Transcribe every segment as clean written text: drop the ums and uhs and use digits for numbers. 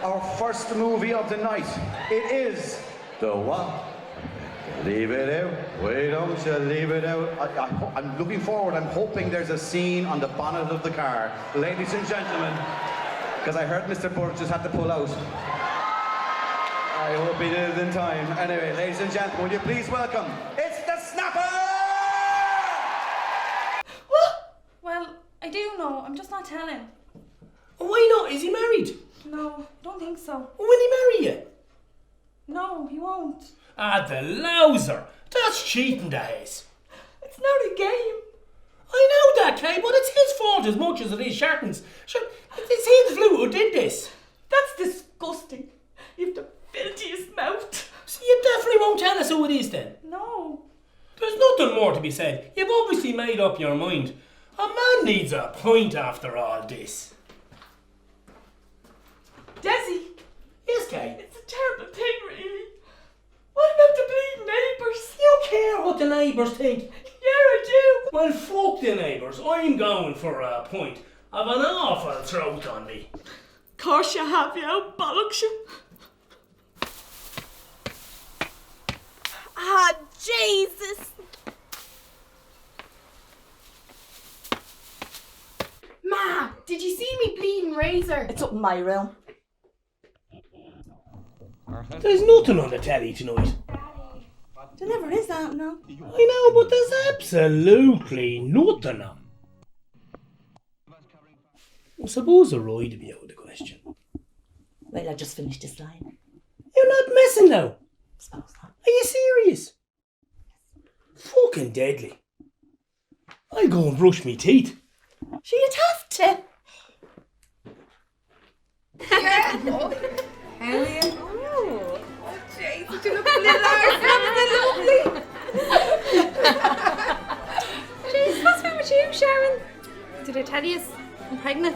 our first movie of the night. It is The What? Leave it out. Why don't you leave it out? I'm looking forward. I'm hoping there's a scene on the bonnet of the car. Ladies and gentlemen, because I heard Mr. Burke just had to pull out. I hope he did it in time. Anyway, ladies and gentlemen, will you please welcome, it's the Snapper! What? Well, I do know. I'm just not telling. Why not? Is he married? No, don't think so. Will he marry you? No, he won't. Ah, the louser. That's cheating, that is. It's not a game. I know that, Kay, but it's his fault as much as it is Sharton's. Sure, it's his flute who did this. That's disgusting. You've the filthiest mouth. So you definitely won't tell us who it is then? No. There's nothing more to be said. You've obviously made up your mind. A man needs a point after all this. Desi. Yes, Kay? It's a terrible thing, really. What about the bleeding neighbours? You care what the neighbours think? Yeah, I do. Well, fuck the neighbours. I'm going for a point. I've an awful throat on me. Course you have, you bollocks you. Ah, Jesus! Ma, did you see me bleeding razor? It's up in my room. There's nothing on the telly tonight. There never is that, no. I know, but there's absolutely nothing on. I suppose a ride would be out of the question. Well, I just finished this line. You're not messing now. Suppose not. Are you serious? Fucking deadly. I'll go and brush me teeth. Sure, you'd have to. How are you? Oh, jeez, you look a little lovely. Jeez, what's wrong with you, Sharon? Did I tell you I'm pregnant?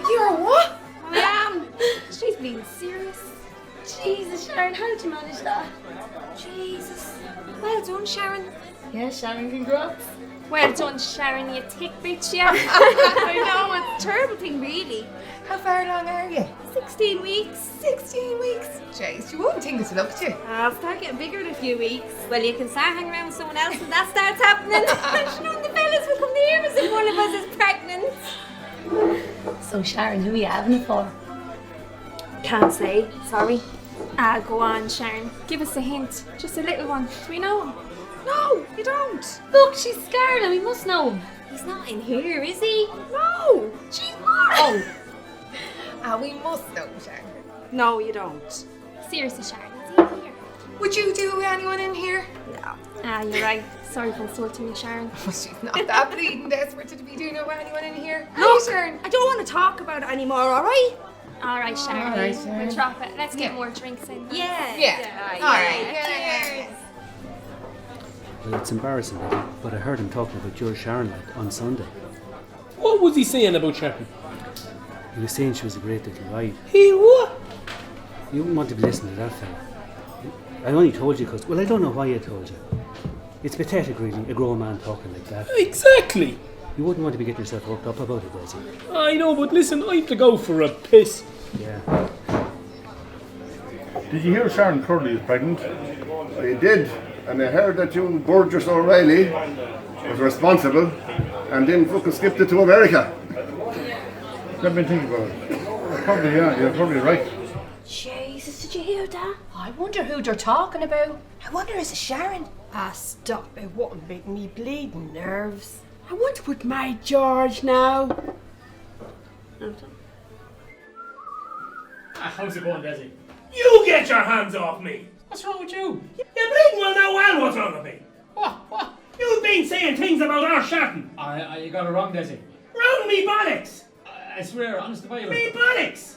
You're what? I am. She's being serious. Jesus, Sharon, how did you manage that? Jesus. Well done, Sharon. Yeah, Sharon, congrats. Well done, Sharon, you thick bitch, yeah. I know, it's a terrible thing, really. How far along are you? 16 weeks. 16 weeks. Jeez, you wouldn't think it's look at you. I'll start getting bigger in a few weeks. Well, you can start hanging around with someone else and that starts happening. None of the fellas will come near us if one of us is pregnant. So, Sharon, who are you having it for? Can't say, sorry. Go on, Sharon. Give us a hint. Just a little one. Do we know him? No, you don't. Look, she's scared and we must know him. He's not in here, is he? No, she's not. Ah, we must know, Sharon. No, you don't. Seriously, Sharon, is he in here? Would you do anyone in here? No. You're right. Sorry for insulting me, Sharon. Well, she's not that bleeding desperate to be doing anyone in here. Look, Hey, Sharon. I don't want to talk about it anymore, alright? Alright, Sharon. All right, Sharon. We'll drop it. Let's get Yeah. more drinks in. Yeah. Yeah. All right. Cheers. Well, it's embarrassing, but I heard him talking about your Sharon like on Sunday. What was he saying about Sharon? He was saying she was a great little ride. He what? You wouldn't want to be listening to that fella. I only told you because, well, I don't know why I told you. It's pathetic, really, a grown man talking like that. Exactly. You wouldn't want to be getting yourself worked up about it, Desi. I know, but listen, I have to go for a piss. Yeah. Did you hear Sharon Curley is pregnant? I did, and I heard that you and Burgess O'Reilly was responsible and then fucking skipped it to America. Let me think about it. Probably, yeah, you're probably right. Jesus, did you hear that? I wonder who they're talking about. I wonder, is it Sharon? Ah, stop. It wouldn't make me bleeding nerves. I want to put my George now. How's it going, Desi? You get your hands off me! What's wrong with you? You bleeding well now, well, what's wrong with me? What? You've been saying things about our Sharton. You got it wrong, Desi. Wrong me bollocks! I swear, honest to Bible. Me bollocks!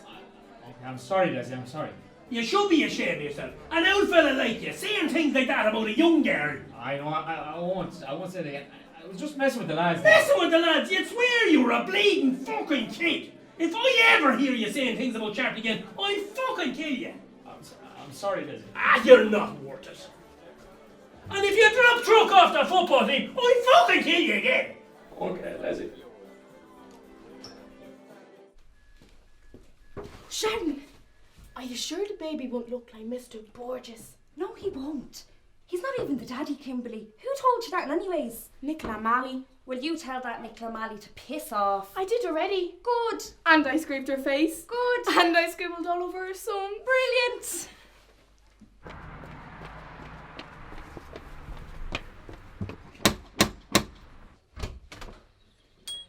I'm sorry, Desi, I'm sorry. You should be ashamed of yourself. An old fella like you saying things like that about a young girl. I know, I won't say that again. I was just messing with the lads. Messing with the lads? You'd swear you were a bleeding fucking kid. If I ever hear you saying things about Sharton again, I'll fucking kill you. I'm sorry, Desi. You're not worth it. And if you drop truck off the football team, I'll fucking kill you again. Okay, Desi. Sharon, are you sure the baby won't look like Mr. Borges? No, he won't. He's not even the daddy, Kimberly. Who told you that anyways? Nicola Malley. Will you tell that Nicola Malley to piss off? I did already. Good. And I scraped her face. Good. And I scribbled all over her son. Brilliant.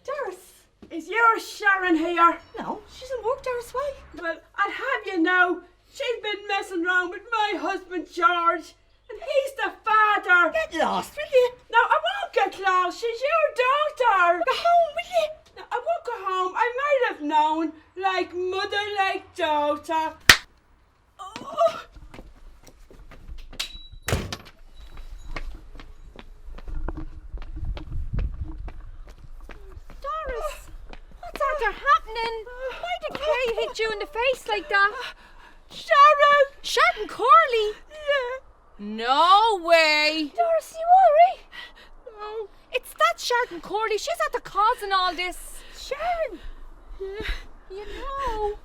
Doris, is your Sharon here? No, she doesn't work Doris way. Well, I'll have you know, she's been messing around with my husband George. And he's the father. Get lost, will you? No, I won't get lost. She's your daughter. Go home, will you? No, I won't go home. I might have known. Like mother, like daughter. Oh. Doris, what's after happening? Why did Kay hit you in the face like that? Sharon! Sharon Corley? Yeah. No way! Doris, you alright? No. It's that Sharon Corley. She's at the cause in all this. Sharon! Yeah. You know.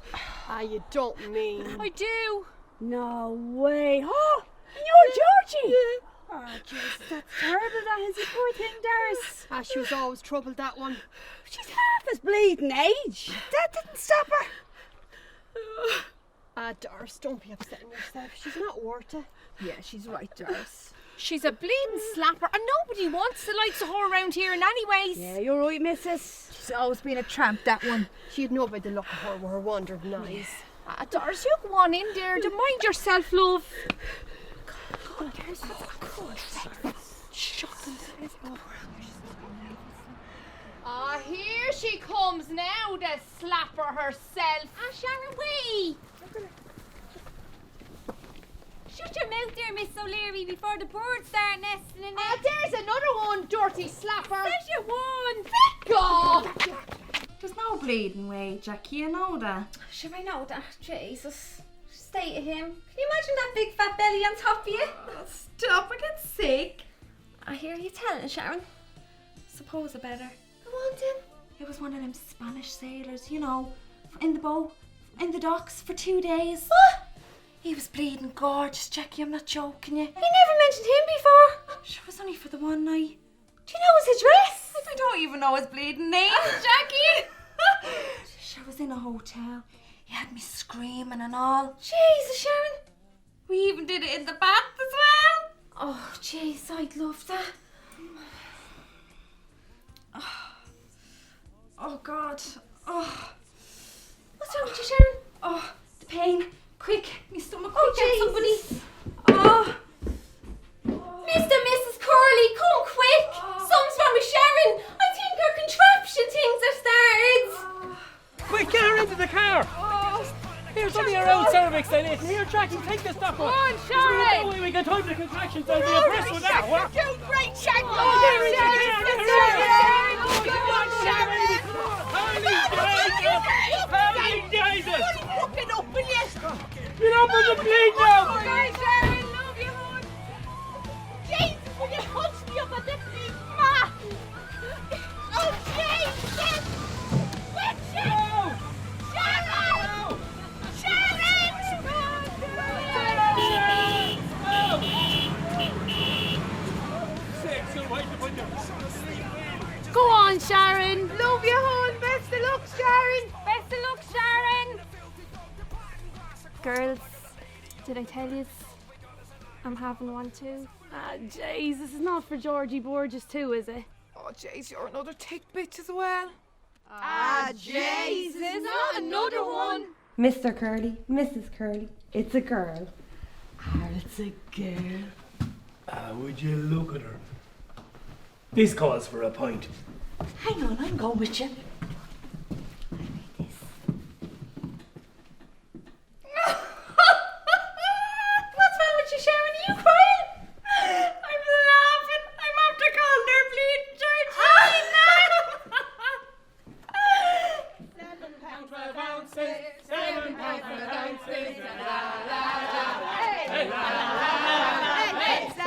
Ah, you don't mean. I do. No way. Oh, you're Georgie. Yeah. Oh, jeez, that's terrible. That is a poor thing, Doris. Ah, she was always troubled, that one. She's half his bleeding age. That didn't stop her. Ah, Doris, don't be upsetting yourself. She's not worth it. Yeah, she's right, Doris. She's a bleeding slapper, and nobody wants the likes of her around here in anyways. Yeah, you're right, missus. She's always been a tramp, that one. She'd know by the look of her with her wandering eyes. Ah, Doris, you go on in there. Don't mind yourself, love. God, Doris, that's not good. Shut them. Ah, here she comes now, the slapper herself. Ah, Sharon, wait. Shut your mouth there, Miss O'Leary, before the birds start nesting in it. Ah, there's another one, dirty slapper. There's your one. Let go. There's no bleeding way, Jackie, you know that. Should I know that? Jesus. Stay to him. Can you imagine that big fat belly on top of you? Oh, stop, I get sick. I hear you telling, Sharon. Suppose I better. Go on, then. It was one of them Spanish sailors, you know, in the boat, in the docks for 2 days. What? He was bleeding gorgeous, Jackie, I'm not joking you. You never mentioned him before. Sure, it was only for the one night. Do you know his address? I don't even know his bleeding name. Jackie! Sure, I was in a hotel. He had me screaming and all. Jesus, Sharon. We even did it in the bath as well. Oh, jeez, I'd love that. Oh, God. Oh. What's wrong with you, Sharon? Oh, the pain. Quick, my stomach. Oh, Quick, get somebody. Oh. Mr. and Mrs. Curley, come quick. Something's wrong with Sharon. I think her contraption things have started. Quick, get her into the car! Here's only her own cervix, then. Here, Jackie, take this stuff off. Go on, Sharon. No way we can time the contractions. I'll be impressed with that. What? You're great, Sharon. Oh, Sharon. Holy Jesus! Look it up, will you? Get up on the plane now! Bye, Sharon. Love you, hon. Jesus, will you punch me up at the feet, ma? Oh, Jesus! Quick, Sharon! Sharon! Go on, Sharon. Love you, hon. Best of luck, Sharon. Best of luck, Sharon. Girls, did I tell you I'm having one too? Ah, jeez, this is not for Georgie Borges too, is it? Oh, jeez, you're another thick bitch as well. jeez, there's not another one. Mr. Curly, Mrs. Curly, it's a girl. It's a girl. Would you look at her? This calls for a pint. Hang on, I'm going with you. What's wrong with you, Sharon? Are you crying? I'm laughing. I'm after calling her bleeding church. £7 for the bounces, £7 for the bounces, la la la la. Hey, la la la la. Hey, £7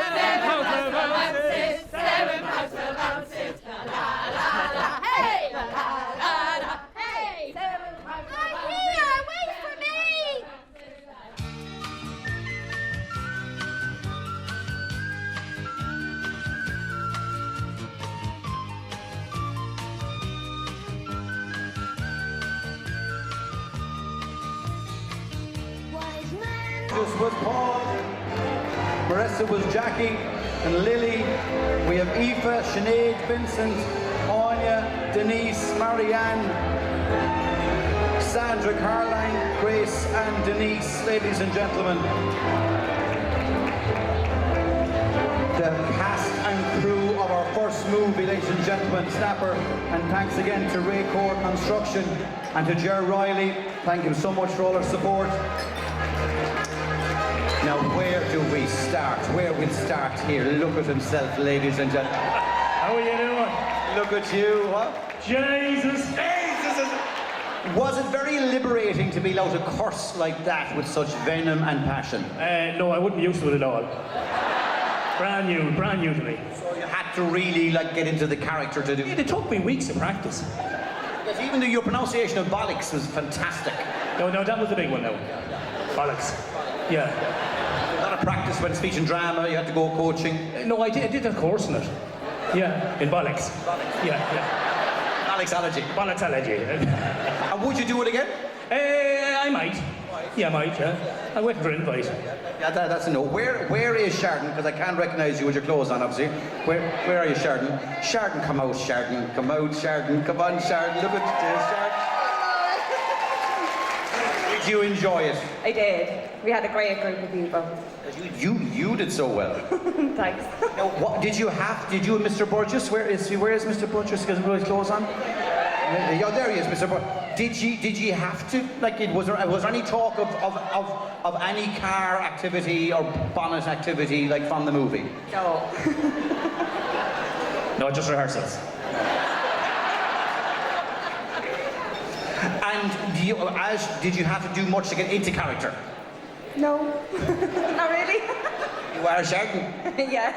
for the bounces, £7 for the bounces, la la la la. Hey, la la. Burgess was Paul. Marissa was Jackie. And Lily. We have Aoife, Sinead, Vincent, Anya, Denise, Marianne, Sandra, Caroline, Grace, and Denise, ladies and gentlemen. The cast and crew of our first movie, ladies and gentlemen, Snapper. And thanks again to Raycore Construction and to Ger Riley. Thank you so much for all our support. Now, where do we start? Where we'll start here? Look at himself, ladies and gentlemen. How are you doing? Look at you, what? Jesus. Was it very liberating to be allowed to curse like that with such venom and passion? No, I wouldn't be used to it at all. Brand new to me. So you had to really get into the character to do it. It took me weeks of practice. Yes, even though your pronunciation of bollocks was fantastic. No, that was the big one now. Bollocks. Yeah. A lot of practice when speech and drama, you had to go coaching. No, I did a course in it. Yeah, in bollocks. Yeah. Bollocksology. Bollocksology. And would you do it again? I might. Yeah, I might, yeah. I went for an invite. Yeah, that's a no. Where is Shardon? Because I can't recognise you with your clothes on, obviously. Where are you, Shardon? Shardon, come out, Shardon. Come out, Shardon. Come on, Shardon. Look at this, Shardon. Did you enjoy it? I did. We had a great group of people. You did so well. Thanks. Now, what did you and Mr. Burgess? Where is Mr. Burgess? Because he put his clothes on. Yeah, there he is, Mr. Burgess. Did you have to was there any talk of any car activity or bonnet activity from the movie? No. No, just rehearsals. And did you have to do much to get into character? No. Not really. You are Shardon. Yeah.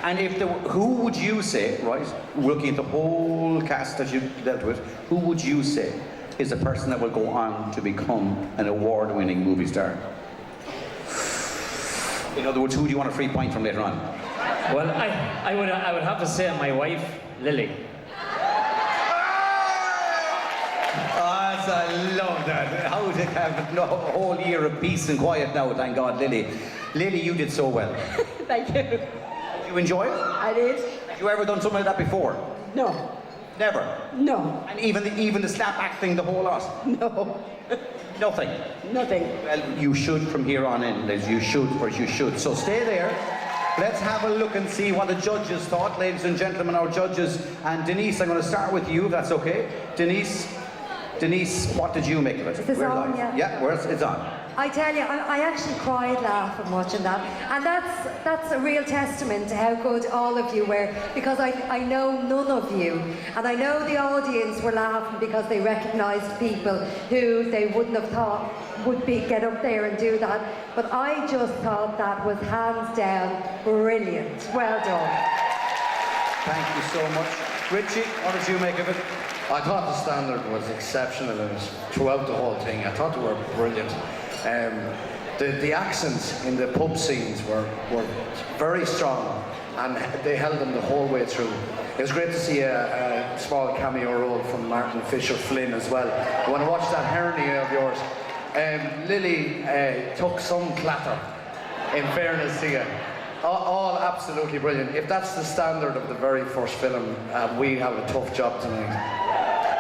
And who would you say, right, looking at the whole cast that you've dealt with, who would you say is the person that will go on to become an award-winning movie star? In other words, who do you want a free point from later on? Well, I would have to say my wife, Lily. I love that. How to have a whole year of peace and quiet now, thank God, Lily. Lily, you did so well. Thank you. Did you enjoy it? I did. Have you ever done something like that before? No. Never? No. And even the slap acting, the whole lot? No. Nothing? Nothing. Well, you should from here on in, Liz. You should. So stay there. Let's have a look and see what the judges thought, ladies and gentlemen, our judges. And Denise, I'm going to start with you, if that's okay. Denise, what did you make of it? Is this on? Yeah. Yeah, it's on. I tell you, I actually cried laughing watching that, and that's a real testament to how good all of you were, because I know none of you, and I know the audience were laughing because they recognised people who they wouldn't have thought would get up there and do that, but I just thought that was hands down brilliant. Well done. Thank you so much. Richie, what did you make of it? I thought the standard was exceptional throughout the whole thing. I thought they were brilliant. The accents in the pub scenes were very strong, and they held them the whole way through. It was great to see a small cameo role from Martin Fisher Flynn as well. I want to watch that Raharney of yours. Lily took some clatter, in fairness to you. All absolutely brilliant. If that's the standard of the very first film, we have a tough job tonight.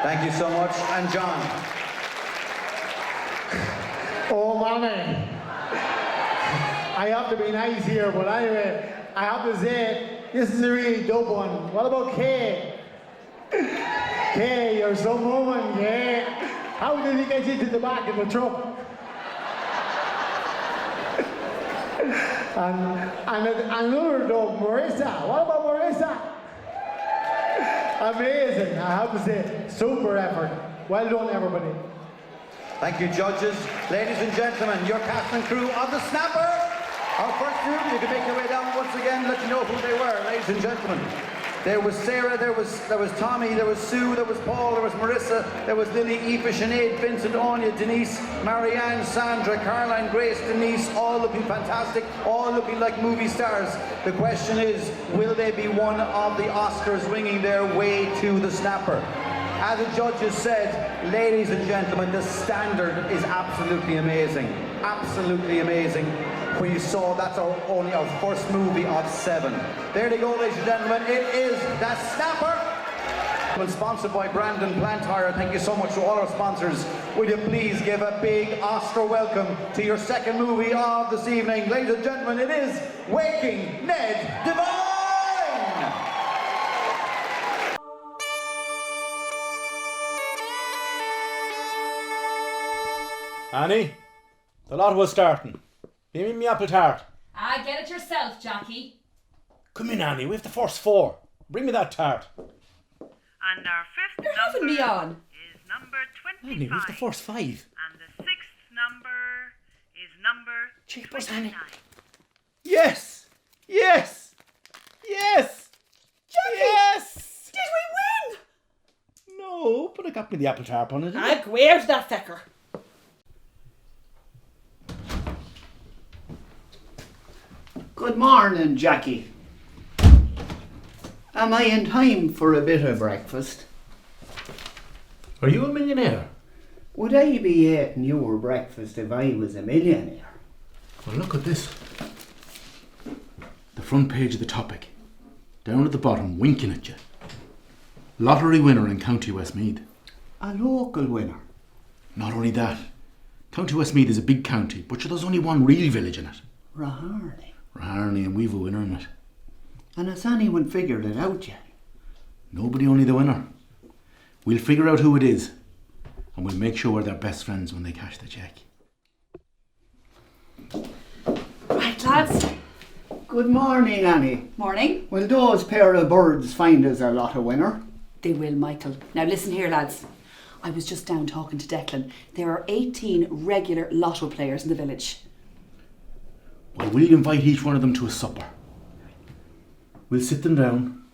Thank you so much. And John. Oh, mommy. I have to be nice here, but anyway, I have to say, this is a really dope one. What about Kay? Kay, you're some woman, Kay. How did he get into the back of the truck? and another dog, Marissa. What about Marissa? Amazing, I have to say, super effort. Well done, everybody. Thank you, judges. Ladies and gentlemen, your cast and crew of The Snapper. Our first group, you can make your way down once again, let you know who they were, ladies and gentlemen. There was Sarah, there was Tommy, there was Sue, there was Paul, there was Marissa, there was Lily, Aoife, Sinead, Vincent, Anya, Denise, Marianne, Sandra, Caroline, Grace, Denise, all looking fantastic, all looking like movie stars. The question is, will they be one of the Oscars winging their way to The Snapper? As the judges said, ladies and gentlemen, the standard is absolutely amazing. absolutely amazing. We saw that's only our first movie of 7. There they go, ladies and gentlemen. It is The Snapper. Sponsored by Brandon Plant Hire. Thank you so much to all our sponsors. Will you please give a big Oscar welcome to your second movie of this evening. Ladies and gentlemen, it is Waking Ned Divine! Annie, the lot was starting. Give me me apple tart. Ah, get it yourself, Jackie. Come in, Annie, we have the first 4. Bring me that tart. And our fifth You're having me on. is number 25. Annie, we have the first 5. And the sixth number is number Jeepers, 29. Annie. Yes! Yes! Yes! Jackie! Yes! Did we win? No, but I got me the apple tart on it. Ah, where's that fecker? Good morning, Jackie. Am I in time for a bit of breakfast? Are you a millionaire? Would I be eating your breakfast if I was a millionaire? Well, look at this. The front page of the topic. Down at the bottom, winking at you. Lottery winner in County Westmeath. A local winner. Not only that, County Westmeath is a big county, but there's only one real village in it. Raharney. Raharney, and we've a winner in it. And has anyone figured it out yet? Nobody, only the winner. We'll figure out who it is, and we'll make sure we're their best friends when they cash the cheque. Right, lads. Good morning, Annie. Morning. Will those pair of birds find us a lotto winner? They will, Michael. Now listen here, lads. I was just down talking to Declan. There are 18 regular lotto players in the village. Well, we'll invite each one of them to a supper. We'll sit them down.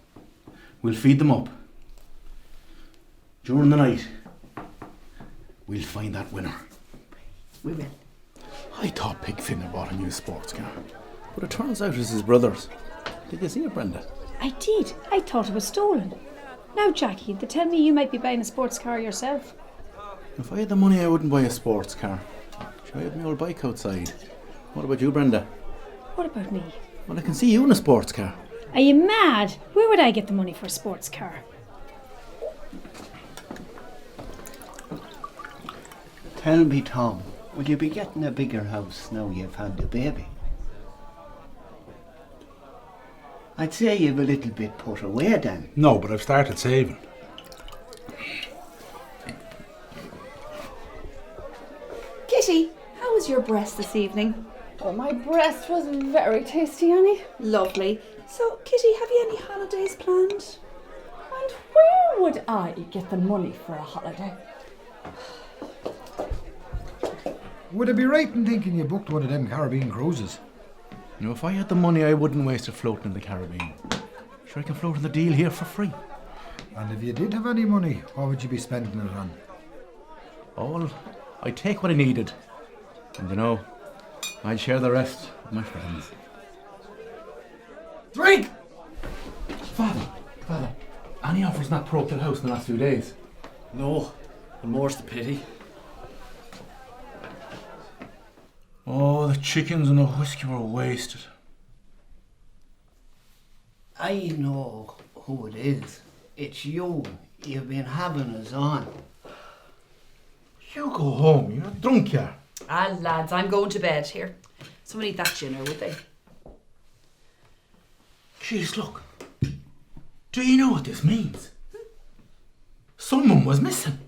We'll feed them up. During the night, we'll find that winner. We will. I thought Pig Finner bought a new sports car, but it turns out it's his brother's. Did you see it, Brenda? I did. I thought it was stolen. Now, Jackie, they tell me you might be buying a sports car yourself. If I had the money, I wouldn't buy a sports car. I have my old bike outside. What about you, Brenda? What about me? Well, I can see you in a sports car. Are you mad? Where would I get the money for a sports car? Tell me, Tom, will you be getting a bigger house now you've had the baby? I'd say you've a little bit put away then. No, but I've started saving. Kitty, how was your breast this evening? Oh, my breast was very tasty, Annie. Lovely. So, Kitty, have you any holidays planned? And where would I get the money for a holiday? Would I be right in thinking you booked one of them Caribbean cruises? You know, if I had the money, I wouldn't waste it floating in the Caribbean. Sure, I can float on the deal here for free. And if you did have any money, what would you be spending it on? Oh, well, I'd take what I needed. And you know, I'd share the rest with my friends. Drink! Father, any offers not broke the house in the last few days? No, and more's the pity. Oh, the chickens and the whiskey were wasted. I know who it is. It's you. You've been having us on. You go home, you're not drunk yet. Ah, lads, I'm going to bed. Here, someone eat that dinner, would they? Jeez, look. Do you know what this means? Someone was missing.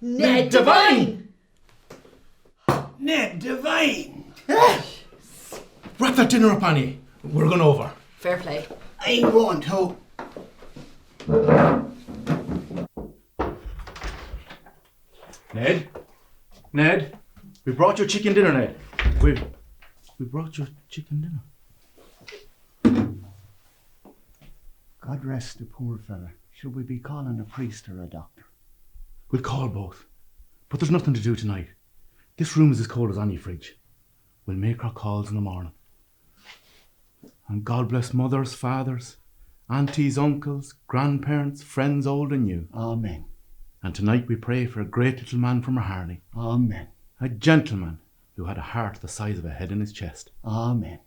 Ned Divine! Ned Divine! Wrap that dinner up, Annie. We're going over. Fair play. I want to. Ned, we brought your chicken dinner, Ned. We brought your chicken dinner. God rest the poor fella. Should we be calling a priest or a doctor? We'll call both. But there's nothing to do tonight. This room is as cold as any fridge. We'll make our calls in the morning. And God bless mothers, fathers, aunties, uncles, grandparents, friends old and new. Amen. And tonight we pray for a great little man from Raharney. Amen. A gentleman who had a heart the size of a head in his chest. Amen.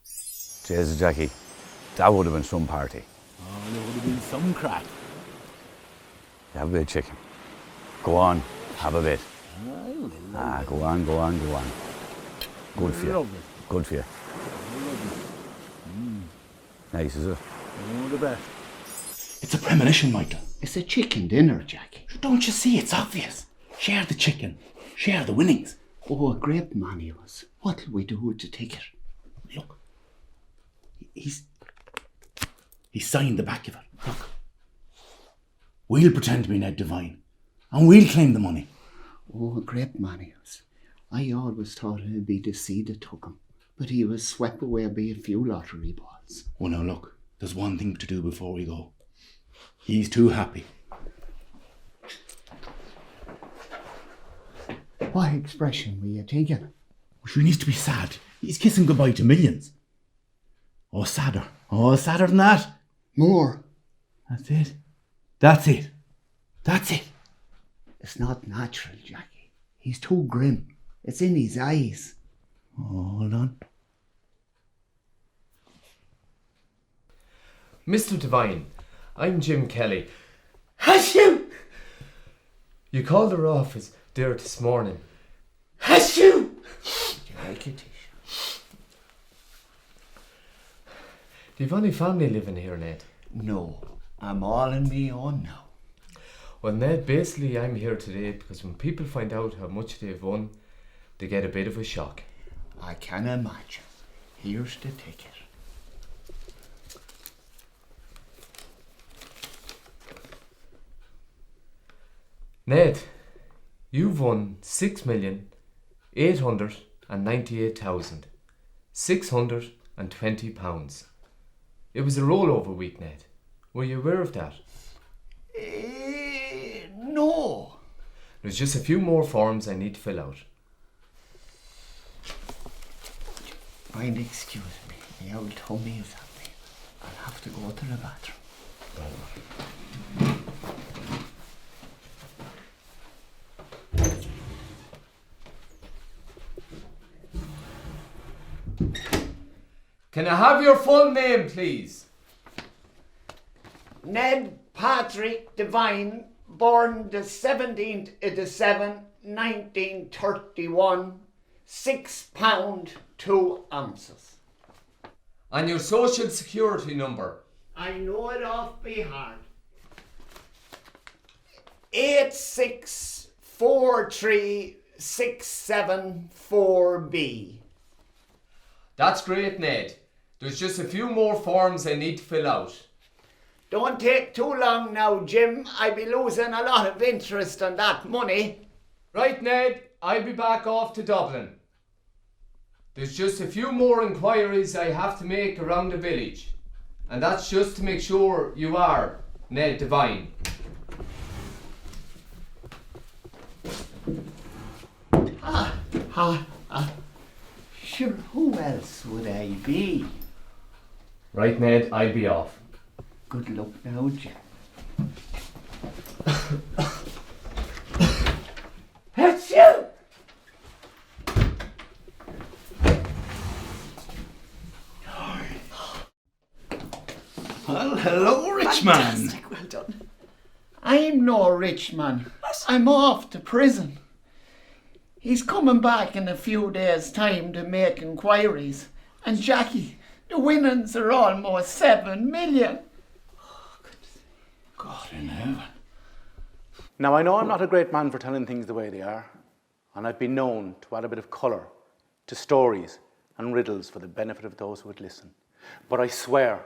Jesus, Jackie, that would have been some party. Oh, there would have been some crack. Have a bit of chicken. Go on, have a bit. Go on. Good for you. Lovely. Good for you. Nice, is it? Oh, the best. It's a premonition, Michael. It's a chicken dinner, Jackie. Don't you see? It's obvious. Share the chicken. Share the winnings. Oh, a great man he was. What'll we do with the ticket? Look. He's signed the back of it. Look. We'll pretend to be Ned Devine. And we'll claim the money. Oh, a great man he was. I always thought it'd be the sea that took him. But he was swept away by a few lottery balls. Oh, now look. There's one thing to do before we go. He's too happy. What expression were you taking? She needs to be sad. He's kissing goodbye to millions. Oh, sadder. Oh, sadder than that. More. That's it. That's it. That's it. It's not natural, Jackie. He's too grim. It's in his eyes. Oh, hold on. Mr. Devine, I'm Jim Kelly. Hashu! You called our office there this morning. Hashu! Do you like it? Do you have any family living here, Ned? No, I'm all in me own now. Well, Ned, basically I'm here today because when people find out how much they've won, they get a bit of a shock. I can imagine. Here's the ticket. Ned, you've won 6,898,620 pounds. It was a rollover week, Ned. Were you aware of that? No. There's just a few more forms I need to fill out. Mind excuse me, my old tummy is at me. I'll have to go to the bathroom. Can I have your full name, please? Ned Patrick Devine, born the 17th of the 7th, 1931, 6 pound 2 ounces. And your social security number? I know it off by heart. 8643674B. That's great, Ned. There's just a few more forms I need to fill out. Don't take too long now, Jim. I'll be losing a lot of interest on that money. Right, Ned, I'll be back off to Dublin. There's just a few more inquiries I have to make around the village. And that's just to make sure you are Ned Devine. Sure, who else would I be? Right, Ned, I'll be off. Good luck now, Jim. That's you! Well, hello, rich man. Fantastic, well done. I'm no rich man. I'm off to prison. He's coming back in a few days' time to make inquiries. And Jackie, the winnings are almost 7 million. God in heaven. Now, I know I'm not a great man for telling things the way they are, and I've been known to add a bit of colour to stories and riddles for the benefit of those who would listen. But I swear,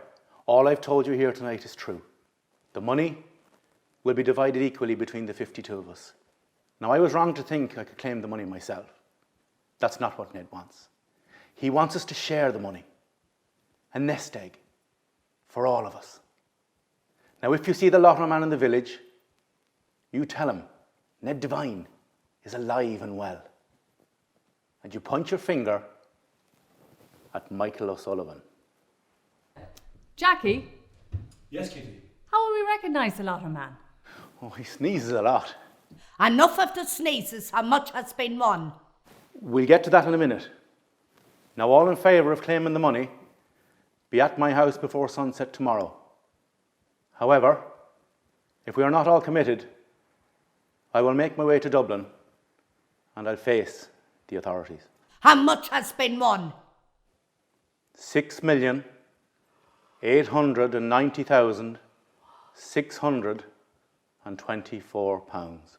all I've told you here tonight is true. The money will be divided equally between the 52 of us. Now, I was wrong to think I could claim the money myself. That's not what Ned wants. He wants us to share the money. A nest egg for all of us. Now, if you see the lottery man in the village, you tell him Ned Devine is alive and well. And you point your finger at Michael O'Sullivan. Jackie, Yes, Kitty. how will we recognise the lottery man? Oh, he sneezes a lot. Enough of the sneezes. How much has been won? We'll get to that in a minute. Now, all in favour of claiming the money, be at my house before sunset tomorrow. However, if we are not all committed, I will make my way to Dublin and I'll face the authorities. How much has been won? 6,890,624 pounds.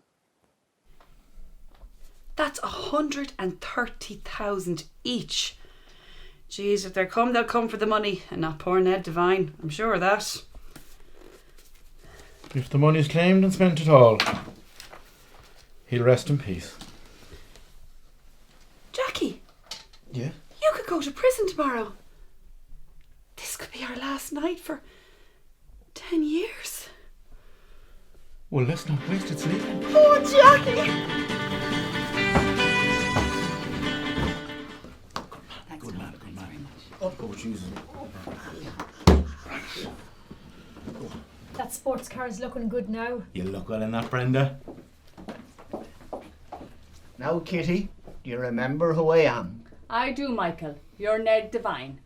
That's 130,000 each. Jeez, if they're come, they'll come for the money and not poor Ned Devine. I'm sure of that. If the money's claimed and spent at all, he'll rest in peace. Jackie, Yeah? you could go to prison tomorrow. This could be our last night for 10 years. Well, let's not waste it sleeping. Oh, Jackie! Good man. Oh, Jesus. That sports car is looking good now. You look well in that, Brenda. Now, Kitty, do you remember who I am? I do, Michael. You're Ned Devine.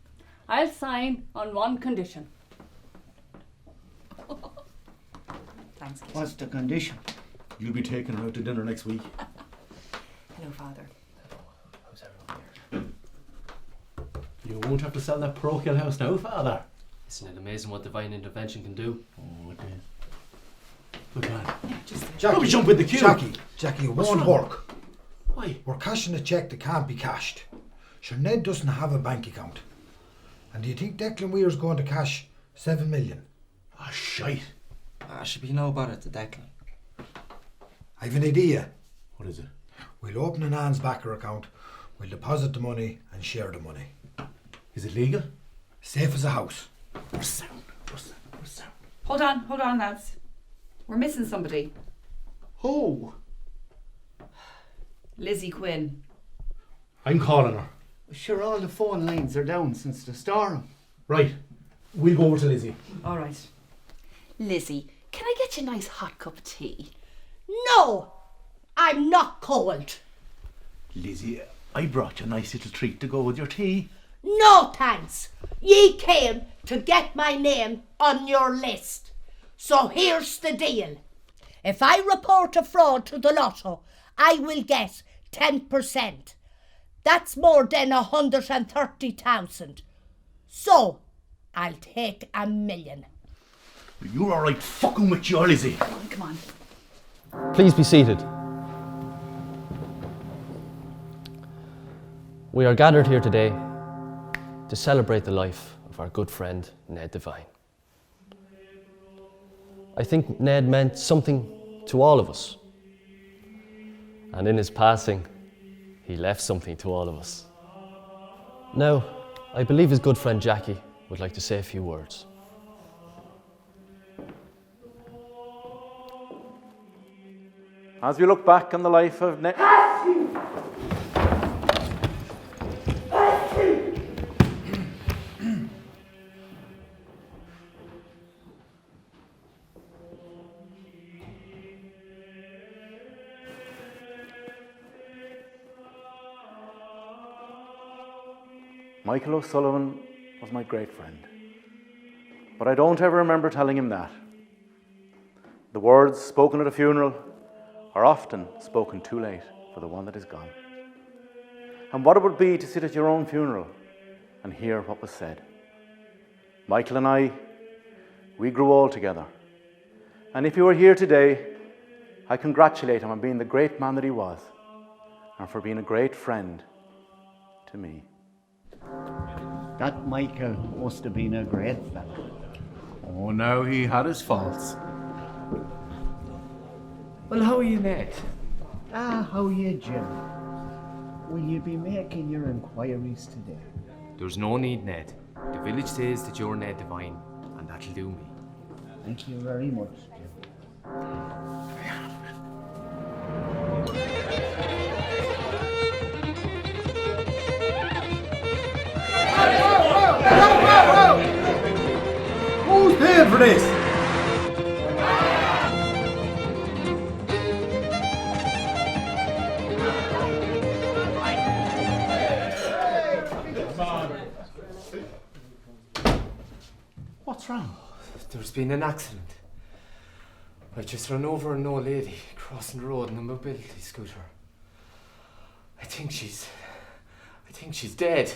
I'll sign on one condition. Thanks, Kitty. What's the condition? You'll be taking her out to dinner next week. Hello, Father. You won't have to sell that parochial house now, Father. Isn't it amazing what divine intervention can do? Oh, it is. Good man. Jackie, Don't jump in the queue. Jackie, it What's won't wrong? work. Why? We're cashing a cheque that can't be cashed. Sure, Ned doesn't have a bank account. And do you think Declan Weir's going to cash 7 million? Ah, shite. Should be no bother to Declan. I've an idea. What is it? We'll open an Ann's backer account, we'll deposit the money and share the money. Is it legal? Safe as a house. We're sound. Hold on, lads. We're missing somebody. Who? Lizzie Quinn. I'm calling her. Sure, all the phone lines are down since the storm. Right. We'll go over to Lizzie. All right. Lizzie, can I get you a nice hot cup of tea? No, I'm not cold. Lizzie, I brought you a nice little treat to go with your tea. No thanks. Ye came to get my name on your list. So here's the deal. If I report a fraud to the lotto, I will get 10%. That's more than 130,000. So I'll take 1 million. You're all right fucking with you, Lizzie. Come on. Please be seated. We are gathered here today to celebrate the life of our good friend Ned Devine. I think Ned meant something to all of us. And in his passing, he left something to all of us. Now, I believe his good friend Jackie would like to say a few words. As we look back on the life of Ned... Michael O'Sullivan was my great friend, but I don't ever remember telling him that. The words spoken at a funeral are often spoken too late for the one that is gone. And what it would be to sit at your own funeral and hear what was said. Michael and I, we grew old together. And if he were here today, I congratulate him on being the great man that he was and for being a great friend to me. That Michael must have been a great fella. Oh, no, he had his faults. Well, how are you, Ned? How are you, Jim? Will you be making your inquiries today? There's no need, Ned. The village says that you're Ned Devine, and that'll do me. Thank you very much, Jim. Who's paying for this? What's wrong? There's been an accident. I just ran over an old lady crossing the road in a mobility scooter. I think she's dead.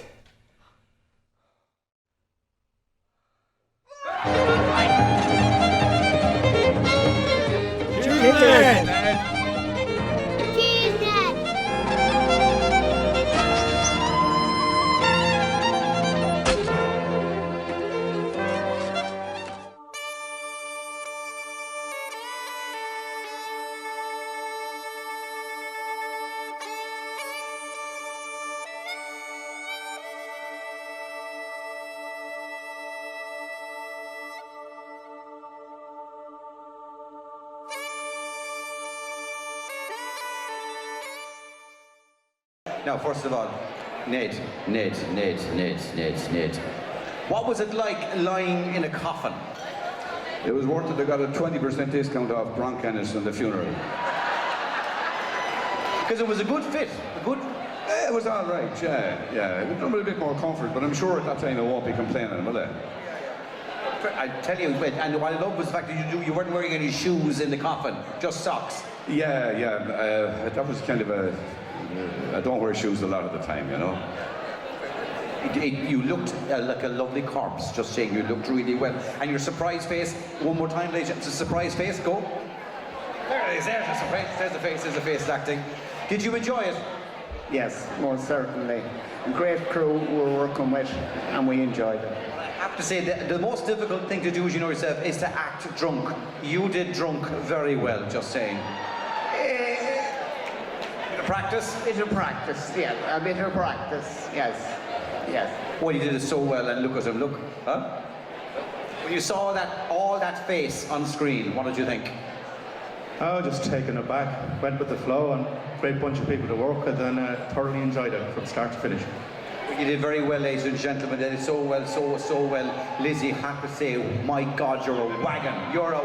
Now, first of all, Ned. What was it like lying in a coffin? It was worth it. I got a 20% discount off bronchitis on the funeral. Because it was a good fit. It was all right, yeah. It was a bit more comfort, but I'm sure at that time I won't be complaining, will I? I tell you, and what I love was the fact that you weren't wearing any shoes in the coffin, just socks. Yeah. That was kind of a... I don't wear shoes a lot of the time, you know. You looked like a lovely corpse, just saying, you looked really well. And your surprise face, one more time, ladies, it's a surprise face, go. There it is, there's the face acting. Did you enjoy it? Yes, most certainly. A great crew we're working with, and we enjoyed it. I have to say, the most difficult thing to do, as you know yourself, is to act drunk. You did drunk very well, just saying. Practice? A bit of practice, yes. Well, you did it so well, and look at him, look, huh? When you saw all that face on screen, what did you think? Oh, just taken aback. Went with the flow, and great bunch of people to work with, and thoroughly enjoyed it from start to finish. You did very well, ladies and gentlemen. You did so well, so well. Lizzie, I have to say, my God, you're a wagon. You're a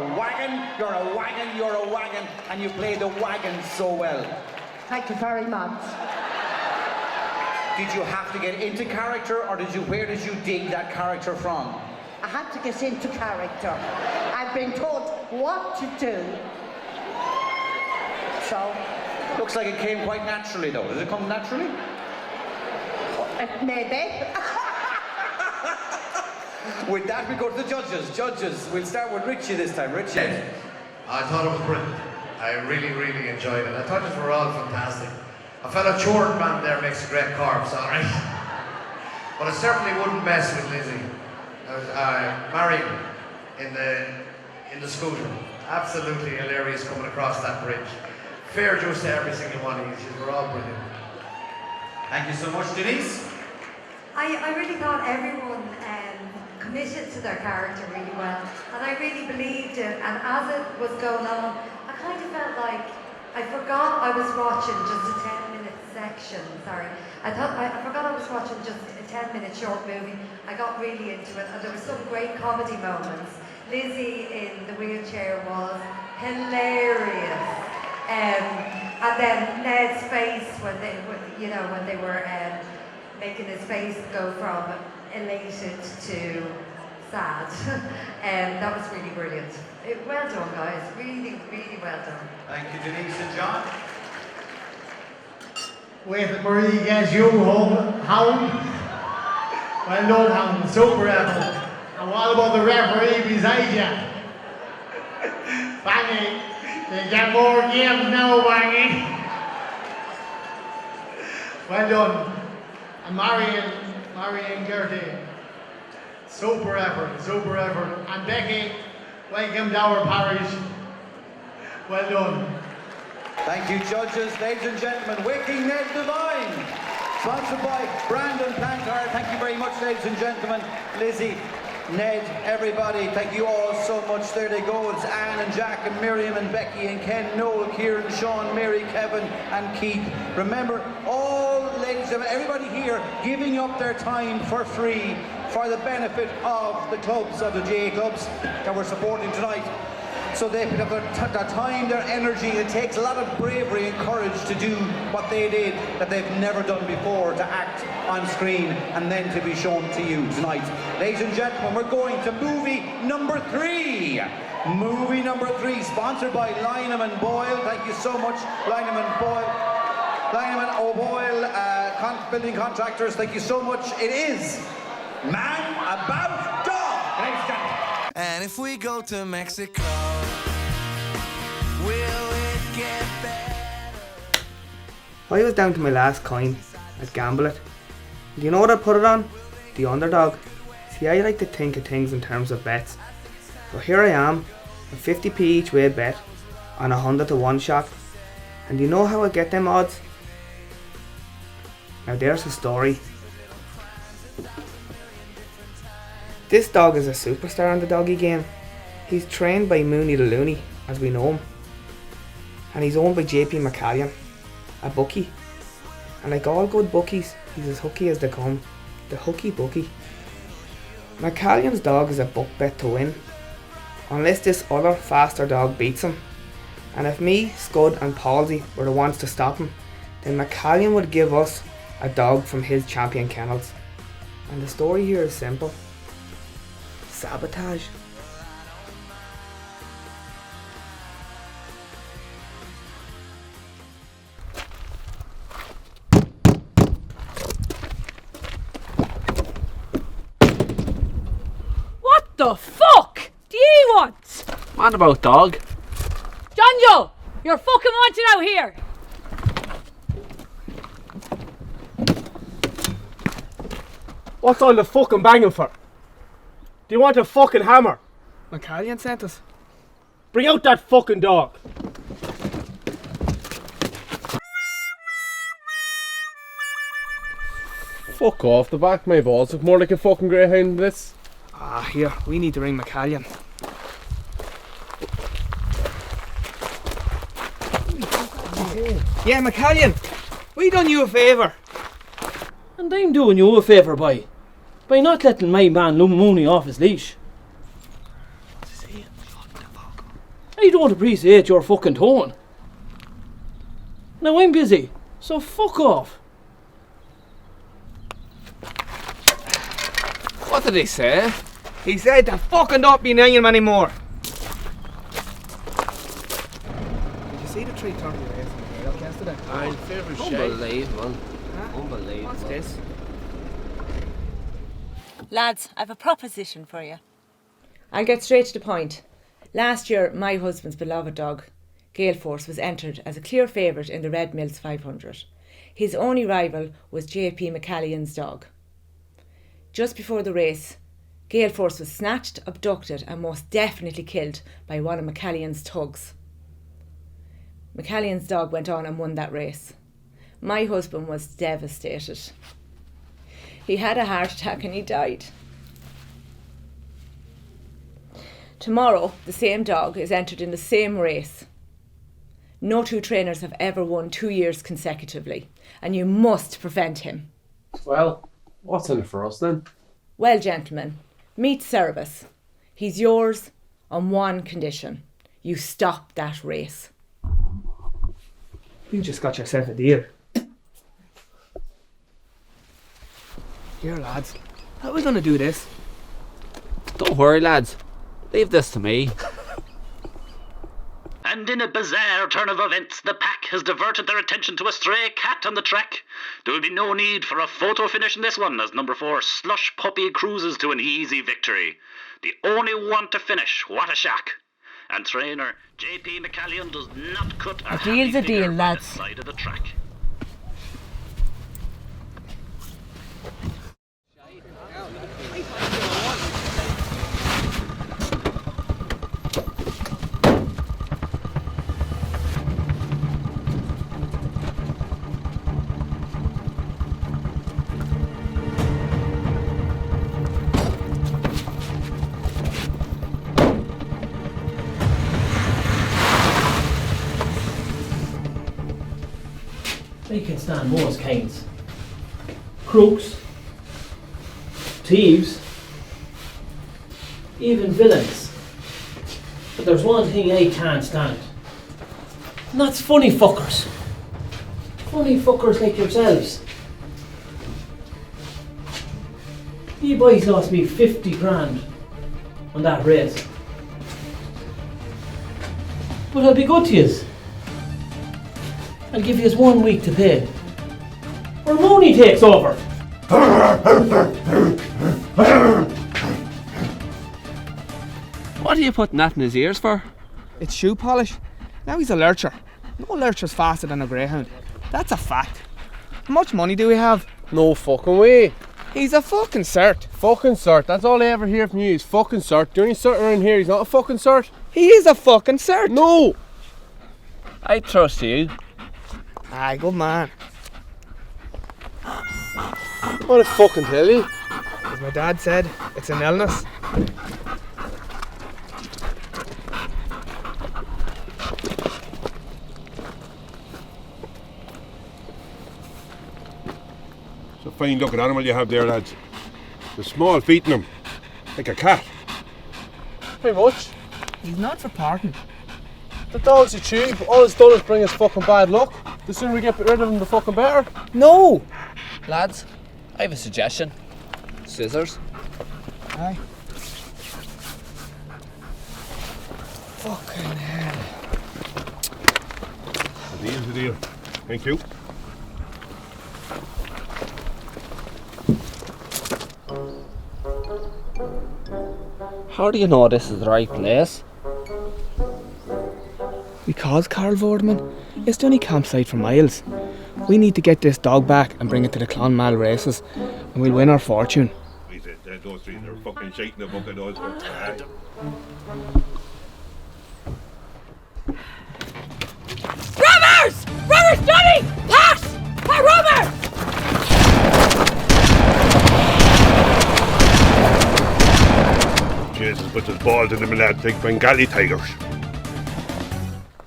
wagon, and you played the wagon so well. Thank you very much. Did you have to get into character, or where did you dig that character from? I had to get into character. I've been told what to do. So... Looks like it came quite naturally, though. Did it come naturally? Maybe. With that, we go to the judges. Judges, we'll start with Richie this time. Richie. I thought it was brilliant. I really enjoyed it. I thought you were all fantastic. A fellow chord band there makes a great corpse, all right? But I certainly wouldn't mess with Lizzie. Marion in the scooter. Absolutely hilarious coming across that bridge. Fair juice to every single one of you. You were all brilliant. Thank you so much, Denise. I really thought everyone committed to their character really well, and I really believed it. And as it was going on, I kind of felt like I forgot I was watching just a 10-minute section. Sorry, I forgot I was watching just a 10-minute short movie. I got really into it, and there were some great comedy moments. Lizzie in the wheelchair was hilarious. And then Ned's face when they were making his face go from elated to sad. That was really brilliant. Well done, guys. Really well done. Thank you, Denise and John. Wait till Marie gets you home, Hound. Well done, Hound. Super effort. And what about the referee beside you? Bangy. They get more games now, Bangy. Well done. And Marion Gertie. Super effort. And Becky, welcome to our parish. Well done. Thank you, judges. Ladies and gentlemen, Waking Ned Divine. Sponsored by Brandon Plantar. Thank you very much, ladies and gentlemen. Lizzie, Ned, everybody, thank you all so much. There they go. It's Anne and Jack and Miriam and Becky and Ken, Noel, Kieran, Sean, Mary, Kevin and Keith. Remember, all ladies and everybody here giving up their time for free for the benefit of the clubs, of the GA clubs that we're supporting tonight. so they put up their time, their energy. It takes a lot of bravery and courage to do what they did that they've never done before, to act on screen and then to be shown to you tonight. Ladies and gentlemen, we're going to movie number 3. Movie number 3, sponsored by Lynham and Boyle. Thank you so much, Lynham and Boyle. Lynham O'Boyle, building contractors, thank you so much. It is Man About Dog. Ladies and gentlemen. And if we go to Mexico, will it get better? I was down to my last coin. I'd gamble it. Do you know what I put it on? The underdog. See, I like to think of things in terms of bets. So here I am, a 50p each way bet on a 100 to 1 shot. And do you know how I get them odds? Now there's the story. This dog is a superstar in the doggy game. He's trained by Mooney the Looney, as we know him. And he's owned by JP McCallion, a bookie. And like all good bookies, he's as hooky as they come. The hooky bookie. McCallion's dog is a book bet to win, unless this other faster dog beats him. And if me, Scud and Palsy were the ones to stop him, then McCallion would give us a dog from his champion kennels. And the story here is simple. Sabotage. What the fuck do you want? Man about dog. John Joe, you're fucking wanted out here. What's all the fucking banging for? Do you want a fucking hammer? McCallion sent us. Bring out that fucking dog. Fuck off, the back of my balls look more like a fucking greyhound than this. Ah, here, we need to ring McCallion. Yeah, McCallion, we done you a favour. And I'm doing you a favour by not letting my man Mooney off his leash. I don't appreciate your fucking tone. Now I'm busy, so fuck off. What did he say? He said to fucking not be near him anymore. Did you see the 3:30 race in the Gaelic yesterday? I'm favourite shape. Unbelievable. Unbelievable. What's this? Lads, I've a proposition for you. I'll get straight to the point. Last year, my husband's beloved dog, Gale Force, was entered as a clear favourite in the Red Mills 500. His only rival was JP McCallion's dog. Just before the race, Gale Force was snatched, abducted and most definitely killed by one of McCallion's thugs. McCallion's dog went on and won that race. My husband was devastated. He had a heart attack and he died. Tomorrow, the same dog is entered in the same race. No two trainers have ever won 2 years consecutively, and you must prevent him. Well, what's in it for us then? Well, gentlemen, meet Cerebus. He's yours on one condition. You stop that race. You just got yourself a deal. Here, lads. How are we going to do this? Don't worry, lads. Leave this to me. And in a bizarre turn of events, the pack has diverted their attention to a stray cat on the track. There will be no need for a photo finish in this one, as number 4 Slush Puppy cruises to an easy victory. The only one to finish, what a shock. And trainer JP McCallion does not cut a deal's a deal, lads. side of the track. They can stand most kinds. Crooks, thieves, even villains. But there's one thing I can't stand. And that's funny fuckers. Funny fuckers like yourselves. You boys lost me 50 grand on that race. But I'll be good to yous. I'll give yous 1 week to pay. Or Mooney takes over. What are you putting that in his ears for? It's shoe polish. Now he's a lurcher. No lurcher's faster than a greyhound. That's a fact. How much money do we have? No fucking way. He's a fucking cert. Fucking cert. That's all I ever hear from you is fucking cert. The only cert around here, he's not a fucking cert. He is a fucking cert. No. I trust you. Aye, good man. What did fucking tell you? As my dad said, it's an illness. It's a fine looking animal you have there, lads. The small feet in him, like a cat. Very much. He's not for parting. The dog's a cheap. All it's done is bring us fucking bad luck. The sooner we get rid of him, the fucking better. No! Lads, I have a suggestion. Scissors. Aye. Fucking hell. A deal's a deal. Thank you. How do you know this is the right place? Because, Carl Vorderman, it's the only campsite for miles. We need to get this dog back and bring it to the Clonmel races, and we'll win our fortune. Those three, they're fucking shaking the book of those. Rubbers! Rubbers, Johnny! Pass! Hey, Rubber! Jesus, but there's balls in them and that big Bengali tigers.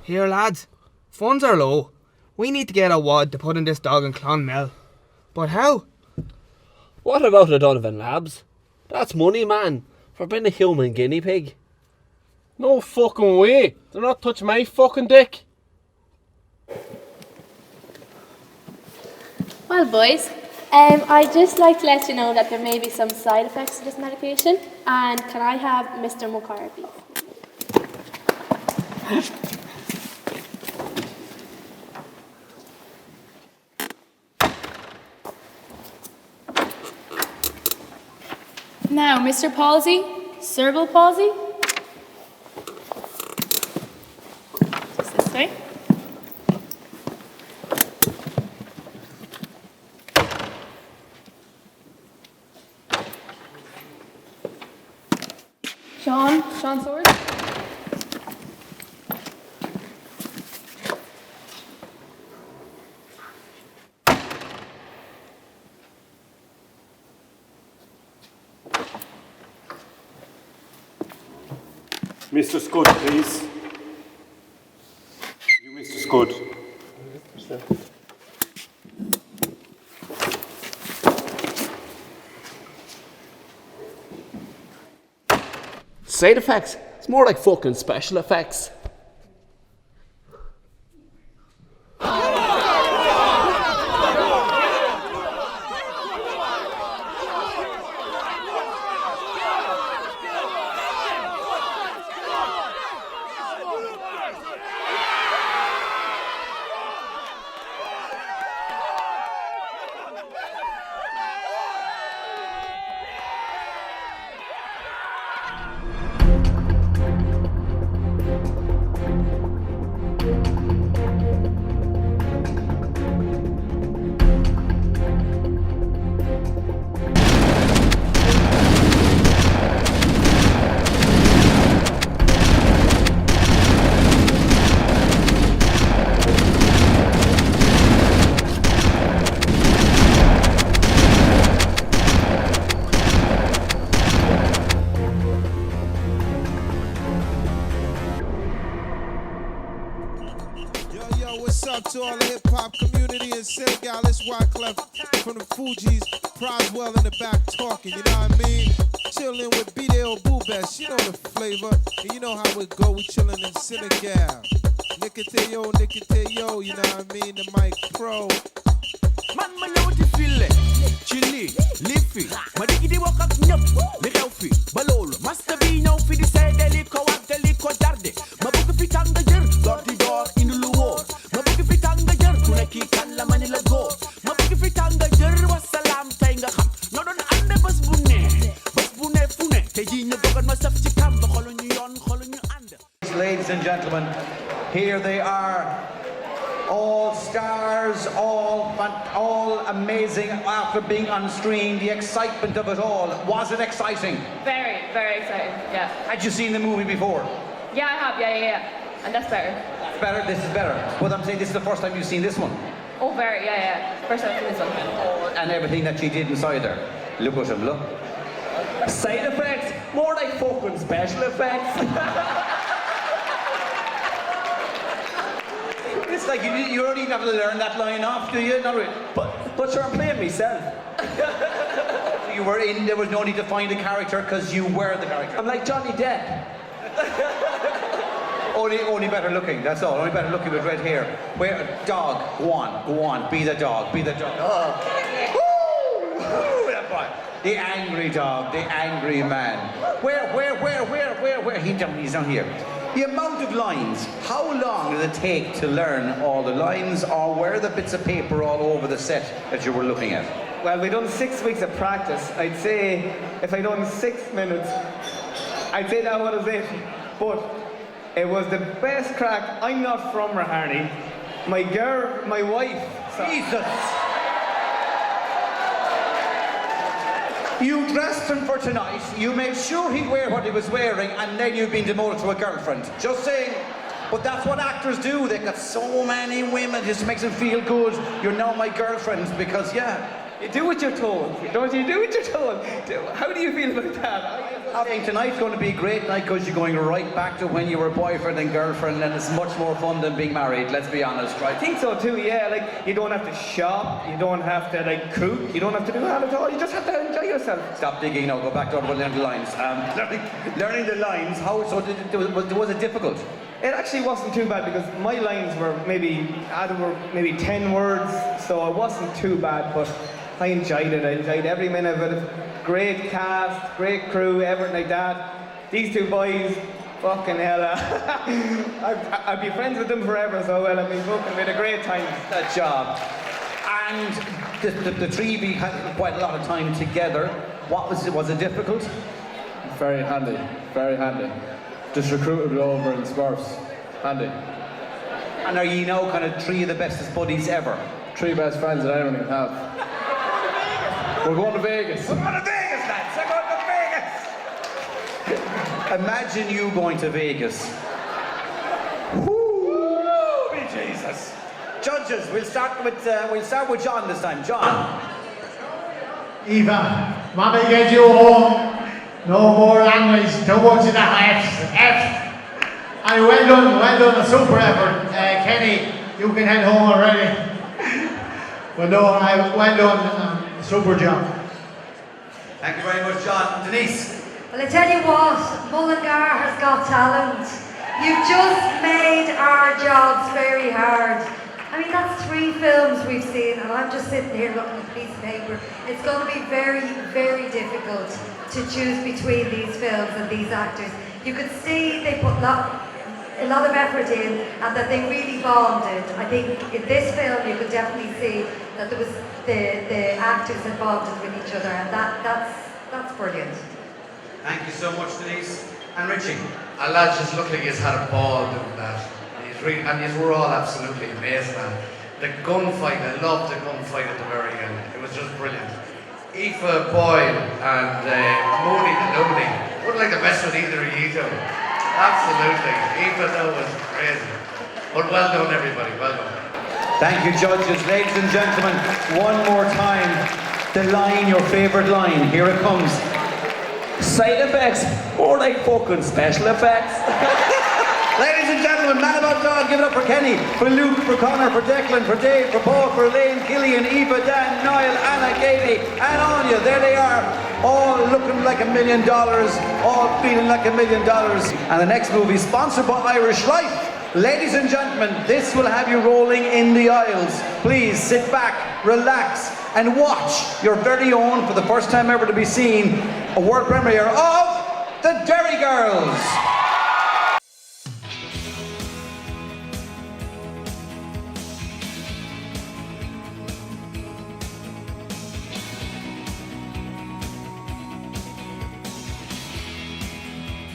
Here, lads, funds are low. We need to get a wad to put in this dog in Clonmel. But how? What about O'Donovan Labs? That's money, man, for being a human guinea pig. No fucking way. They're not touching my fucking dick. Well, boys, I'd just like to let you know that there may be some side effects to this medication. And can I have Mr. Mulcahy, please? Now, Mr. Palsy, cerebral palsy. Just this way. Sean Swords. Mr. Scud, please. You, Mr. Scud. Side effects? It's more like fucking special effects. To all the hip-hop community in Senegal, it's Wyclef from the Fugees, Proswell in the back talking, you know what I mean? Chillin' with B-Day Boo Best, you know the flavor. And you know how it go, we chillin' in Senegal. Nicoteo, you know what I mean? The mic pro. Man, ma yow di file chili lifi ma digi di wax ak ñep li xew fi ba lolu master bi ñew fi di sédeli ko wax deli ko darde ma bëgg fi tang jër dor di dor indi lu wóor ma bëgg fi tang jër ku nekk kan la mani la góor ma bëgg fi tang jër wa salaam tay nga xam no doon ànd bés bu ne fu ne te ji ñu dogal ma saf ci kam ba xolu ñu yoon xolu ñu ànd. Ladies and gentlemen, here they are. All stars, all amazing after being on screen, the excitement of it all. Was it exciting? Very, very exciting, yeah. Had you seen the movie before? Yeah, I have, yeah. And that's better. It's better, this is better. But I'm saying this is the first time you've seen this one. Oh, very, yeah. First time I've seen this one. And everything that she did inside there. Look at him, look. Side effects? More like fucking special effects. It's like you don't even have to learn that line off, do you? Not really. But sure, I'm playing myself. You were in, there was no need to find a character because you were the character. I'm like Johnny Depp. Only better looking, that's all. Only better looking with red hair. Where, dog, go on, be the dog, be the dog. Oh. Woo, that boy. The angry dog, the angry man. Where? He's not here. The amount of lines, how long did it take to learn all the lines, or were the bits of paper all over the set that you were looking at? Well, we done 6 weeks of practice. I'd say if I done 6 minutes, I'd say that was it. But it was the best crack. I'm not from Raharney. My wife. Jesus! You dressed him for tonight, you made sure he'd wear what he was wearing, and then you've been demoted to a girlfriend. Just saying. But that's what actors do. They've got so many women, it just makes them feel good. You're now my girlfriend because, yeah. You do what you're told. Don't you do what you're told? How do you feel about that? I think tonight's going to be a great night because you're going right back to when you were boyfriend and girlfriend, and it's much more fun than being married, let's be honest, right? I think so too, yeah. Like, you don't have to shop, you don't have to, like, cook, you don't have to do that at all. You just have to enjoy yourself. Stop digging now, go back to learning the lines. Learning the lines, was it difficult? It actually wasn't too bad because my lines were maybe 10 words, so it wasn't too bad, but I enjoyed it. I enjoyed every minute of it. Great cast, great crew, everything like that. These two boys, fucking hell. I'd be friends with them forever, so well, I mean, fucking, we had a great time. That job. And the three of you had quite a lot of time together. Was it difficult? Very handy, very handy. Just recruited over in Smurfs. Handy. And are you now kind of three of the bestest buddies ever? Three best friends that anyone can have. We're going to Vegas. We're going to Vegas, lads! We're going to Vegas! Imagine you going to Vegas. Woo! Jesus! Judges, we'll start with John this time. John. Eva, Mommy get you home. No more language, too much of the F. And well done, a super effort. Kenny, you can head home already. Well done, super job. Thank you very much, John. Denise. Well, I tell you what, Mullingar has got talent. You've just made our jobs very hard. I mean, that's 3 films we've seen, and I'm just sitting here looking at a piece of paper. It's going to be very, very difficult to choose between these films and these actors. You could see they put a lot of effort in, and that they really bonded. I think in this film you could definitely see that there was the actors had bonded with each other, and that's brilliant. Thank you so much, Denise. And Richie. And lads just look like he's had a ball doing that. And you were all absolutely amazing. And the gunfight, I loved the gunfight at the very end. It was just brilliant. Aoife Boyle and Mooney the Looney. Wouldn't like to mess with either of you two. Absolutely. Aoife though was crazy. But well done everybody, well done. Thank you, judges. Ladies and gentlemen, one more time, the line, your favourite line. Here it comes. Side effects, more like fucking special effects. Ladies and gentlemen, man about dog, give it up for Kenny, for Luke, for Connor, for Declan, for Dave, for Paul, for Elaine, Killian, Eva, Dan, Niall, Anna, Katie, and Anya. There they are. all looking like $1 million, all feeling like $1 million. And the next movie, sponsored by Irish Life. Ladies and gentlemen, this will have you rolling in the aisles. Please sit back, relax, and watch your very own, for the first time ever to be seen, a world premiere of The Derry Girls.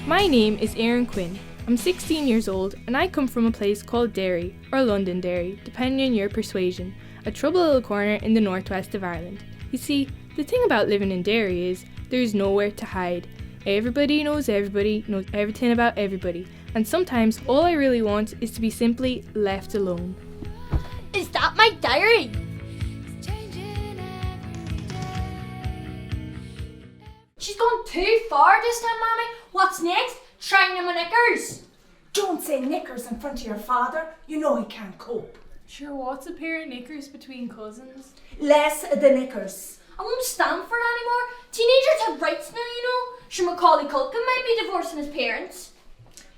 My name is Erin Quinn. I'm 16 years old and I come from a place called Derry, or Londonderry, depending on your persuasion, a troubled little corner in the northwest of Ireland. You see, the thing about living in Derry is there's nowhere to hide. Everybody knows everything about everybody, and sometimes all I really want is to be simply left alone. Is that my diary? She's gone too far this time, Mommy. What's next? Trying them on knickers. Don't say knickers in front of your father. You know he can't cope. Sure, what's a pair of knickers between cousins? Less the knickers. I won't stand for it anymore. Teenagers have rights now, you know. Sure, Macaulay Culkin might be divorcing his parents.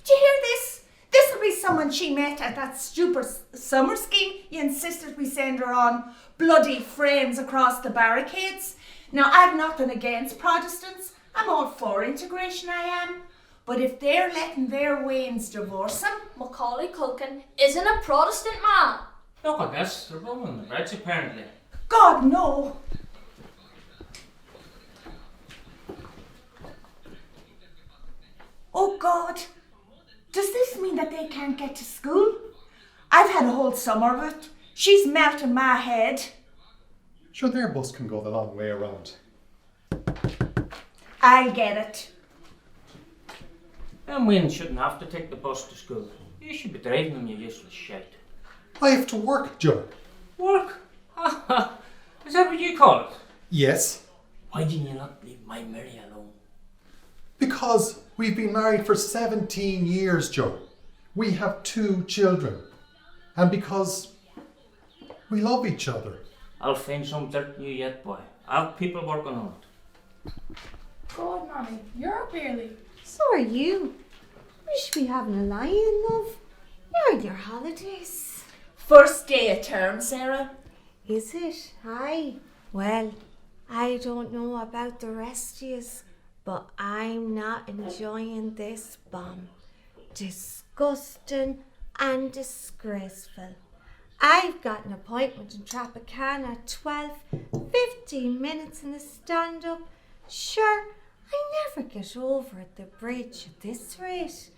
Do you hear this? This will be someone she met at that stupid summer scheme you insisted we send her on. Bloody friends across the barricades. Now, I've nothing against Protestants. I'm all for integration, I am. But if they're letting their wains divorce them... Macaulay Culkin isn't a Protestant man. Look at this, they're rolling the breads apparently. God, no. Oh God, does this mean that they can't get to school? I've had a whole summer of it. She's melting my head. Sure, their bus can go the long way around. I'll get it. Them wins shouldn't have to take the bus to school. You should be driving them, you useless shite. I have to work, Joe. Work? Is that what you call it? Yes. Why didn't you not leave my Mary alone? Because we've been married for 17 years, Joe. We have 2 children. And because we love each other. I'll find some dirt in you yet, boy. I have people working on it. God, Mommy, you're up early. So are you. We should be having a lie-in, love. You're on your holidays. First day of term, Sarah. Is it? Aye. Well, I don't know about the rest of yous, but I'm not enjoying this bomb. Disgusting and disgraceful. I've got an appointment in Tropicana at 12, 15 minutes in the stand-up. Sure, I never get over at the bridge at this rate.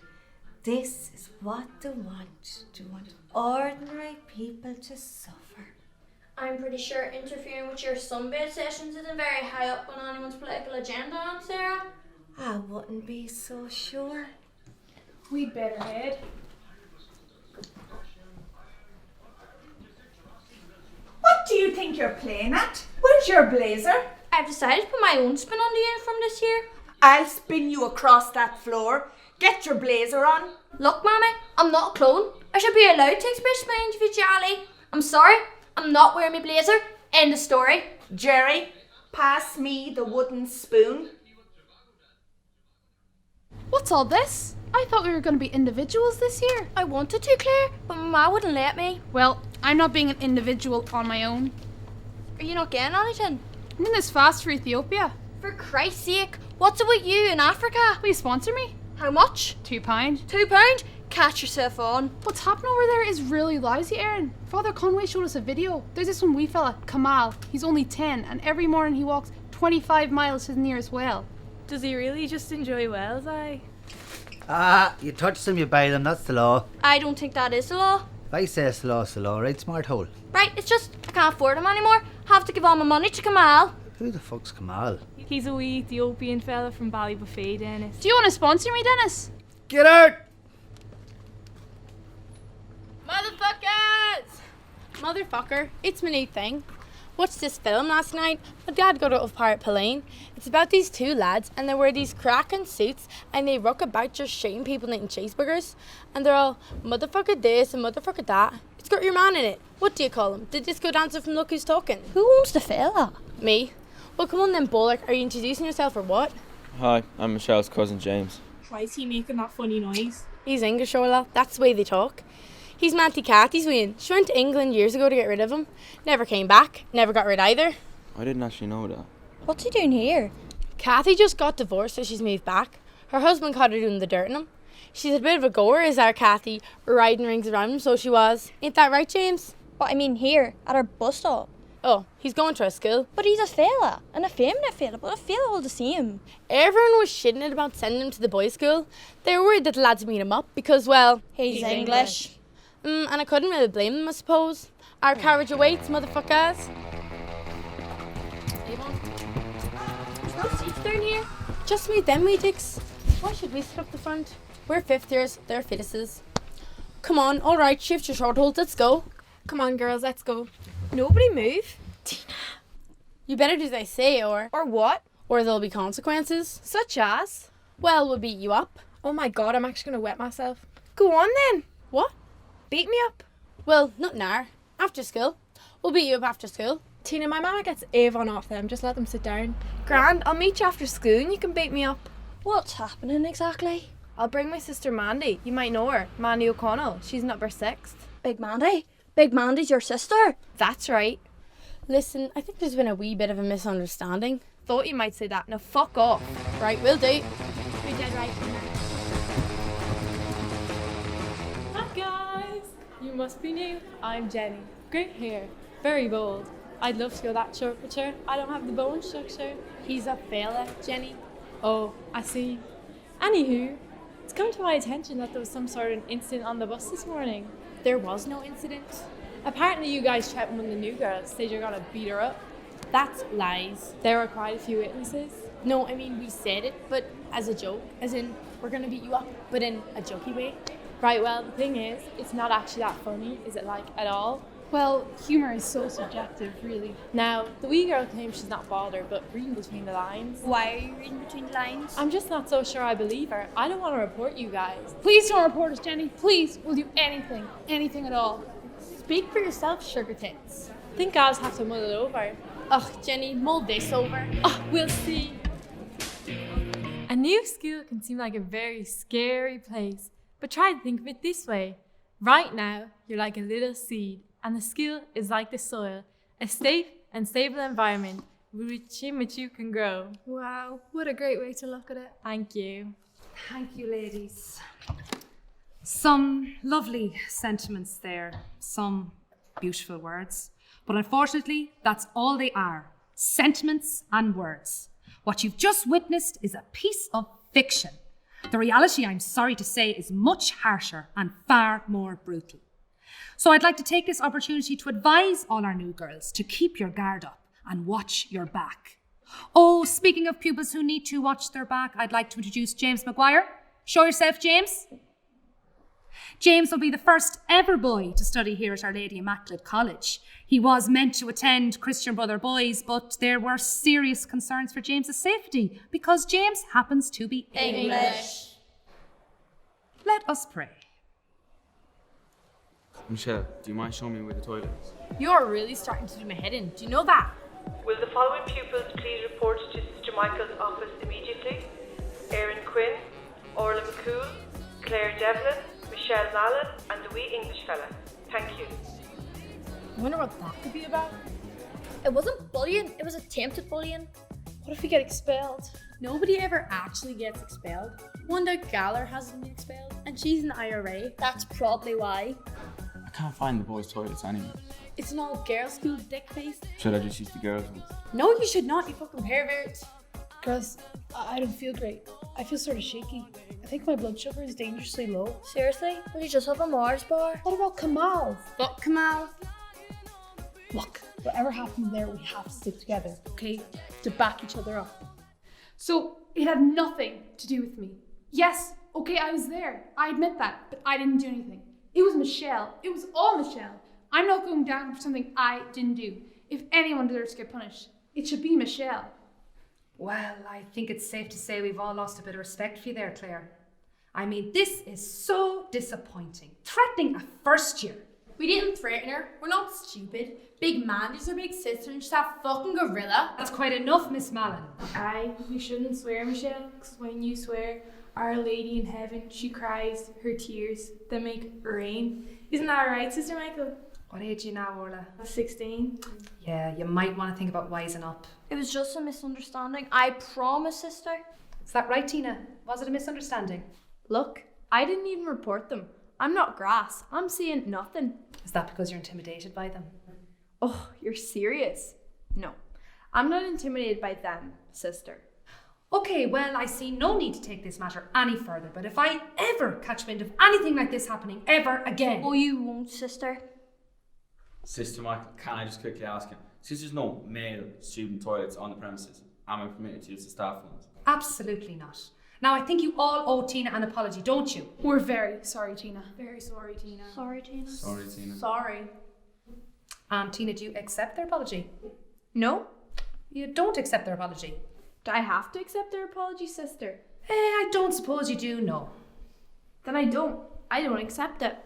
This is what they want. They want ordinary people to suffer. I'm pretty sure interfering with your sunbathe sessions isn't very high up on anyone's political agenda, Aunt Sarah. I wouldn't be so sure. We'd better head. What do you think you're playing at? Where's your blazer? I've decided to put my own spin on the uniform this year. I'll spin you across that floor. Get your blazer on. Look, Mammy, I'm not a clone. I should be allowed to express my individuality. I'm sorry, I'm not wearing my blazer. End of story. Jerry, pass me the wooden spoon. What's all this? I thought we were going to be individuals this year. I wanted to, Claire, but my ma wouldn't let me. Well, I'm not being an individual on my own. Are you not getting anything? I'm in this fast for Ethiopia. For Christ's sake, what's it with you in Africa? Will you sponsor me? How much? £2. £2? Catch yourself on. What's happening over there is really lousy, Erin. Father Conway showed us a video. There's this one wee fella, Kamal. He's only 10 and every morning he walks 25 miles to the nearest well. Does he really just enjoy wells, You touch them, you buy them, that's the law. I don't think that is the law. If I say it's the law, right, smart hole? Right, it's just I can't afford him anymore. Have to give all my money to Kamal. Who the fuck's Kamal? He's a wee Ethiopian fella from Ballybuffet, Dennis. Do you want to sponsor me, Dennis? Get out! Motherfuckers! Motherfucker, it's my new thing. Watched this film last night. My dad got it of Pirate Pauline. It's about these 2 lads and they wear these cracking suits and they rock about just shooting people and eating cheeseburgers. And they're all motherfucker this and motherfucker that. It's got your man in it. What do you call him? The disco dancer from Look Who's Talking. Who owns the fella? Me. Well, come on then, Bollock. Are you introducing yourself or what? Hi, I'm Michelle's cousin James. Why is he making that funny noise? He's English, Orla. That's the way they talk. He's my Auntie Cathy's wean. She went to England years ago to get rid of him. Never came back. Never got rid either. I didn't actually know that. What's he doing here? Cathy just got divorced, so she's moved back. Her husband caught her doing the dirt on him. She's a bit of a goer, is our Cathy, riding rings around him, so she was. Ain't that right, James? But I mean here, at our bus stop. Oh, he's going to our school. But he's a fella, and a feminine fella, but a fella all the same. Everyone was shitting it about sending him to the boys' school. They were worried that the lads would meet him up because, well... He's English. And I couldn't really blame them, I suppose. Our carriage awaits, motherfuckers. There's no seats down here. Just meet them, wee dicks. Why should we sit up the front? We're fifth years, they're fetuses. Come on, alright, shift your short holds, let's go. Come on, girls, let's go. Nobody move. Tina. You better do as I say, or... Or what? Or there'll be consequences. Such as? Well, we'll beat you up. Oh my god, I'm actually going to wet myself. Go on then. What? Beat me up. Well, not now. After school. We'll beat you up after school. Tina, my mama gets Avon off them. Just let them sit down. Grand, I'll meet you after school and you can beat me up. What's happening exactly? I'll bring my sister Mandy. You might know her. Mandy O'Connell. She's number 6. Big Mandy? Big Mandy's your sister? That's right. Listen, I think there's been a wee bit of a misunderstanding. Thought you might say that. Now fuck off. Right, will do. You're dead right. Hi guys. You must be new. I'm Jenny. Great hair. Very bold. I'd love to go that short, but sure, I don't have the bone structure. He's a fella, Jenny. Oh, I see. Anywho, it's come to my attention that there was some sort of incident on the bus this morning. There was no incident. Apparently you guys trapped one of the new girls, said you're gonna beat her up. That's lies. There were quite a few witnesses. No, I mean, we said it, but as a joke. As in, we're gonna beat you up, but in a jokey way. Right, well, the thing is, it's not actually that funny, is it, like, at all? Well, humour is so subjective, really. Now, the wee girl claims she's not bothered, but reading between the lines. Why are you reading between the lines? I'm just not so sure I believe her. I don't want to report you guys. Please don't report us, Jenny. Please, we'll do anything. Anything at all. Speak for yourself, sugar tits. I think I'll just have to mull it over. Ugh, Jenny, mull this over. We'll see. A new school can seem like a very scary place, but try to think of it this way. Right now, you're like a little seed, and the school is like the soil, a safe and stable environment within which you can grow. Wow, what a great way to look at it. Thank you. Thank you, ladies. Some lovely sentiments there, some beautiful words, but unfortunately, that's all they are, sentiments and words. What you've just witnessed is a piece of fiction. The reality, I'm sorry to say, is much harsher and far more brutal. So I'd like to take this opportunity to advise all our new girls to keep your guard up and watch your back. Oh, speaking of pupils who need to watch their back, I'd like to introduce James Maguire. Show yourself, James. James will be the first ever boy to study here at Our Lady Immaculate College. He was meant to attend Christian Brother Boys, but there were serious concerns for James's safety because James happens to be English. Let us pray. Michelle, do you mind showing me where the toilet is? You're really starting to do my head in. Do you know that? Will the following pupils please report to Sister Michael's office immediately? Erin Quinn, Orla McCool, Claire Devlin, Michelle Mallon, and the wee English fella. Thank you. I wonder what that could be about. It wasn't bullying, it was attempted bullying. What if we get expelled? Nobody ever actually gets expelled. Wanda Galler hasn't been expelled, and she's an IRA. That's probably why. I can't find the boys' toilets anywhere. It's an all girls school, dick face. Should I just use the girls' ones? No, you should not, you fucking pervert. Girls, I don't feel great. I feel sort of shaky. I think my blood sugar is dangerously low. Seriously? Will you just have a Mars bar? What about Kamal? Fuck Kamal. Look, whatever happens there, we have to stick together, okay? To back each other up. So, it had nothing to do with me. Yes, okay, I was there. I admit that, but I didn't do anything. It was Michelle. It was all Michelle. I'm not going down for something I didn't do. If anyone deserves to get punished, it should be Michelle. Well, I think it's safe to say we've all lost a bit of respect for you there, Claire. I mean, this is so disappointing. Threatening a first year. We didn't threaten her. We're not stupid. Big Mandy's her big sister and she's that fucking gorilla. That's quite enough, Miss Mallon. Aye, we shouldn't swear, Michelle, because when you swear, Our Lady in heaven, she cries her tears that make rain. Isn't that right, Sister Michael? What age are you now, Orla? 16. Yeah, you might want to think about wising up. It was just a misunderstanding. I promise, sister. Is that right, Tina? Was it a misunderstanding? Look, I didn't even report them. I'm not grass. I'm seeing nothing. Is that because you're intimidated by them? Oh, you're serious? No, I'm not intimidated by them, sister. Okay, well, I see no need to take this matter any further, but if I ever catch wind of anything like this happening ever again... Oh, you won't, sister. Sister Michael, can I just quickly ask you, since there's no male student toilets on the premises, am I permitted to use the staff ones? Absolutely not. Now, I think you all owe Tina an apology, don't you? We're very sorry, Tina. Very sorry, Tina. Sorry, Tina. Sorry, Tina. Sorry. Tina, do you accept their apology? No? You don't accept their apology? Do I have to accept their apology, sister? I don't suppose you do, no. Then I don't. I don't accept it.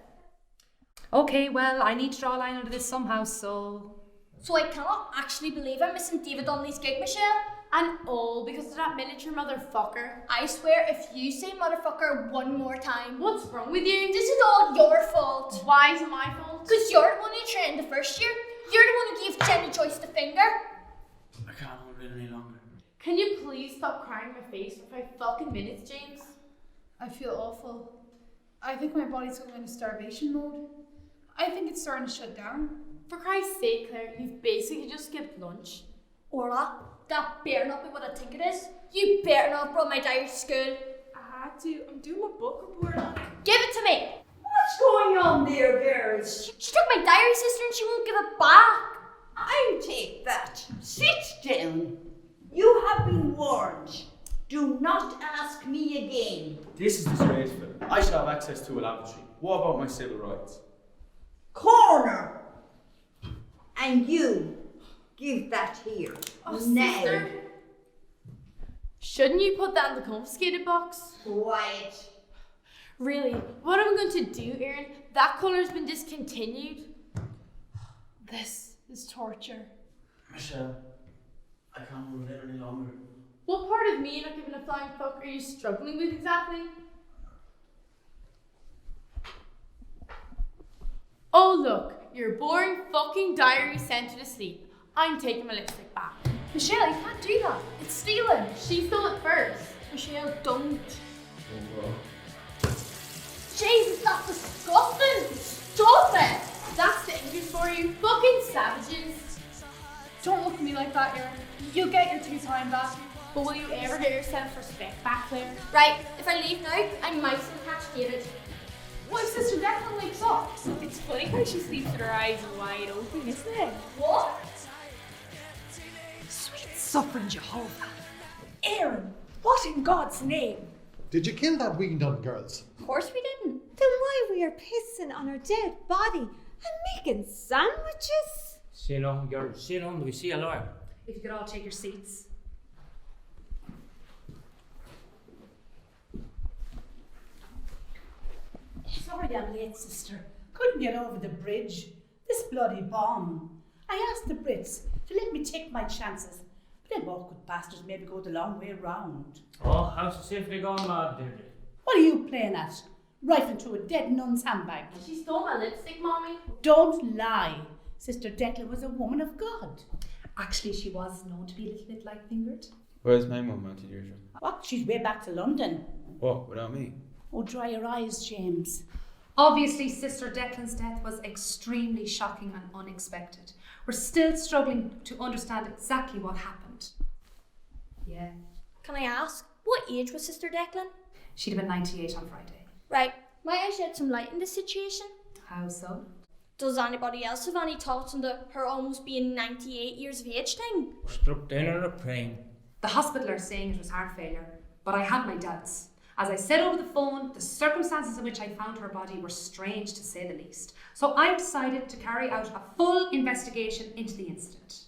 Okay, well, I need to draw a line under this somehow, so... So I cannot actually believe I'm missing David Donnelly's gig, Michelle. And all because of that miniature motherfucker. I swear, if you say motherfucker one more time... What's wrong with you? This is all your fault. Why is it my fault? Because you're the one who trained the first year. You're the one who gave Jenny Joyce the finger. I can't hold it any longer. Can you please stop crying in my face for 5 fucking minutes, James? I feel awful. I think my body's going into starvation mode. I think it's starting to shut down. For Christ's sake, Claire, you've basically just skipped lunch. Orla, that better not be what I think it is. You better not have brought my diary to school. I had to. I'm doing my book report. Give it to me. What's going on there, girls? She took my diary, sister, and she won't give it back. I'll take that. Sit down. You have been warned. Do not ask me again. This is disgraceful. I should have access to a lavatory. What about my civil rights? Corner. And you, give that here. Oh, now. sister. Shouldn't you put that in the confiscated box? Quiet. Really? What am I going to do, Erin? That colour's been discontinued. This is torture. Michelle, I can't hold it any longer. What part of me not giving a flying fuck are you struggling with exactly? Oh look, your boring fucking diary sent you to sleep. I'm taking my lipstick back. Michelle, you can't do that. It's stealing. She stole it first. Michelle, don't. Oh, Jesus, that's disgusting. Stop it. That's the English for you. Fucking savages. Don't look at me like that, Erin. You'll get your 2 time back. But will you ever get your self-respect back, Claire? Right, if I leave now, I might still catch David. What if Sister Declan wakes up? It's funny how she sleeps with her eyes wide open, isn't it? What? Sweet suffering Jehovah. Erin, what in God's name? Did you kill that wee nun, girls? Of course we didn't. Then why we are pissing on her dead body and making sandwiches? Sit down, girls. Sit down. We see a lawyer. If you could all take your seats. Sorry I'm late, sister. Couldn't get over the bridge. This bloody bomb. I asked the Brits to let me take my chances, but them awkward bastards made me go the long way round. Oh, how's the safety going, Mad Deirdre? What are you playing at? Rifling through a dead nun's handbag. She stole my lipstick, Mommy. Don't lie. Sister Declan was a woman of God. Actually, she was known to be a little bit light-fingered. Where's my mum, Auntie Deirdre? What? She's way back to London. What, without me? Oh, dry your eyes, James. Obviously, Sister Declan's death was extremely shocking and unexpected. We're still struggling to understand exactly what happened. Yeah. Can I ask, what age was Sister Declan? She'd have been 98 on Friday. Right, might I shed some light in this situation? How so? Does anybody else have any thoughts on her almost being 98 years of age thing? Struck down on a plane. The hospital are saying it was heart failure, but I had my doubts. As I said over the phone, the circumstances in which I found her body were strange to say the least. So I decided to carry out a full investigation into the incident.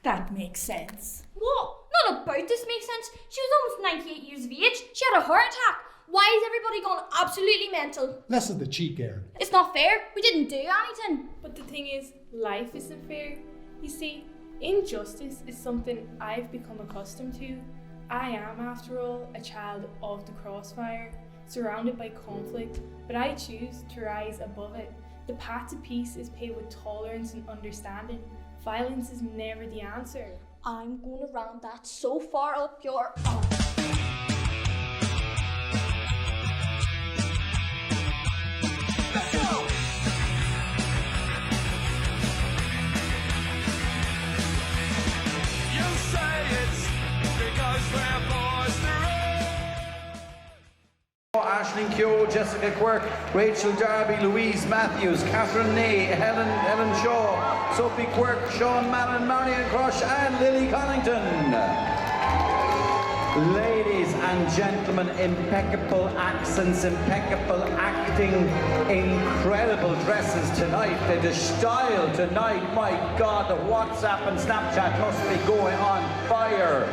That makes sense. What? None about this makes sense. She was almost 98 years of age. She had a heart attack. Why is everybody going absolutely mental? Less of the cheek, Aaron. It's not fair. We didn't do anything. But the thing is, life isn't fair. You see, injustice is something I've become accustomed to. I am, after all, a child of the crossfire, surrounded by conflict, but I choose to rise above it. The path to peace is paved with tolerance and understanding. Violence is never the answer. I'm going to round that so far up your... Aisling Keogh, Jessica Quirk, Rachel Darby, Louise Matthews, Catherine Ney, Helen Shaw, Sophie Quirk, Sean Mallon, Marion Crush and Lily Connington. Ladies and gentlemen, impeccable accents, impeccable acting, incredible dresses tonight. The style tonight, my God, the WhatsApp and Snapchat must be going on fire.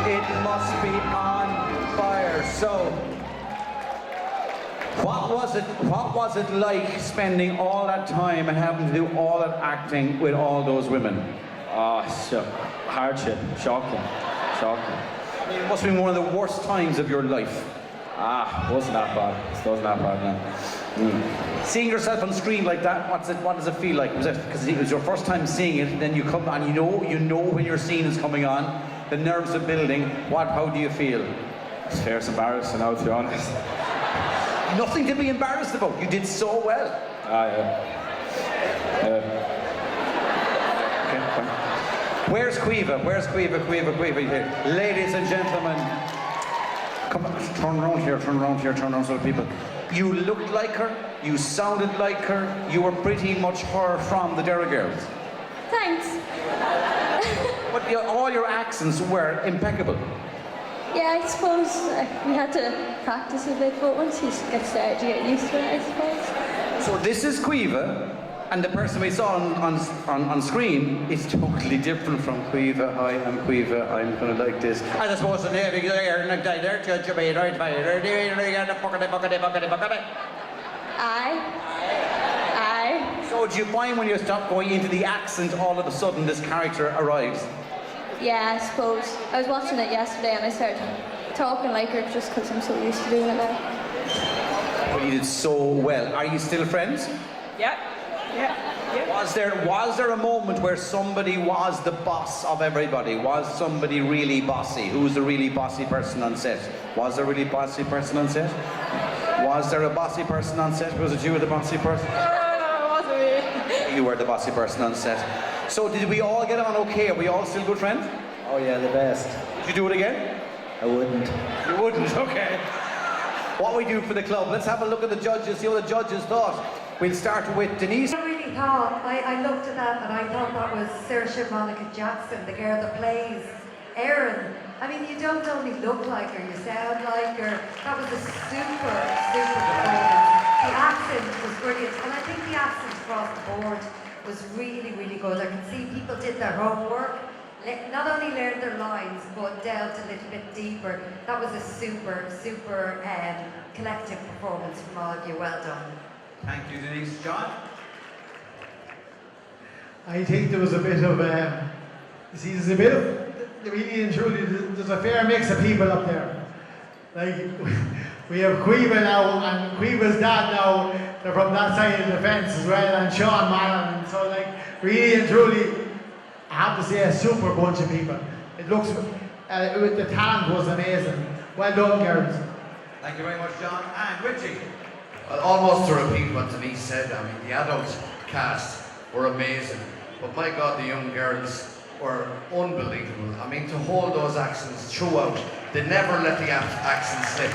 It must be on fire. So, what was it like spending all that time and having to do all that acting with all those women? Hardship, shocking. I mean, it must have been one of the worst times of your life. Wasn't that bad. It wasn't that bad, no. Seeing yourself on screen like that, what does it feel like? Was it because it was your first time seeing it, then you come and you know when your scene is coming on, the nerves are building. How do you feel? It's fair, it's embarrassing now, to be honest. Nothing to be embarrassed about. You did so well. Okay, fine. Where's Quiva? Where's Quiva here? Ladies and gentlemen, come on, turn around here, so people. You looked like her, you sounded like her, you were pretty much her from the Derry Girls. Thanks. But all your accents were impeccable. Yeah, I suppose we had to practice a bit, but once you get started, you get used to it, I suppose. So this is Quiva, and the person we saw on screen is totally different from Quiva. Hi, I'm Quiva, I'm gonna like this. I suppose the name Aye. So do you find when you stop going into the accent, all of a sudden this character arrives? Yeah, I suppose. I was watching it yesterday and I started talking like her just because I'm so used to doing it now. But you did so well. Are you still friends? Yeah. Was there a moment where somebody was the boss of everybody? Was somebody really bossy? Who was the really bossy person on set? Was there a really bossy person on set? Was there a bossy person on set? Was it you the bossy person? No, it wasn't me. You were the bossy person on set. So did we all get on okay? Are we all still good friends? Oh yeah, the best. Did you do it again? I wouldn't. You wouldn't? Okay. What we do for the club? Let's have a look at the judges, see what the judges thought. We'll start with Denise. I really thought, I looked at that and I thought that was Saoirse Monica Jackson, the girl that plays Erin. I mean, you don't only look like her, you sound like her. That was a super performance. The accent was brilliant, and I think the accent across the board was really, really good. I can see people did their homework, not only learned their lines, but delved a little bit deeper. That was a super collective performance from all of you. Well done. Thank you, Denise. John? I think there was a bit of, really and truly, there's a fair mix of people up there. Like, we have Quiva now, and Quiva's dad now, they're from that side of the fence as well, and Sean Mallon, and so like, really and truly, I have to say a super bunch of people. It looks, the talent was amazing. Well done, girls. Thank you very much, John. And Richie? Well, almost to repeat what Denise said, I mean, the adult cast were amazing, but my God, the young girls were unbelievable. I mean, to hold those accents throughout, they never let the accent slip.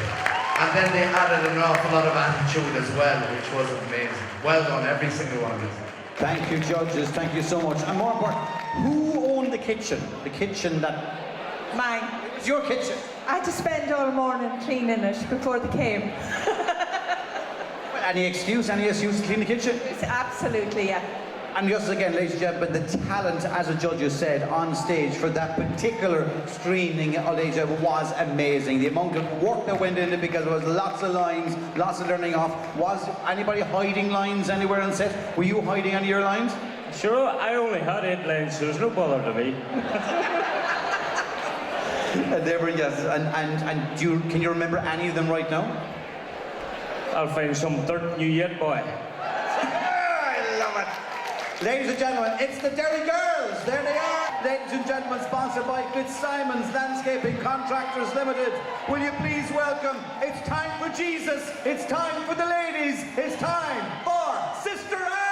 And then they added an awful lot of attitude as well, which was amazing. Well done, every single one of them. Thank you, judges. Thank you so much. And more important, who owned the kitchen? The kitchen that... Mine. It was your kitchen. I had to spend all morning cleaning it before they came. Well, any excuse to clean the kitchen? Absolutely, yeah. And just again, ladies and gentlemen, the talent, as the judges said, on stage for that particular screening of ladies and gentlemen was amazing. The amount of work that went into it, because there was lots of lines, lots of learning off. Was anybody hiding lines anywhere on set? Were you hiding any of your lines? Sure, I only had 8 lines, so there's no bother to me. And they were, yes. And can you remember any of them right now? I'll find some dirt new yet, boy. I love it. Ladies and gentlemen, it's the Derry Girls. There they are. Ladies and gentlemen, sponsored by Fitzsimons Landscaping Contractors Limited. Will you please welcome, it's time for Jesus, it's time for the ladies, it's time for Sister Act!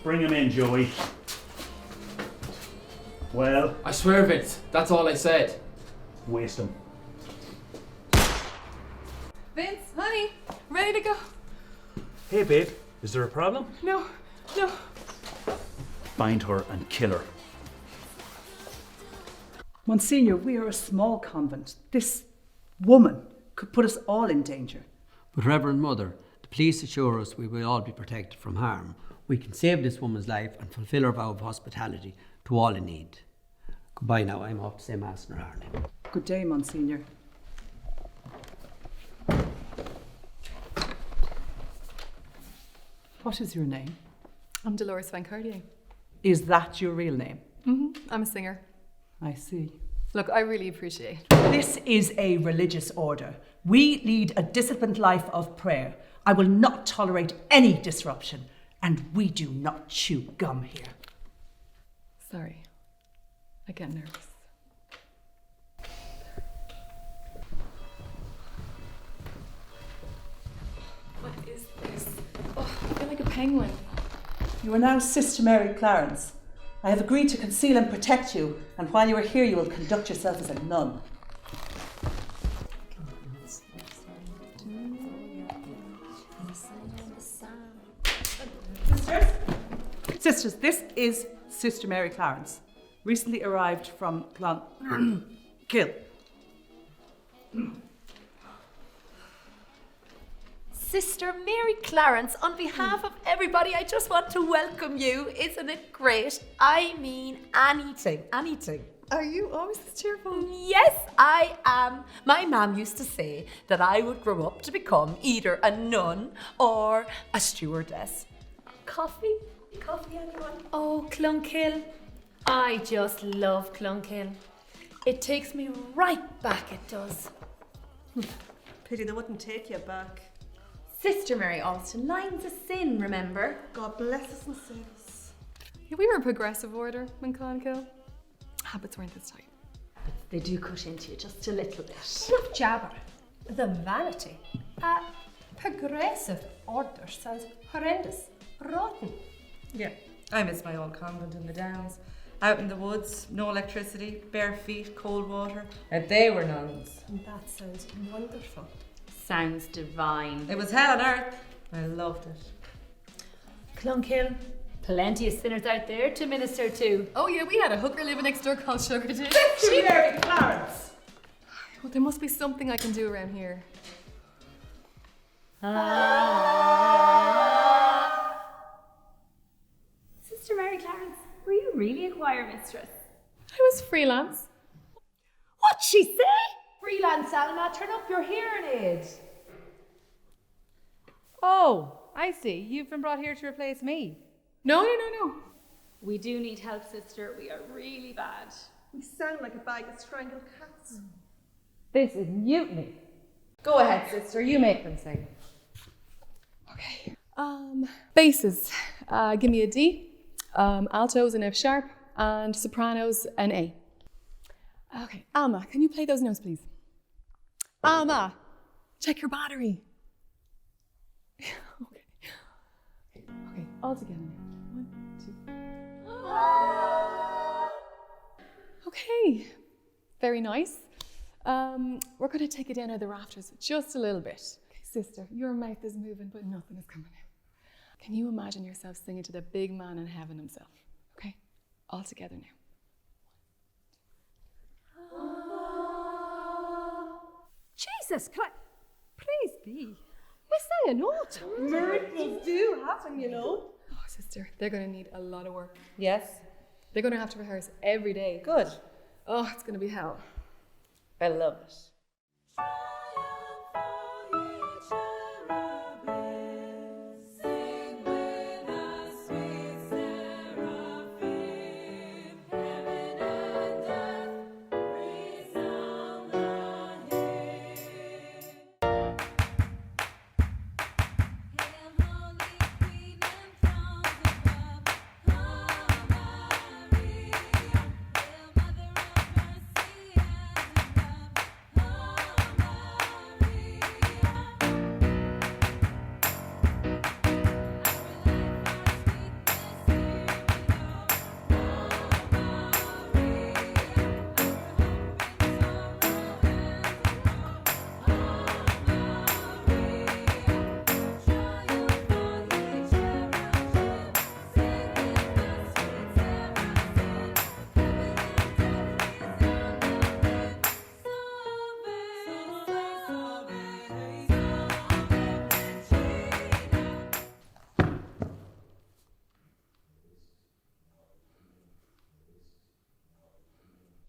Bring him in, Joey. Well? I swear, Vince, that's all I said. Waste him. Vince, honey, ready to go? Hey, babe, is there a problem? No. Find her and kill her. Monsignor, we are a small convent. This woman could put us all in danger. But Reverend Mother, the police assure us we will all be protected from harm. We can save this woman's life and fulfill our vow of hospitality to all in need. Goodbye now, I'm off to say Mass in Raharney. Good day, Monsignor. What is your name? I'm Dolores Van Cartier. Is that your real name? I'm a singer. I see. Look, I really appreciate it. This is a religious order. We lead a disciplined life of prayer. I will not tolerate any disruption. And we do not chew gum here. Sorry. I get nervous. What is this? Oh, I feel like a penguin. You are now Sister Mary Clarence. I have agreed to conceal and protect you, and while you are here, you will conduct yourself as a nun. Sisters, this is Sister Mary Clarence, recently arrived from Kill. Sister Mary Clarence, on behalf of everybody, I just want to welcome you. Isn't it great? I mean anything. Are you always this cheerful? Yes, I am. My mum used to say that I would grow up to become either a nun or a stewardess. Coffee? Coffee, anyone? Oh, Clunkill. I just love Clunkill. It takes me right back, it does. Pity they wouldn't take you back. Sister Mary Alston, line's a sin, remember? God bless us and save us. Yeah, we were a progressive order when Clonkill. Habits weren't this tight. They do cut into you just a little bit. Enough jabber. The vanity. A progressive order sounds horrendous. Rotten. Yeah, I miss my old convent in the Downs. Out in the woods, no electricity, bare feet, cold water. And they were nuns. That sounds wonderful. Sounds divine. It was hell on earth. I loved it. Clunkill. Plenty of sinners out there to minister to. Oh yeah, we had a hooker living next door called Sugar too. Sister Mary Clarence! Well, there must be something I can do around here. Sister Mary Clarence, were you really a choir mistress? I was freelance. What'd she say? Freelance, Alma, turn up your hearing aid. Oh, I see. You've been brought here to replace me. No. We do need help, sister. We are really bad. We sound like a bag of strangled cats. This is mutiny. Go ahead, sister. You make them sing. Okay. Basses. Give me a D. Altos an F sharp, and sopranos an A. Okay, Alma, can you play those notes, please? Alma, check your battery. Okay, all together now. 1, 2. Okay, very nice. We're going to take it down out of the rafters just a little bit. Okay, sister, your mouth is moving, but nothing is coming out. Can you imagine yourself singing to the big man in heaven himself? Okay, all together now. Jesus, please be. We're saying not. Miracles do happen, you know. Oh, sister, they're going to need a lot of work. Yes? They're going to have to rehearse every day. Good. Oh, it's going to be hell. I love it.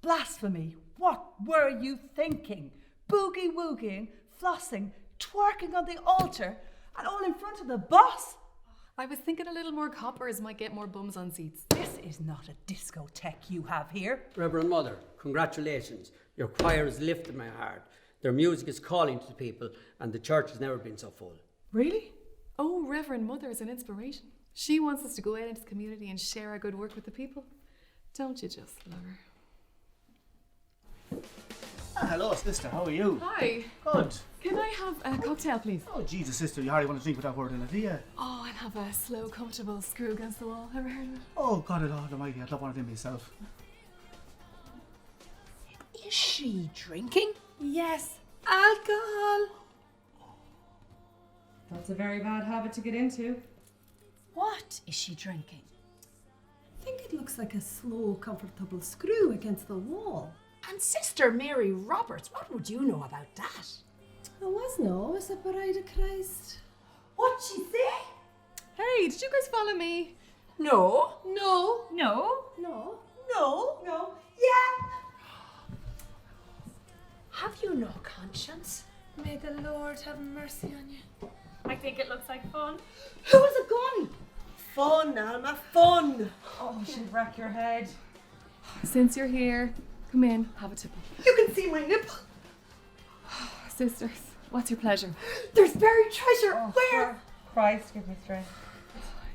Blasphemy! What were you thinking? Boogie-woogieing, flossing, twerking on the altar, and all in front of the boss? I was thinking a little more coppers might get more bums on seats. This is not a discotheque you have here. Reverend Mother, congratulations. Your choir has lifted my heart. Their music is calling to the people, and the church has never been so full. Really? Oh, Reverend Mother is an inspiration. She wants us to go out into the community and share our good work with the people. Don't you just love her? Hello, sister. How are you? Hi. Good. Can I have a cocktail, please? Oh, Jesus, sister, you hardly want to drink without word in it, do you? Oh, I'll have a slow, comfortable screw against the wall. Ever heard of it? Oh, God almighty, I'd love one of them myself. Is she drinking? Yes. Alcohol. That's a very bad habit to get into. What is she drinking? I think it looks like a slow, comfortable screw against the wall. And Sister Mary Roberts, what would you know about that? I was no, as a bride of Christ. What'd she say? Hey, did you guys follow me? No. No. No. No. No. No. Yeah. Have you no conscience? May the Lord have mercy on you. I think it looks like fun. Who has a gun? Fun, Alma, fun. Oh, she'd wreck your head. Since you're here, come in, have a tipple. You can see my nipple. Sisters, what's your pleasure? There's buried treasure. Oh, Where? Christ, give me strength.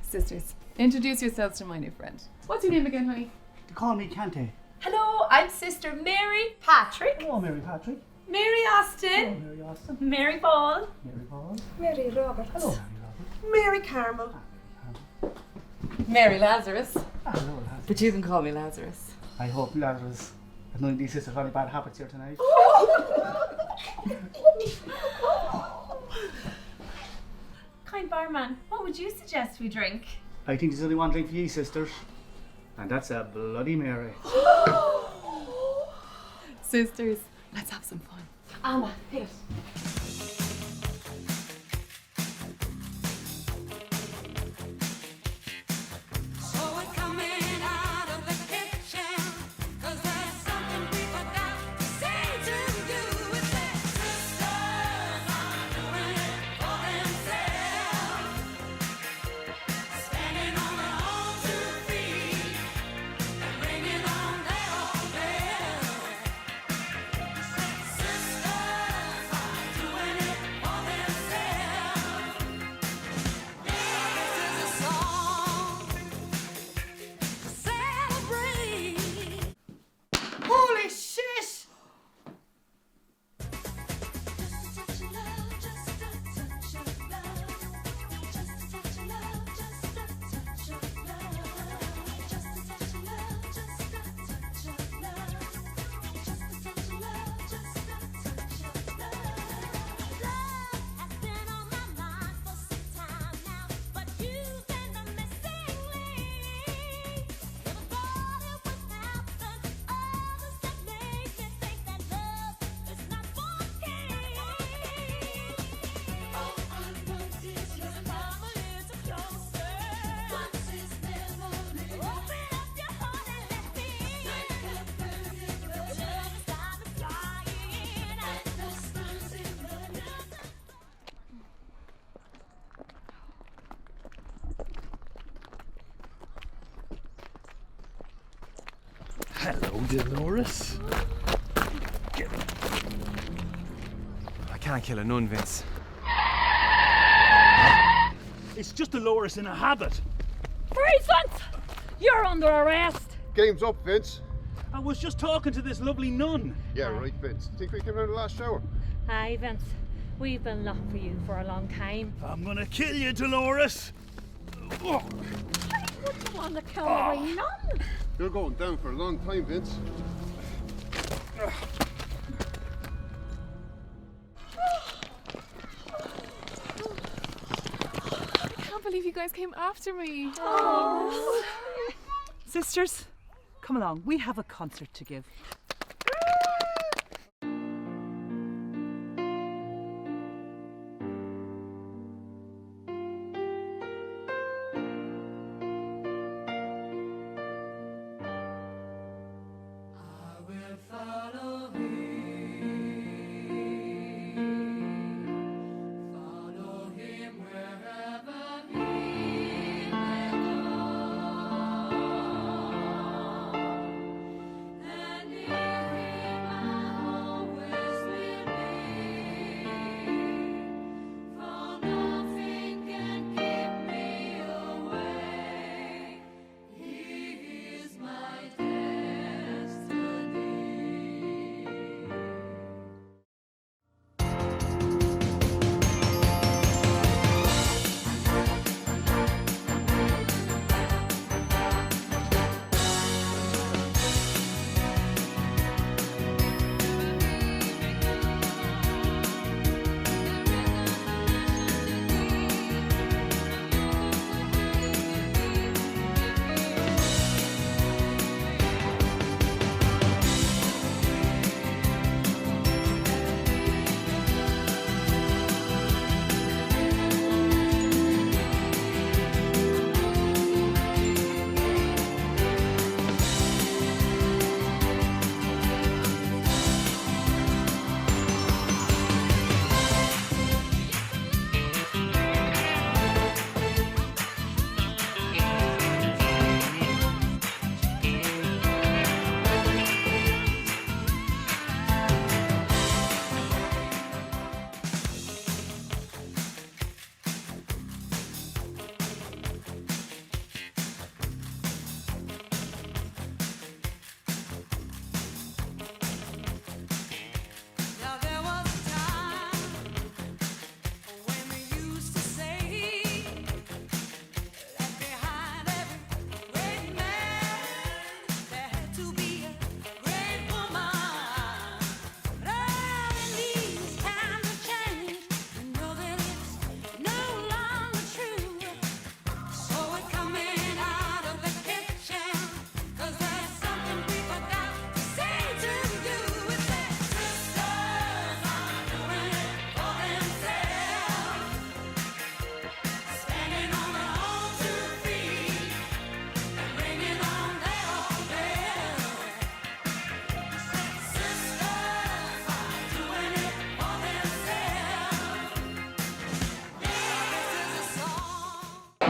Sisters, introduce yourselves to my new friend. What's your name again, honey? They call me Cante. Hello, I'm Sister Mary Patrick. Hello, Mary Patrick. Mary Austin. Hello, Mary Austin. Mary Paul. Mary Paul. Mary Roberts. Hello, Mary Robert. Mary Carmel. Mary Lazarus. Hello, Lazarus. But you can call me Lazarus. I hope Lazarus has none of these sisters have any bad habits here tonight. Kind barman, what would you suggest we drink? I think there's only one drink for you, sisters. And that's a Bloody Mary. Sisters, let's have some fun. Alma, hit it. Oh, Dolores. I can't kill a nun, Vince. It's just Dolores in a habit. Freeze, Vince! You're under arrest. Game's up, Vince. I was just talking to this lovely nun. Yeah, right, Vince. Think we came out of the last shower? Aye, Vince. We've been looking for you for a long time. I'm gonna kill you, Dolores. Oh. Hey, what do you want to kill a wee nun? You're going down for a long time, Vince. I can't believe you guys came after me. Oh. Sisters, come along. We have a concert to give.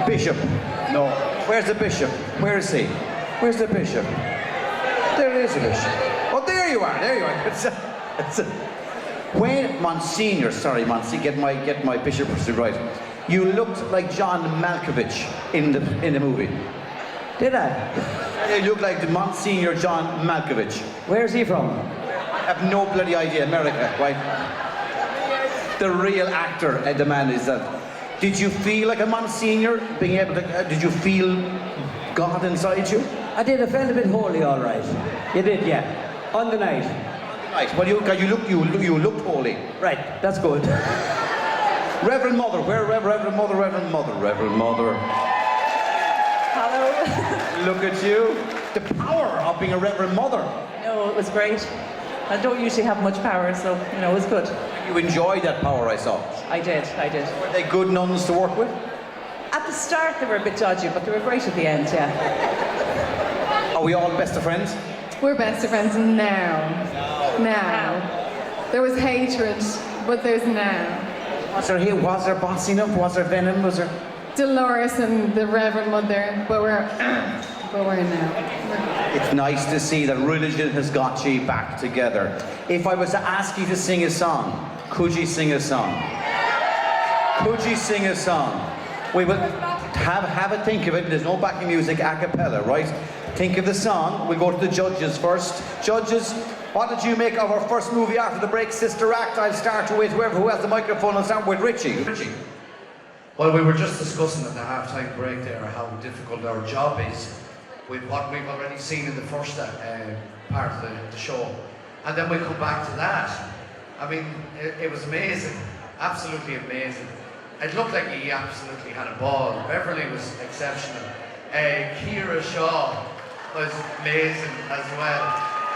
Bishop. No. Where's the bishop? Where is he? Where's the bishop? There is a bishop. Oh, there you are. There you are. When Monsignor, sorry, Monsignor, get my bishopry right. You looked like John Malkovich in the movie. Did I? You look like the Monsignor John Malkovich. Where's he from? I have no bloody idea. America, right? The real actor, the man is that. Did you feel like a Monsignor being able to? Did you feel God inside you? I did. I felt a bit holy, all right. You did, yeah. On the night. Nice. Well, you looked holy. Right. That's good. Reverend Mother, where Reverend Mother? Hello. Look at you. The power of being a Reverend Mother. No, it was great. I don't usually have much power, so, you know, it was good. You enjoyed that power, I saw. I did. Were they good nuns to work with? At the start, they were a bit dodgy, but they were great at the end, yeah. Are we all best of friends? We're best of friends now. There was hatred, but there's now. Was there bossing up? Was there venom? Was there... Dolores and the Reverend Mother, but we're but we're now. It's nice to see that religion has got you back together. If I was to ask you to sing a song, could you sing a song? Could you sing a song? We will have a think of it. There's no backing music, a cappella, right? Think of the song. We'll go to the judges first. Judges, what did you make of our first movie after the break, Sister Act? I'll start with who has the microphone. I'll start with Richie. Richie. Well, we were just discussing at the half-time break there how difficult our job is with what we've already seen in the first part of the show. And then we come back to that. I mean, it was amazing. Absolutely amazing. It looked like he absolutely had a ball. Beverly was exceptional. Kira Shaw was amazing as well.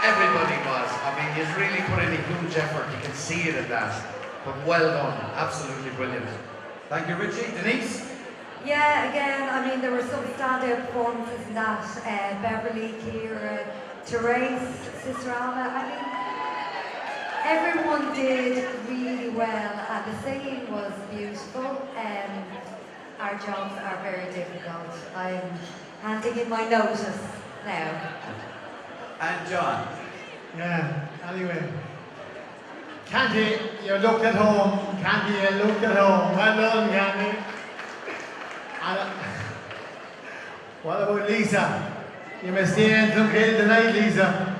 Everybody was. I mean, he's really put in a huge effort. You can see it in that. But well done. Absolutely brilliant. Thank you, Richie. Denise? Yeah, again, I mean, there were some standout performances in that. Beverly, Kira, Therese, Sister Alma. I mean, everyone did really well, and the singing was beautiful. Our jobs are very difficult. I'm handing in my notice now. And John? Yeah, anyway. Candy, you looked at home. Candy, you looked at home. Well done, Candy. And, what about Lisa? You must stay until kill tonight, Lisa.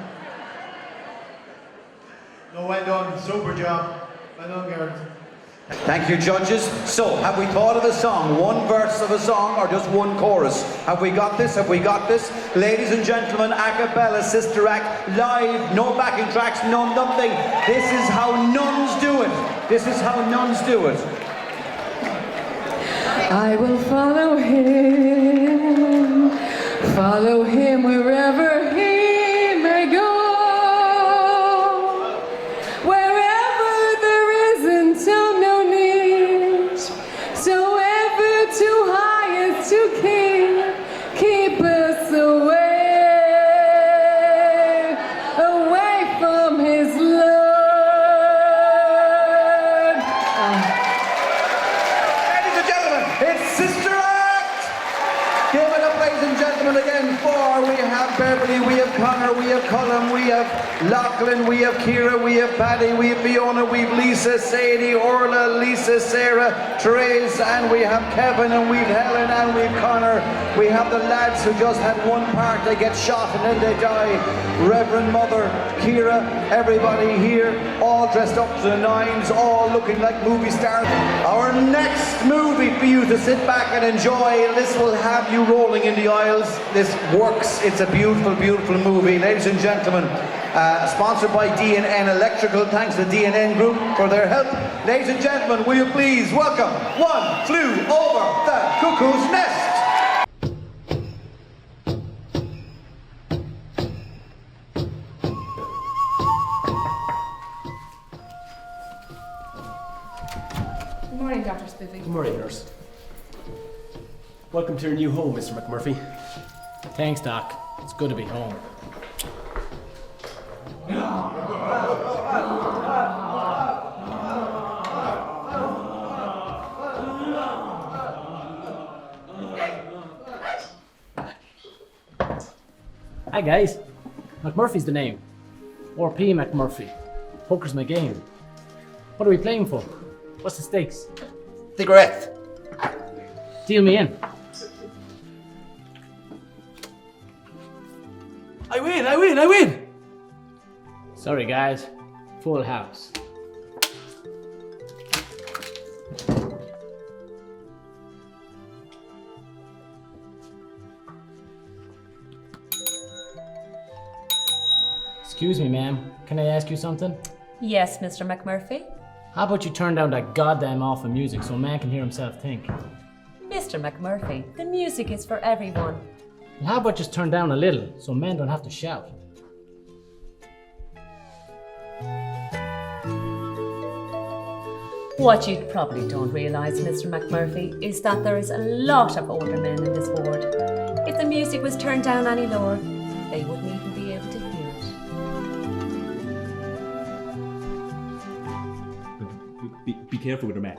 No, well done. Super job. Well done, girls. Thank you, judges. So, have we thought of a song? One verse of a song or just one chorus? Have we got this? Have we got this? Ladies and gentlemen, a cappella, Sister Act, live, no backing tracks, no nothing. This is how nuns do it. This is how nuns do it. I will follow him wherever he may go. Wherever there isn't no need, so ever too high is too keep us away from his love. Ladies and gentlemen, it's Sister Act! Give it up, ladies and gentlemen, again for we have Beverly, we have Connor, we have Colin, we have Lachlan, we have Kira, we have Paddy, we have Fiona, we have Lisa, Sadie, Orla, Lisa, Sarah, Therese, and we have Kevin, and we have Helen, and we have Connor. We have the lads who just had one part, they get shot and then they die. Reverend Mother, Kira, everybody here, all dressed up to the nines, all looking like movie stars. Our next movie for you to sit back and enjoy, this will have you rolling in the aisles. This works, it's a beautiful, beautiful movie. Ladies and gentlemen, sponsored by D&N Electrical. Thanks to D&N Group for their help. Ladies and gentlemen, will you please welcome One Flew Over the Cuckoo's Nest. Good morning, Dr. Spiffy. Good morning, nurse. Welcome to your new home, Mr. McMurphy. Thanks, Doc. It's good to be home. Hi, guys. McMurphy's the name. RP McMurphy. Poker's my game. What are we playing for? What's the stakes? Cigarette. Deal me in. I win! Sorry, guys. Full house. Excuse me, ma'am. Can I ask you something? Yes, Mr. McMurphy. How about you turn down that goddamn awful music so a man can hear himself think? Mr. McMurphy, the music is for everyone. And how about just turn down a little so men don't have to shout? What you probably don't realise, Mr. McMurphy, is that there is a lot of older men in this ward. If the music was turned down any lower, they wouldn't even be able to hear it. Be careful with her, man.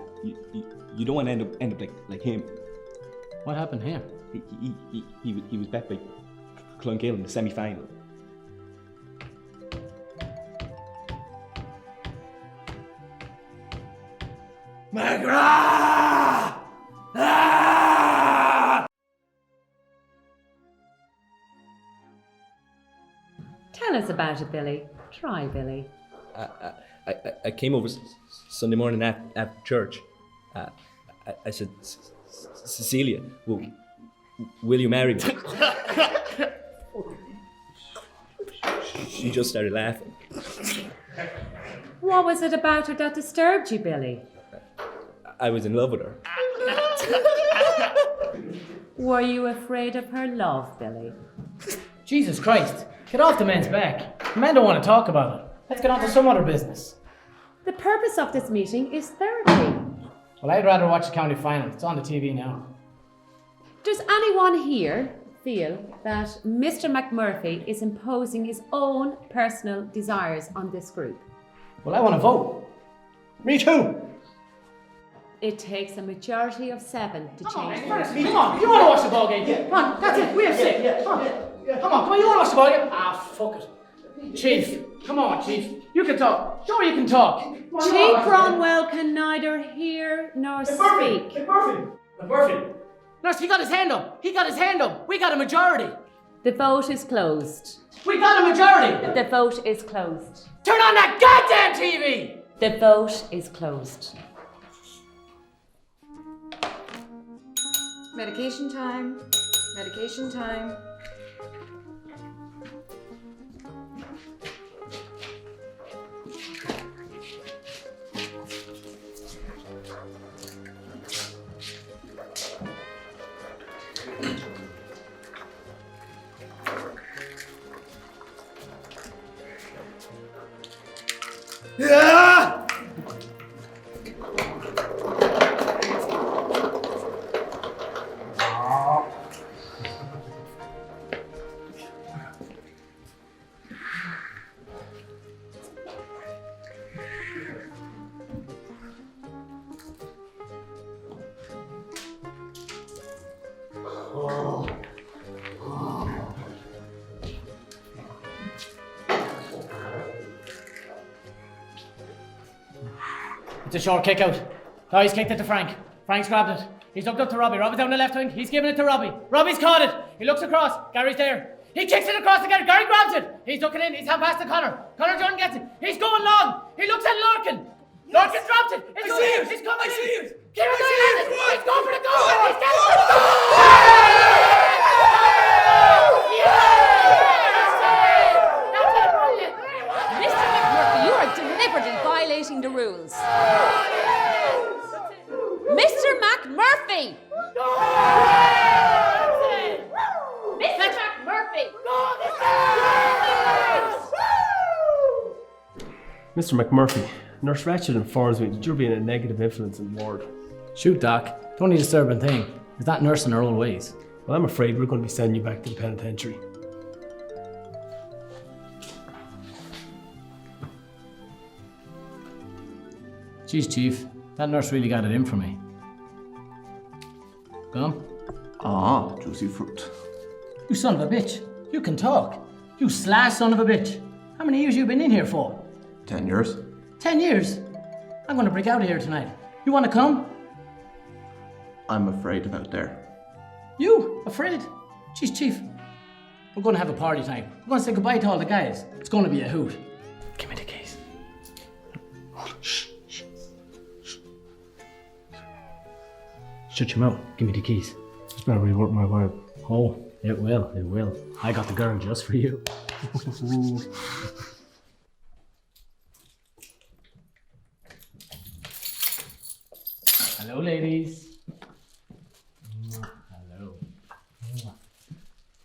You don't want to end up like him. What happened here? He was bet by Clongill in the semi-final. McGrath! Ah! Tell us about it, Billy. Try, Billy. I came over Sunday morning at church. I said, Cecilia, will you marry me? She just started laughing. What was it about her that disturbed you, Billy? I was in love with her. Were you afraid of her love, Billy? Jesus Christ, get off the men's back. The men don't want to talk about it. Let's get on to some other business. The purpose of this meeting is therapy. Well, I'd rather watch the county final. It's on the TV now. Does anyone here feel that Mr. McMurphy is imposing his own personal desires on this group? Well, I want to vote. Me too. It takes a majority of 7 to change. Come on, you want to watch the ball game? Come on, that's it. We have 6. Come on, come on, you want to watch the ball game? Ah, fuck it. Chief, come on, Chief. You can talk. Sure, you can talk. Chief Cromwell can neither hear nor speak. McMurphy. Nurse, he got his hand up. He got his hand up. We got a majority. The vote is closed. We got a majority. The vote is closed. Turn on that goddamn TV. The vote is closed. Medication time. Medication time. Yeah! It's a short kick out. Oh, he's kicked it to Frank. Frank's grabbed it. He's looked up to Robbie. Robbie's down the left wing. He's giving it to Robbie. Robbie's caught it. He looks across. Gary's there. He kicks it across again. Gary grabs it. He's looking in. He's half past to Connor. Connor Jordan gets it. He's going long. He looks at Larkin. Larkin drops it. It's going in. He's coming in. Kieran Doyle has it. He's going for the goal. He's getting for the goal. Mr. McMurphy, you are deliberately violating the rules. Mr. McMurphy! Mr. McMurphy! Mr. McMurphy, Nurse Ratchet informs me that you're being a negative influence in the ward. Shoot, Doc. Don't need a disturbing thing. Is that nurse in her own ways? Well, I'm afraid we're going to be sending you back to the penitentiary. Jeez, Chief. That nurse really got it in for me. Gum? Ah, juicy fruit. You son of a bitch. You can talk. You slash son of a bitch. How many years you been in here for? 10 years. 10 years? I'm gonna break out of here tonight. You wanna come? I'm afraid of out there. You? Afraid? Jeez, Chief. We're gonna have a party tonight. We're gonna say goodbye to all the guys. It's gonna be a hoot. Give me the keys. Shh. Shut your mouth. Give me the keys. This better be worth my while. Oh, it will. It will. I got the girl just for you. Hello, ladies. Hello.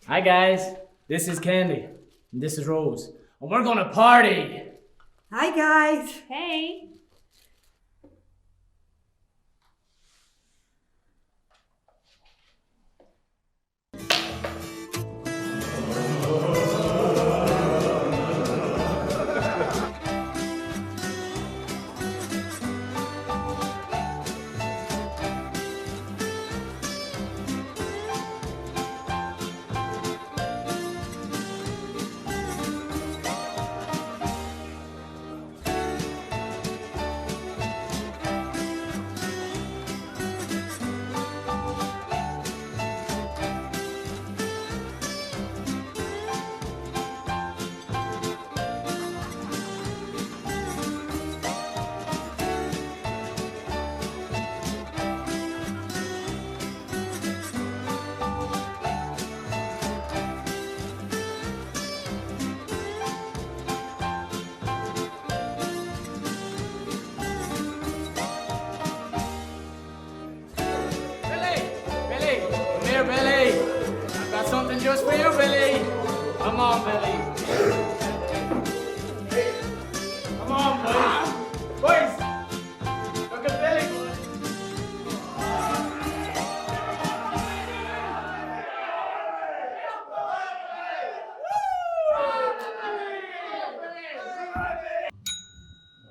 Hi, guys. This is Candy. And this is Rose. And we're gonna party. Hi, guys. Hey. Here, Billy. I've got something just for you, Billy. Come on, Billy. Come on, boys. Boys, look at Billy, boys.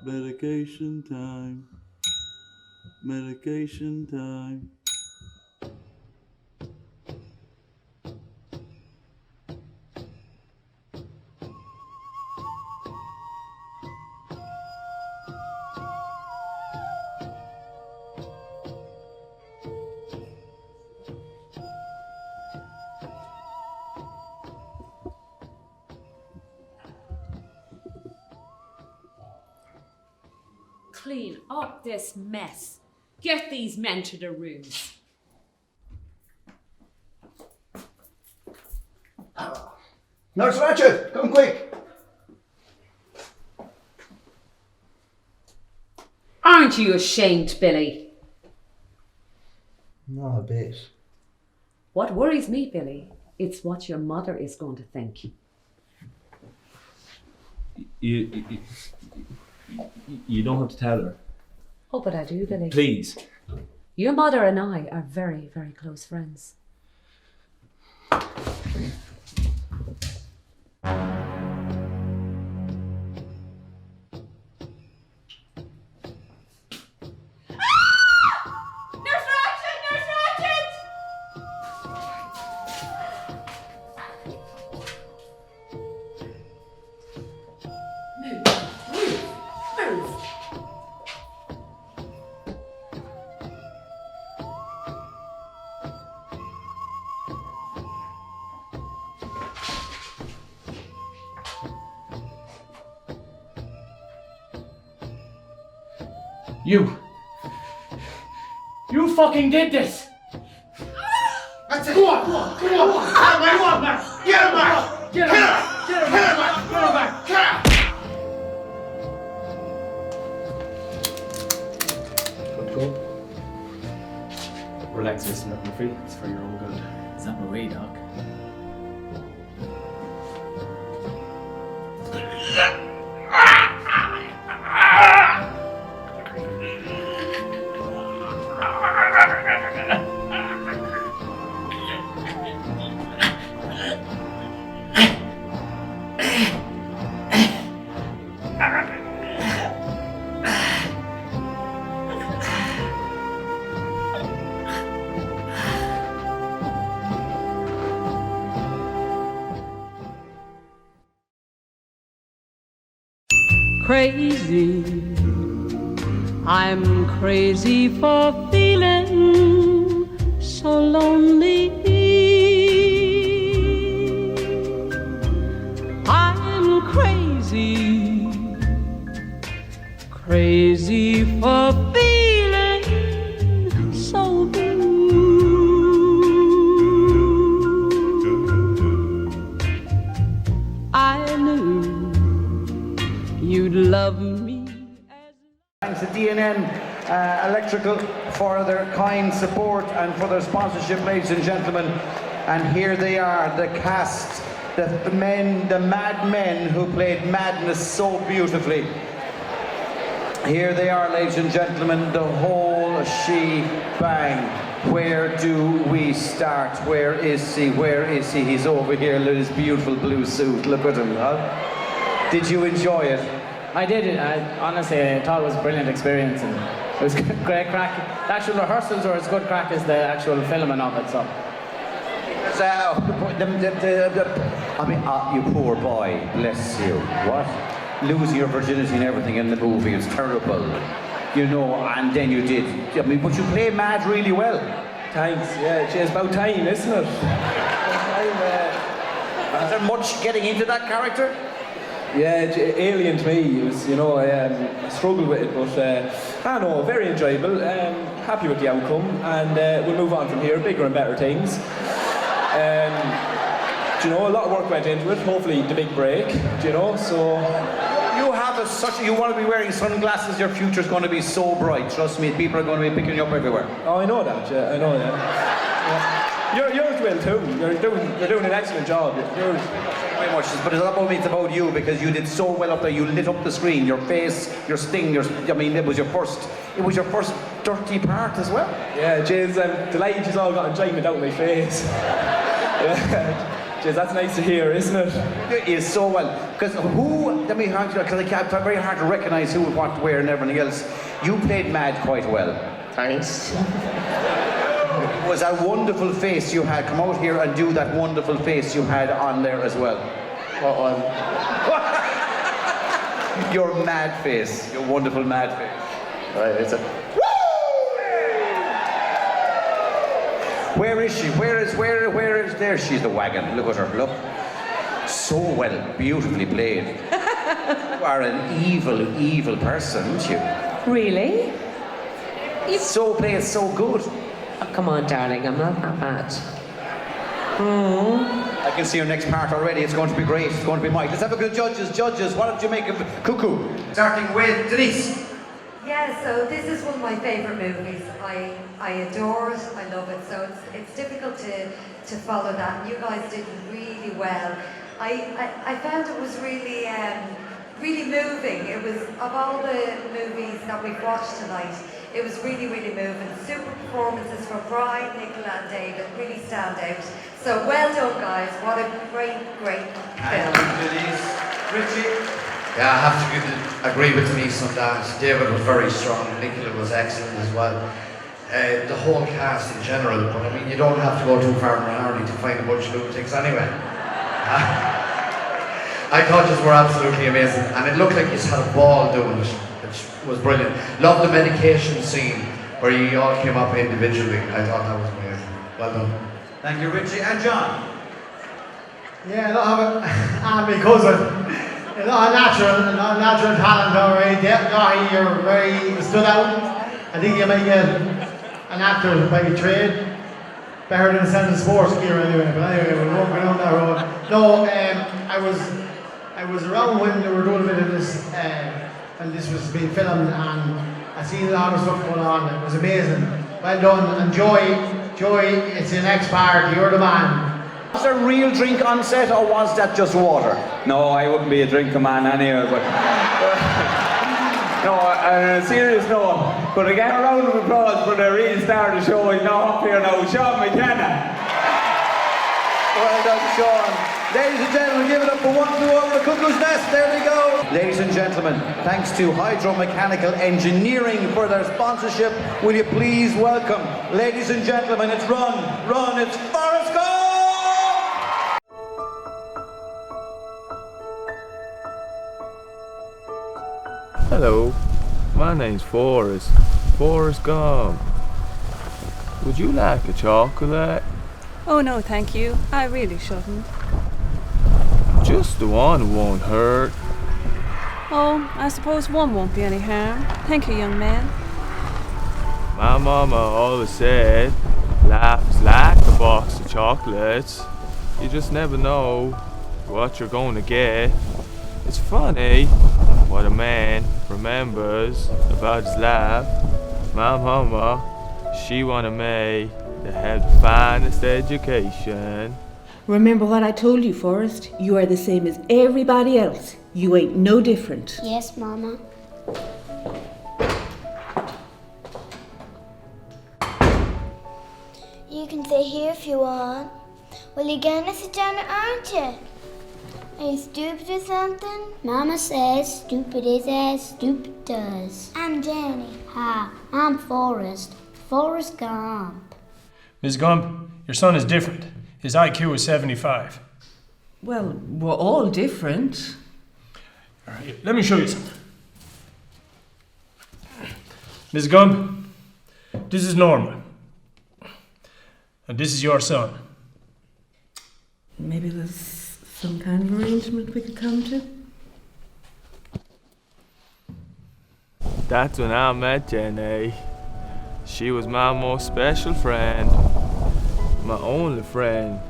Medication time. Medication time. Clean up this mess. Get these men to their rooms. Nurse Ratchet, come quick! Aren't you ashamed, Billy? Not a bit. What worries me, Billy, it's what your mother is going to think. You don't have to tell her. Oh, but I do, Billy. Please. Your mother and I are very, very close friends. You fucking did this! That's it. Go on, go on, go on! Go on, man! Get him back! Get him back! Get him back! Get him back! Good go. Relax, Mr. McMurphy. It's for your own good. Is that Marie, Doc? Crazy, I'm crazy for feeling so lonely. I'm crazy, crazy for feeling so blue. I knew you'd love me. Thanks to DNN Electrical for their kind support and for their sponsorship, ladies and gentlemen. And here they are, the cast, the mad men who played Madness so beautifully. Here they are, ladies and gentlemen, the whole shebang. Where do we start? Where is he? Where is he? He's over here in his beautiful blue suit. Look at him, huh? Did you enjoy it? I did. Honestly, I thought it was a brilliant experience, and it was great crack. The actual rehearsals were as good crack as the actual filming of it. So, I mean, you poor boy, bless you. What? Losing your virginity and everything in the movie is terrible, you know. And then you did. I mean, but you play Mad really well. Thanks. Yeah, it's about time, isn't it? Is there much getting into that character? Yeah, it's alien to me. It was, you know, I struggled with it, but I don't know, very enjoyable. Happy with the outcome, and we'll move on from here, bigger and better things. Do you know, a lot of work went into it. Hopefully, the big break. Do you know? So you have you want to be wearing sunglasses. Your future's going to be so bright. Trust me, people are going to be picking you up everywhere. Oh, I know that. Yeah, I know that. Yeah. Yours will too. You're doing an excellent job. Yours. Very much, but it's not about me, it's about you, because you did so well up there. You lit up the screen, your face, your sting, it was your first dirty part as well. Yeah, Jez, I'm delighted you've all got enjoyment out of my face. Yeah. Jez, that's nice to hear, isn't it? It is so well. Because it's very hard to recognise who and what to wear and everything else. You played Mad quite well. Thanks. It was a wonderful face you had. Come out here and do that wonderful face you had on there as well. What one? Your mad face. Your wonderful mad face. Right, it's a... Where is she? Where is there? She's the wagon. Look at her. Look. So well, beautifully played. You are an evil, evil person, aren't you? Really? You play so good. Oh, come on, darling, I'm not that bad. I can see your next part already. It's going to be great. It's going to be Mike. Let's have a good judges. Judges, what did you make of Cuckoo? Starting with Denise. Yeah, so this is one of my favourite movies. I adore it, I love it. So it's difficult to follow that. And you guys did really well. I found it was really really moving. It was, of all the movies that we've watched tonight, it was really, really moving. Super performances from Brian, Nicola and David really stand out. So well done, guys. What a great, great film. Denise. Richie? Yeah, I have to agree with Denise on that. David was very strong. Nicola was excellent as well. The whole cast in general, but I mean, you don't have to go too far in Raharney to find a bunch of lunatics anyway. I thought you were absolutely amazing, and it looked like you had a ball doing it, which was brilliant. Love the medication scene where you all came up individually. I thought that was amazing. Well done. Thank you, Richie. And John? Yeah, I'm my cousin. A lot of natural talent, alright. Yeah, you're very stood out. I think you might get an actor by trade. Better than sending sports gear anyway, but anyway, we won't go down that road. No, I was around when they were doing a bit of this, when this was being filmed, and I seen a lot of stuff going on. It was amazing. Well done, and Joy, it's your next part, you're the man. Was there real drink on set, or was that just water? No, I wouldn't be a drinking man anyway, but... No, on a serious note, could I get a round of applause for the real star of the show? He's now up here now, Sean McKenna. Well done, Sean. Ladies and gentlemen, give it up for 1 2 over the Cuckoo's Nest. There we go. Ladies and gentlemen, thanks to Hydromechanical Engineering for their sponsorship, will you please welcome, ladies and gentlemen, it's it's Forrest Gump! Hello, my name's Forrest Gump. Would you like a chocolate? Oh no, thank you. I really shouldn't. Just the one who won't hurt. Oh, I suppose one won't be any harm. Thank you, young man. My mama always said, life is like a box of chocolates. You just never know what you're going to get. It's funny what a man remembers about his life. My mama, she wanted me to have the finest education. Remember what I told you, Forrest? You are the same as everybody else. You ain't no different. Yes, Mama. You can stay here if you want. Well, you're gonna sit down, aren't you? Are you stupid or something? Mama says stupid is as stupid does. I'm Jenny. Hi, I'm Forrest. Forrest Gump. Ms. Gump, your son is different. His IQ is 75. Well, we're all different. All right, let me show you something. Ms. Gump, this is Norma. And this is your son. Maybe there's some kind of arrangement we could come to. That's when I met Jenny. She was my most special friend. My only friend.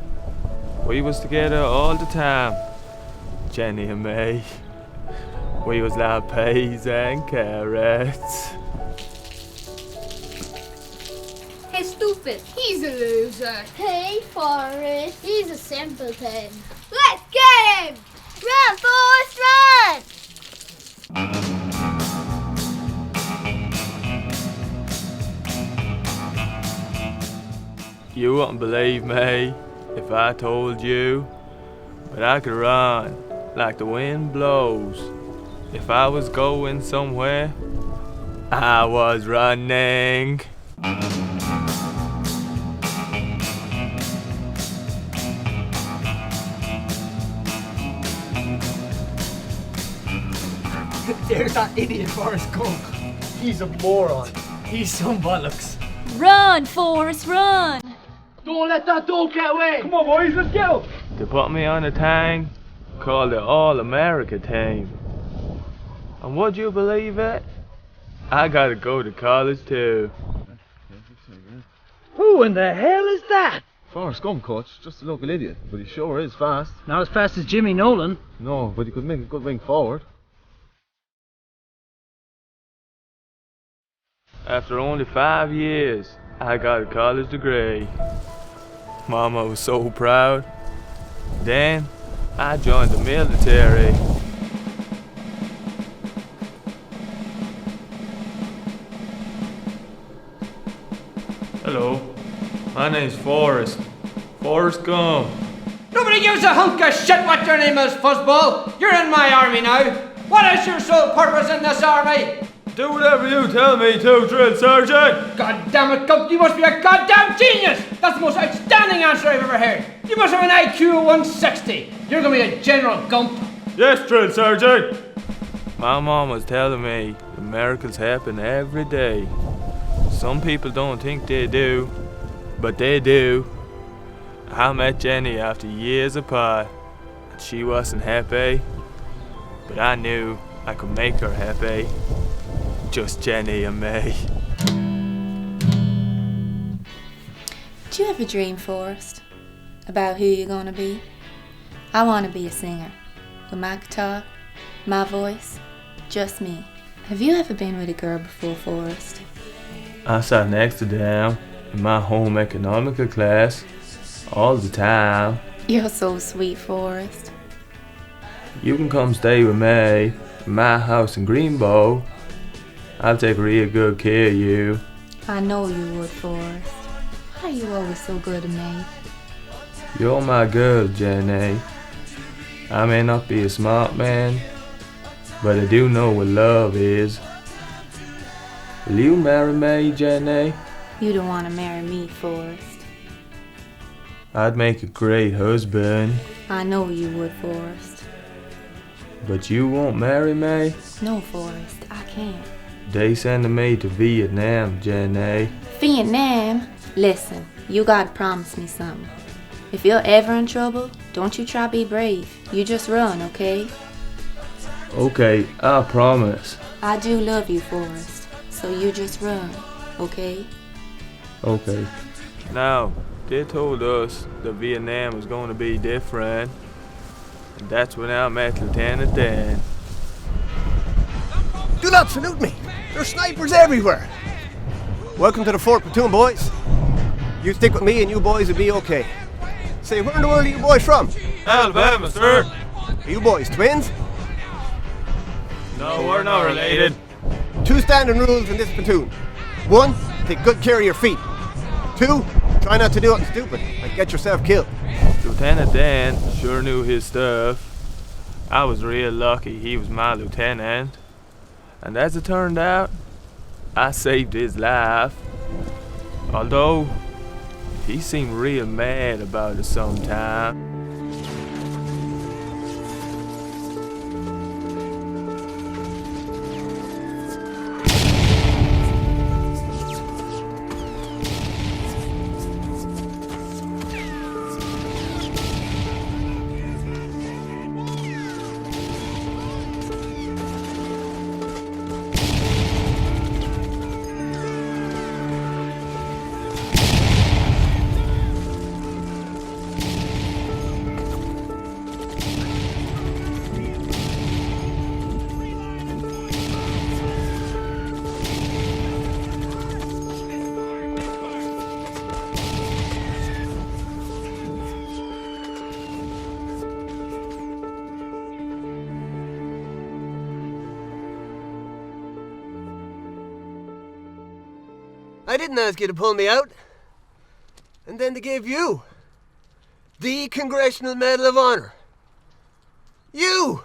We was together all the time, Jenny and me. We was like peas and carrots. Hey, stupid, here. He's a loser. Hey, Forrest. He's a simpleton. Let's get him! Run, Forrest, run! You wouldn't believe me if I told you, but I could run like the wind blows. If I was going somewhere, I was running. There's that idiot Forrest Gump. He's a moron. He's some bollocks. Run, Forrest, run! Don't let that dog get away! Come on, boys, let's go! They put me on a tank called the All-America team. And would you believe it? I gotta go to college too. Who in the hell is that? Forrest Gump, coach. Just a local idiot, but he sure is fast. Not as fast as Jimmy Nolan. No, but he could make a good wing forward. After only 5 years, I got a college degree. Mama was so proud. Then, I joined the military. Hello, my name's Forrest. Forrest Gump. Nobody gives a hunk of shit what your name is, fuzzball. You're in my army now. What is your sole purpose in this army? Do whatever you tell me to, Drill Sergeant. God damn it, Gump, you must be a goddamn genius. That's the most outstanding answer I've ever heard. You must have an IQ of 160. You're gonna be a general, Gump. Yes, Drill Sergeant. My mom was telling me the miracles happen every day. Some people don't think they do, but they do. I met Jenny after years apart, and she wasn't happy, but I knew I could make her happy. Just Jenny and me. Do you ever dream, Forrest, about who you're gonna be? I wanna be a singer, with my guitar, my voice, just me. Have you ever been with a girl before, Forrest? I sat next to them in my home economical class all the time. You're so sweet, Forrest. You can come stay with me in my house in Greenbow. I'll take real good care of you. I know you would, Forrest. Why are you always so good to me? You're my girl, Jenny. I may not be a smart man, but I do know what love is. Will you marry me, Jenny? You don't want to marry me, Forrest. I'd make a great husband. I know you would, Forrest. But you won't marry me? No, Forrest, I can't. They sending me to Vietnam, Jenny. Vietnam? Listen, you gotta promise me something. If you're ever in trouble, don't you try be brave. You just run, okay? Okay, I promise. I do love you, Forrest. So you just run, okay? Okay. Now, they told us that Vietnam was going to be different. And that's when I met Lieutenant Dan. Do not salute me. There's snipers everywhere. Welcome to the 4th Platoon, boys. You stick with me and you boys will be okay. Say, where in the world are you boys from? Alabama, sir. Are you boys twins? No, we're not related. 2 standing rules in this platoon. 1, take good care of your feet. 2, try not to do anything stupid, like get yourself killed. Lieutenant Dan sure knew his stuff. I was real lucky he was my lieutenant. And as it turned out, I saved his life. Although, he seemed real mad about it sometimes. I didn't ask you to pull me out. And then they gave you the Congressional Medal of Honor. You!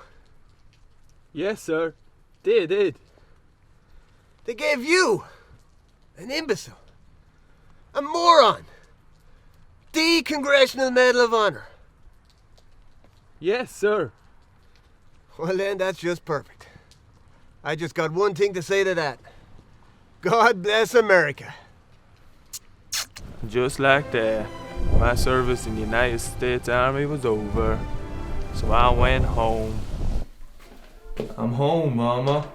Yes, sir. They did. They gave you, an imbecile, a moron, the Congressional Medal of Honor. Yes, sir. Well then, that's just perfect. I just got one thing to say to that. God bless America. Just like that, my service in the United States Army was over. So I went home. I'm home, Mama.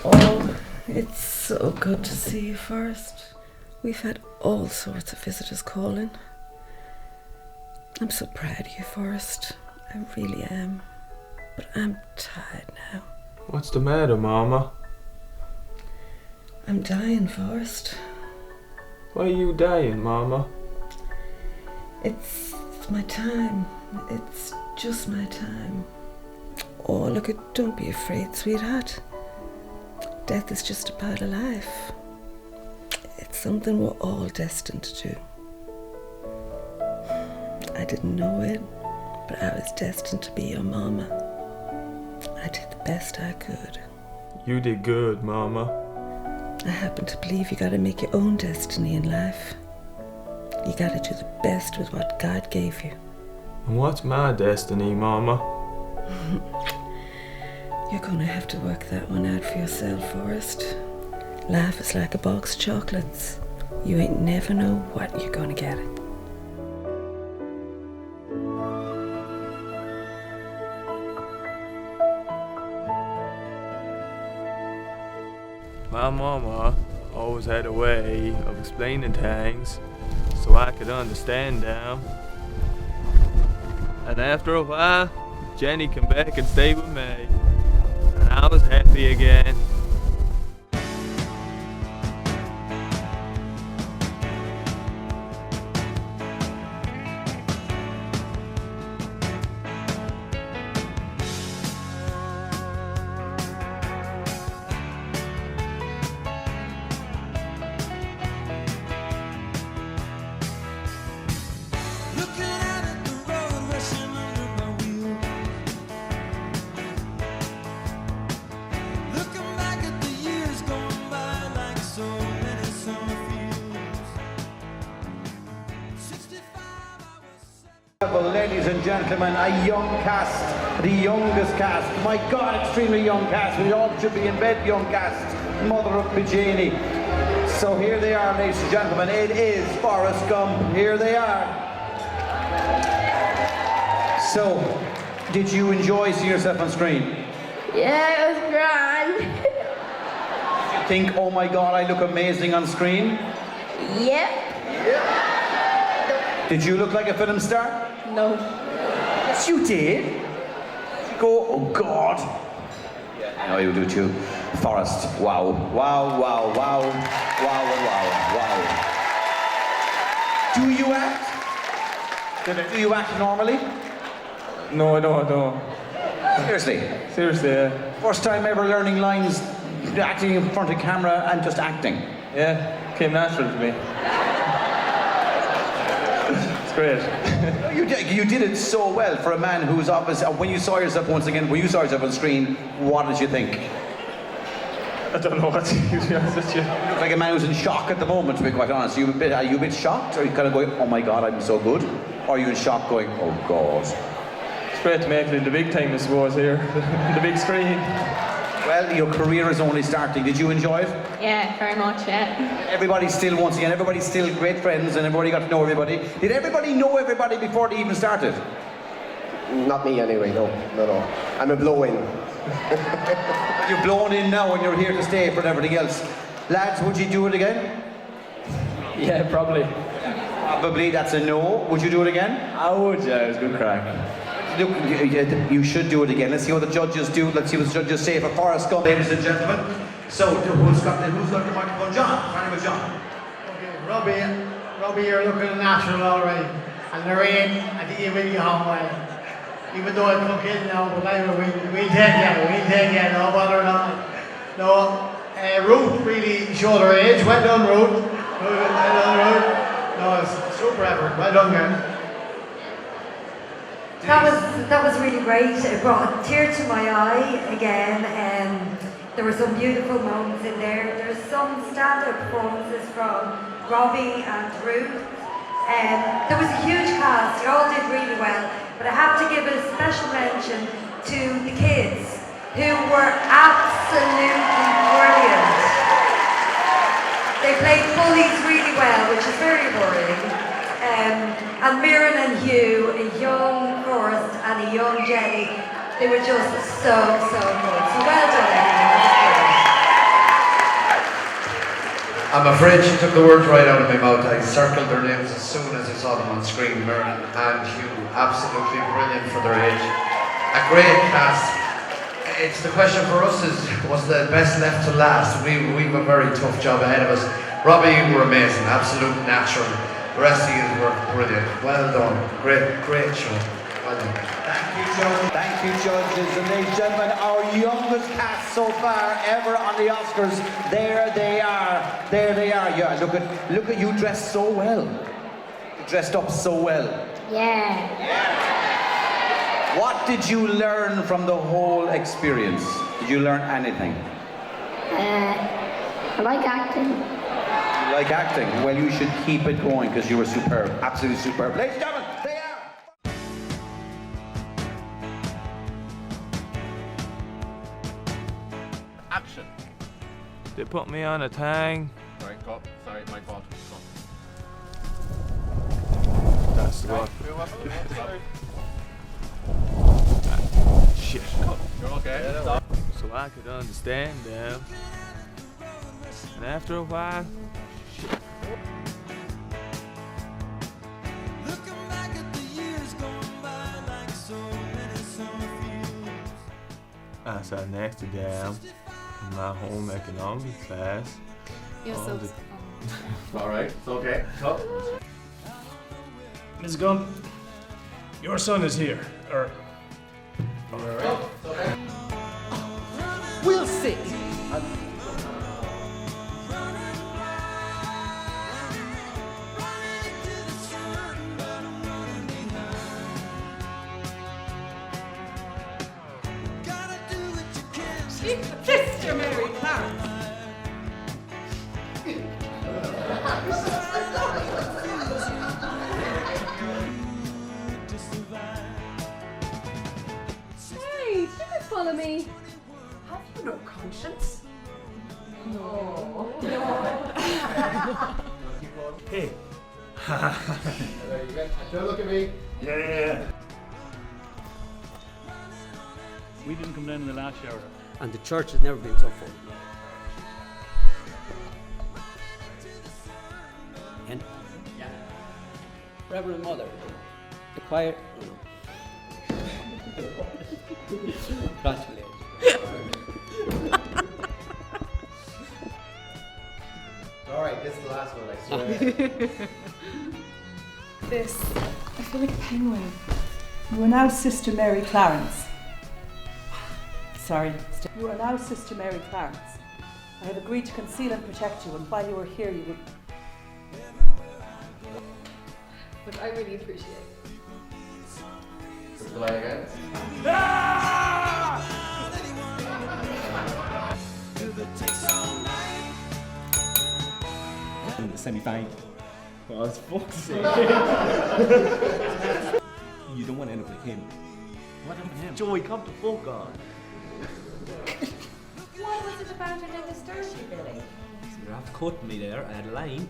Oh, it's so good to see you, Forrest. We've had all sorts of visitors calling. I'm so proud of you, Forrest. I really am. But I'm tired now. What's the matter, Mama? I'm dying, Forrest. Why are you dying, Mama? It's my time. It's just my time. Oh, look, don't be afraid, sweetheart. Death is just a part of life. It's something we're all destined to do. I didn't know it, but I was destined to be your mama. I did the best I could. You did good, Mama. I happen to believe you gotta make your own destiny in life. You gotta do the best with what God gave you. And what's my destiny, Mama? You're gonna have to work that one out for yourself, Forrest. Life is like a box of chocolates. You ain't never know what you're gonna get. My mama always had a way of explaining things so I could understand them. And after a while, Jenny came back and stayed with me. And I was happy again. Well, ladies and gentlemen, a young cast, the youngest cast, my God, extremely young cast, we all should be in bed, young cast, mother of Pajani. So here they are, ladies and gentlemen, it is Forrest Gump, here they are. So, did you enjoy seeing yourself on screen? Yeah, it was grand. Did you think, oh my God, I look amazing on screen? Yep. Did you look like a film star? No. Yes, you did. You go, oh God. Yeah, I know you do too. Forrest, wow, wow, wow, wow, wow, wow, wow. Do you act? Do you act normally? No, I don't. Seriously? Seriously, yeah. First time ever learning lines, acting in front of camera and just acting? Yeah, came natural to me. Great. You did it so well for a man who's obviously. When you saw yourself once again, when you saw yourself on screen, what did you think? I don't know what to be honest with you. You look like a man who's in shock at the moment, to be quite honest. Are you a bit shocked? Or are you kind of going, oh my God, I'm so good? Or are you in shock going, oh God? It's great to make it in the big time, I suppose, here. The big screen. Well, your career is only starting. Did you enjoy it? Yeah, very much, yeah. Everybody's still, once again, everybody's still great friends and everybody got to know everybody. Did everybody know everybody before they even started? Not me anyway, no. I'm a blow-in. You're blown in now and you're here to stay for everything else. Lads, would you do it again? Yeah, probably. Probably, that's a no. Would you do it again? I would, yeah, it was good crack. Look, you should do it again. Let's see what the judges do. Let's see what the judges say for Forrest Gump. Ladies and gentlemen, so who's got the microphone? John. Starting with John. Okay, Robbie, you're looking natural already. And Lorraine, I think you will get home well. even though I took in now, but we'll take you, no bother at all. No, Ruth really showed her age. Well done, Ruth. Well done, Ruth. No, it's super effort. Well done, man. That was really great. It brought a tear to my eye again. There were some beautiful moments in there. There's some standout performances from Robbie and Ruth. There was a huge cast. You all did really well. But I have to give a special mention to the kids, who were absolutely brilliant. They played bullies really well, which is very worrying. And Mirren and Hugh, a young Forrest and a young Jenny, they were just so good. So well done, everyone. I'm afraid she took the words right out of my mouth. I circled their names as soon as I saw them on screen. Mirren and Hugh, absolutely brilliant for their age. A great cast. It's the question for us is, was the best left to last? We've a very tough job ahead of us. Robbie, you were amazing, absolute natural. The rest of you were brilliant. Well done. Great show. Well done. Thank you, judges. And ladies and gentlemen, our youngest cast so far ever on the Oscars. There they are. Yeah, look at you dressed so well. You dressed up so well. Yeah. What did you learn from the whole experience? Did you learn anything? I like acting. You like acting? Well, you should keep it going because you were superb. Absolutely superb. Ladies and gentlemen, they are. Action. They put me on a thing. Sorry, cut. Sorry, my fault. That's the one. Shit. You're okay. So I could understand them. And after a while, shit. I sat next to them in my home economics class. You're so Alright, it's okay. Cut. Ms. Gump, your son is here. We'll see. Sister Mary Clarence. Hey, you can follow me. Have you no conscience? No. Hey. Don't look at me. Yeah. We didn't come down in the last shower. And the church has never been so full. And yeah. Reverend Mother, the choir. Congratulations. Alright, this is the last one, I swear. This, I feel like a penguin. You are now Sister Mary Clarence. Sorry. You are now Sister Mary Clarence. I have agreed to conceal and protect you, and while you are here, you will. But I really appreciate it. Delay again. In the semi-final. For fuck's sake. You don't want to end up like him. What happened to him? Joey, come the fuck on. What was it about it that disturbed you, Billy? So you have to cut me there. I had a line.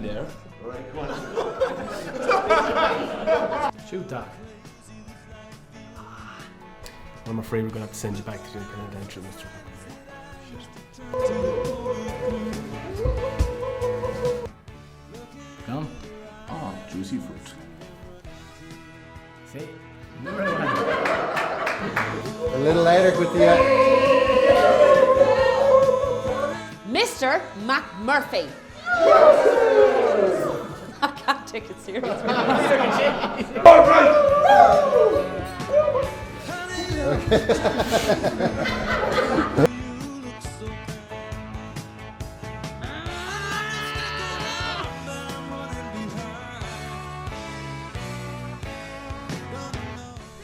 there. Alright, come on. Shoot, Doc. I'm afraid we're going to have to send you back to the penitentiary, Mr. Come. Oh, juicy fruit. See? A little later with the... Mr. McMurphy. I can't tickets here. All right.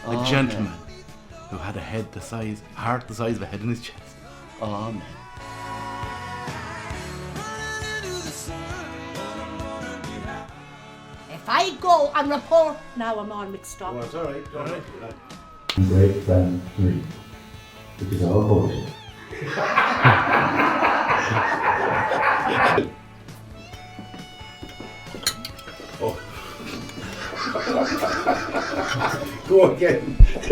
A gentleman who had a heart the size of a head in his chest. Amen. If I go and report, now I'm all mixed up. Oh, it's all right. All right. Great Plan 3, which is all bullshit. Oh. Go again. Do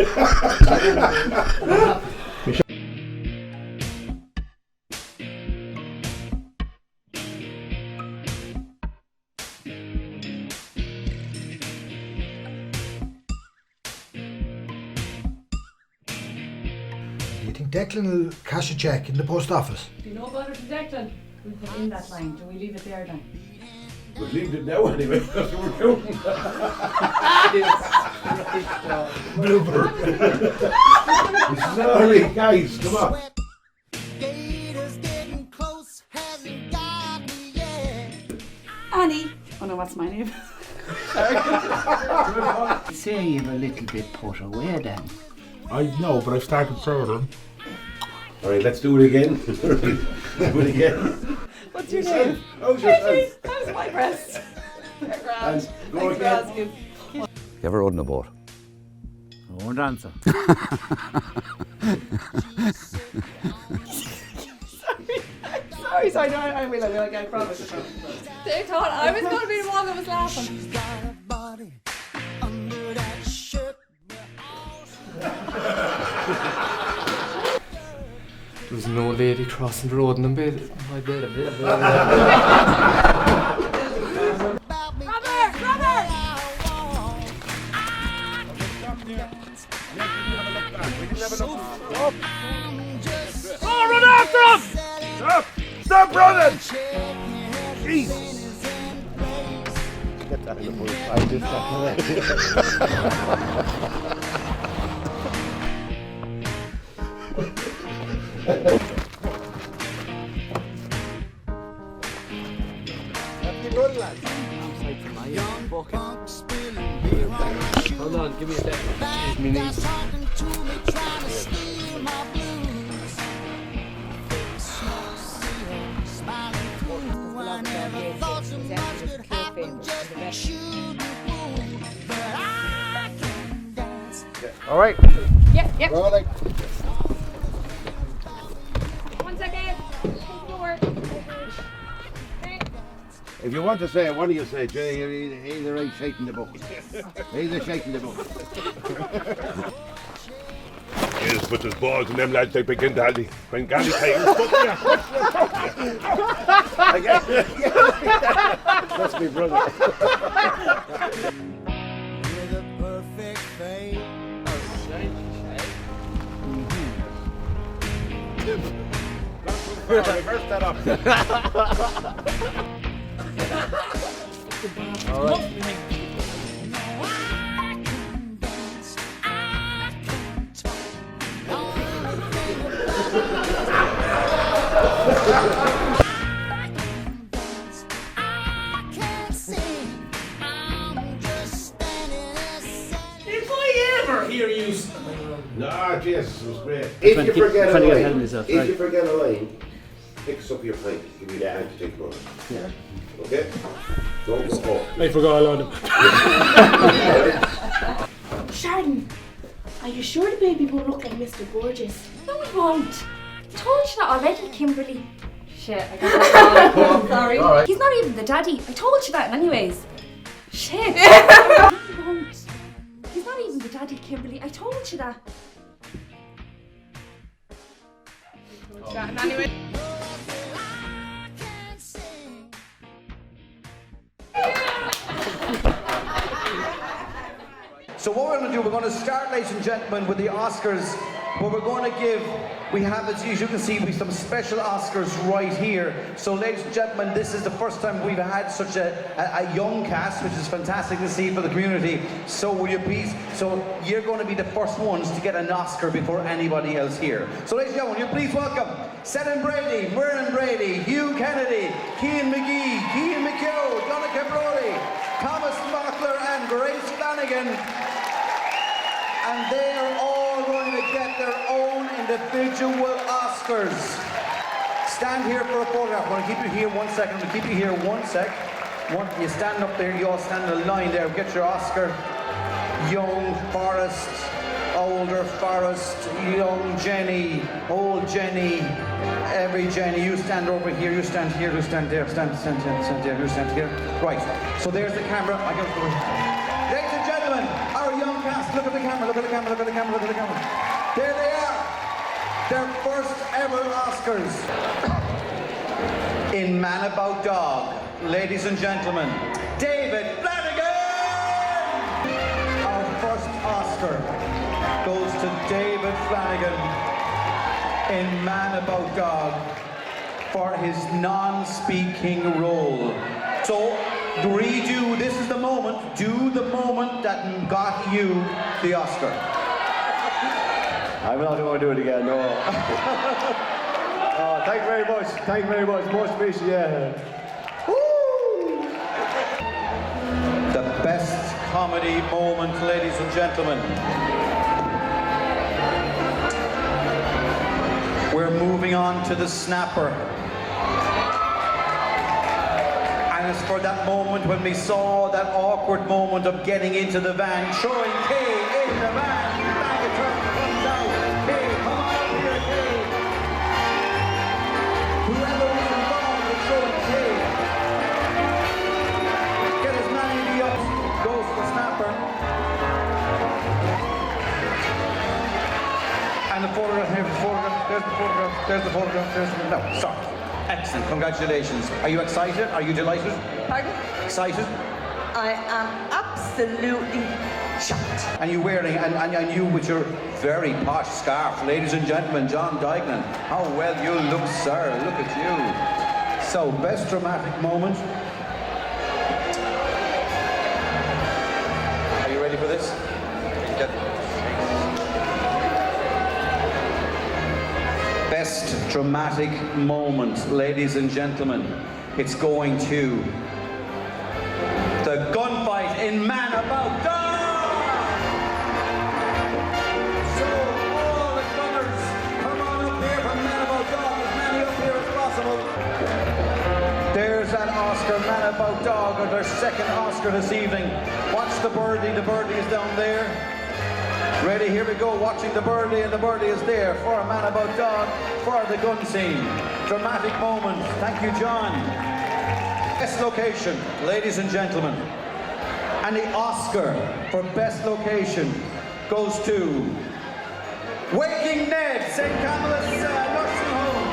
you think Declan will cash a cheque in the post office? Do you know about it to Declan? We put in that line. Do we leave it there then? We'll leave it now anyway. That's what we're doing. Blooper. Sorry, guys. Come on. Annie. Oh no, what's my name? Say you've a little bit put away then. I know, but I've started further. All right, let's do it again. Do it again. What's your name? How's your hands? How's my breast? They're grand. Go Thanks for again. asking. You ever rode in a boat? I won't answer. Sorry, no, I will, I promise. They thought I was going to be the one that was laughing. There was an old lady crossing the road in my bed. Oh, run after him! Stop running! Jeez! Get that in the bush. I just got Hold on, give me a second. Me knees. All right. Yep. Rolling. 1 second. If you want to say it, what do you say, Jay? He's the right shaking the book. He's the shaking the book. Yes, but there's balls in them lads, they begin to hally. When Gally Titans, That's my brother. reverse that up. All right. If I ever hear you... Nah, Jesus, it was great. If you forget a trying to get ahead of line, myself, if right. you forget a line, pick us up your plate. Give me time to think about it. Yeah. Okay? Don't go home. I forgot all of them. Sharon, are you sure the baby won't look like Mr. Gorgeous? No, he won't. I told you that already, Kimberly. Shit, I got that wrong. Sorry. All right. He's not even the daddy. I told you that anyways. Shit. He won't. He's not even the daddy, Kimberly. I told you that. Anyway. So what we're going to do, we're going to start, ladies and gentlemen, with the Oscars But we're going to give, we have, as you can see, some special Oscars right here. So ladies and gentlemen, this is the first time we've had such a young cast, which is fantastic to see for the community. So will you please, so you're going to be the first ones to get an Oscar before anybody else here. So ladies and gentlemen, will you please welcome Senan Brady, Myrna Brady, Hugh Kennedy, Cian McGee, Cian McHugh, Donica Brody, Thomas Mockler and Grace Flanagan. And they are all going to get their own individual Oscars. Stand here for a photograph. I'm going to keep you here 1 second. I'm going to keep you here 1 sec. You stand up there, you all stand in a line there. Get your Oscar. Young Forrest, older Forrest, young Jenny, old Jenny, every Jenny. You stand over here, you stand here, you stand there, stand there, you stand here. Right, so there's the camera. I go for it. Ladies and gentlemen, our young cast, look at the camera, look at the camera, look at the camera, look at the camera. There they are, their first ever Oscars. In Man About Dog, ladies and gentlemen, David Flanagan! Our first Oscar goes to David Flanagan in Man About Dog for his non-speaking role. So, redo, this is the moment, do the moment that got you the Oscar. I'm not going to do it again, no. Oh, thank you very much, most appreciated. The best comedy moment, ladies and gentlemen. We're moving on to the snapper. And it's for that moment when we saw that awkward moment of getting into the van, throwing Kay in the van. Back the truck comes out. Kay, come on up here, Kay. Whoever was involved with throwing Kay. Get as many of you up. Goes the snapper. And the photograph, here's the photograph, there's the photograph, there's the photograph, there's the... No, stop. Excellent, congratulations. Are you excited? Are you delighted? Pardon? Excited? I am absolutely shocked. And you wearing, and you with your very posh scarf, ladies and gentlemen, John Dignan. How well you look, sir. Look at you. So, best dramatic moment. Are you ready for this? Best dramatic moment, ladies and gentlemen. It's going to the gunfight in Man About Dog! So all the gunners, come on up here from Man About Dog, as many up here as possible. There's that Oscar, Man About Dog, or their second Oscar this evening. Watch the birdie is down there. Ready, here we go, watching the birdie, and the birdie is there for a Man About Dog, for the gun scene. Dramatic moment. Thank you, John. Best location, ladies and gentlemen. And the Oscar for best location goes to Waking Ned, St. Camillus Nursing Home.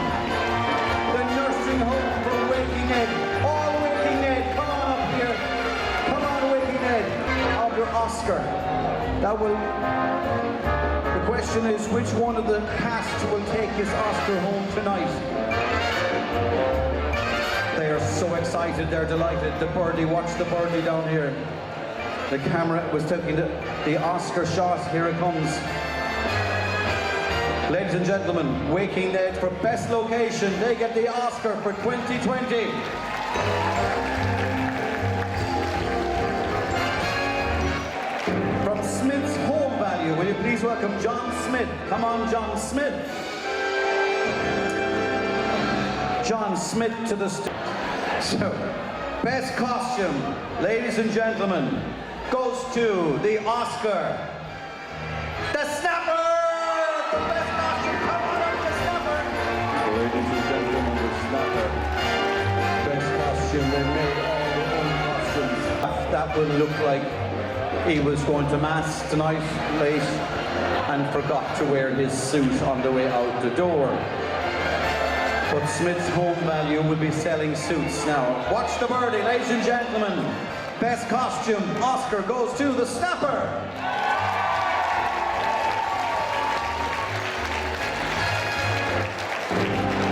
The nursing home for Waking Ned. All Waking Ned, come on up here. Come on, Waking Ned, of your Oscar. That will, the question is, which one of the cast will take his Oscar home tonight? They are so excited, they're delighted. The birdie, watch the birdie down here. The camera was taking the Oscar shot, here it comes. Ladies and gentlemen, Waking Ned for best location, they get the Oscar for 2020. Smith's Home Value. Will you please welcome John Smith? Come on, John Smith. John Smith to the stage. So, best costume, ladies and gentlemen, goes to the Oscar. The Snapper! The best costume, come on up, the Snapper! Ladies and gentlemen, the Snapper. Best costume, they made all their own costumes. That would look like he was going to Mass tonight, late, and forgot to wear his suit on the way out the door. But Smith's Home Value will be selling suits now. Watch the birdie, ladies and gentlemen. Best costume, Oscar goes to the Snapper.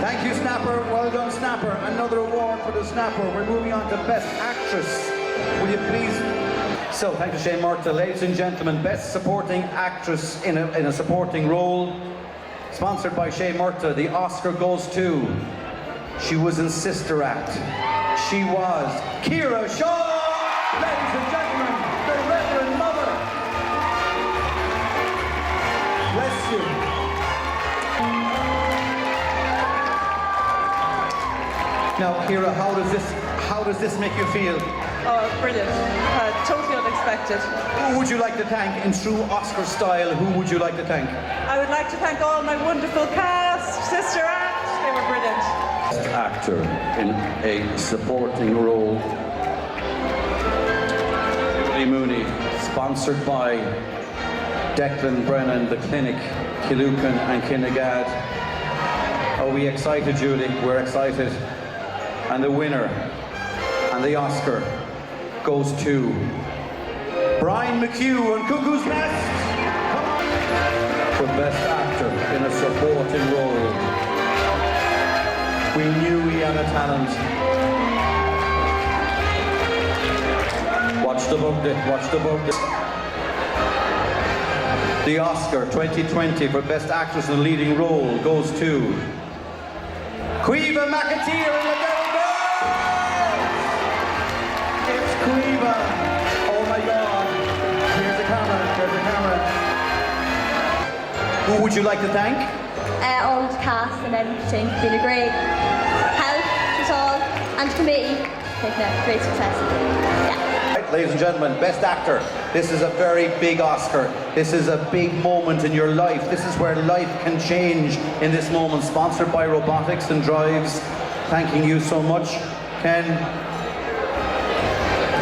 Thank you, Snapper. Well done, Snapper. Another award for the Snapper. We're moving on to Best Actress. Will you please? So, thank you, Shane Murtagh. Ladies and gentlemen, Best Supporting Actress in a supporting role, sponsored by Shane Murtagh. The Oscar goes to. She was in Sister Act. She was Kira Shaw. Ladies and gentlemen, the Reverend Mother. Bless you. Now, Kira, how does this make you feel? Oh, brilliant. Totally unexpected. Who would you like to thank in true Oscar style? Who would you like to thank? I would like to thank all my wonderful cast, Sister Act. They were brilliant. Best actor in a supporting role. Julie Mooney, sponsored by Declan Brennan, the Clinic, Kilucan and Kinnegad. Are we excited, Julie? We're excited. And the winner and the Oscar goes to Brian McHugh and Cuckoo's Nest. Come on. For Best Actor in a supporting role. We knew he had a talent. Watch the book, watch the book. The Oscar 2020 for Best Actress in a Leading Role goes to Caoimhe McAteer in the Devil Girls! It's Caoimhe! Oh my God! Here's the camera, there's the camera. Who would you like to thank? All the cast and everything. Been a great help to us all and committee. Making a great success. Yeah. Ladies and gentlemen, Best Actor. This is a very big Oscar. This is a big moment in your life. This is where life can change in this moment. Sponsored by Robotics and Drives. Thanking you so much, Ken.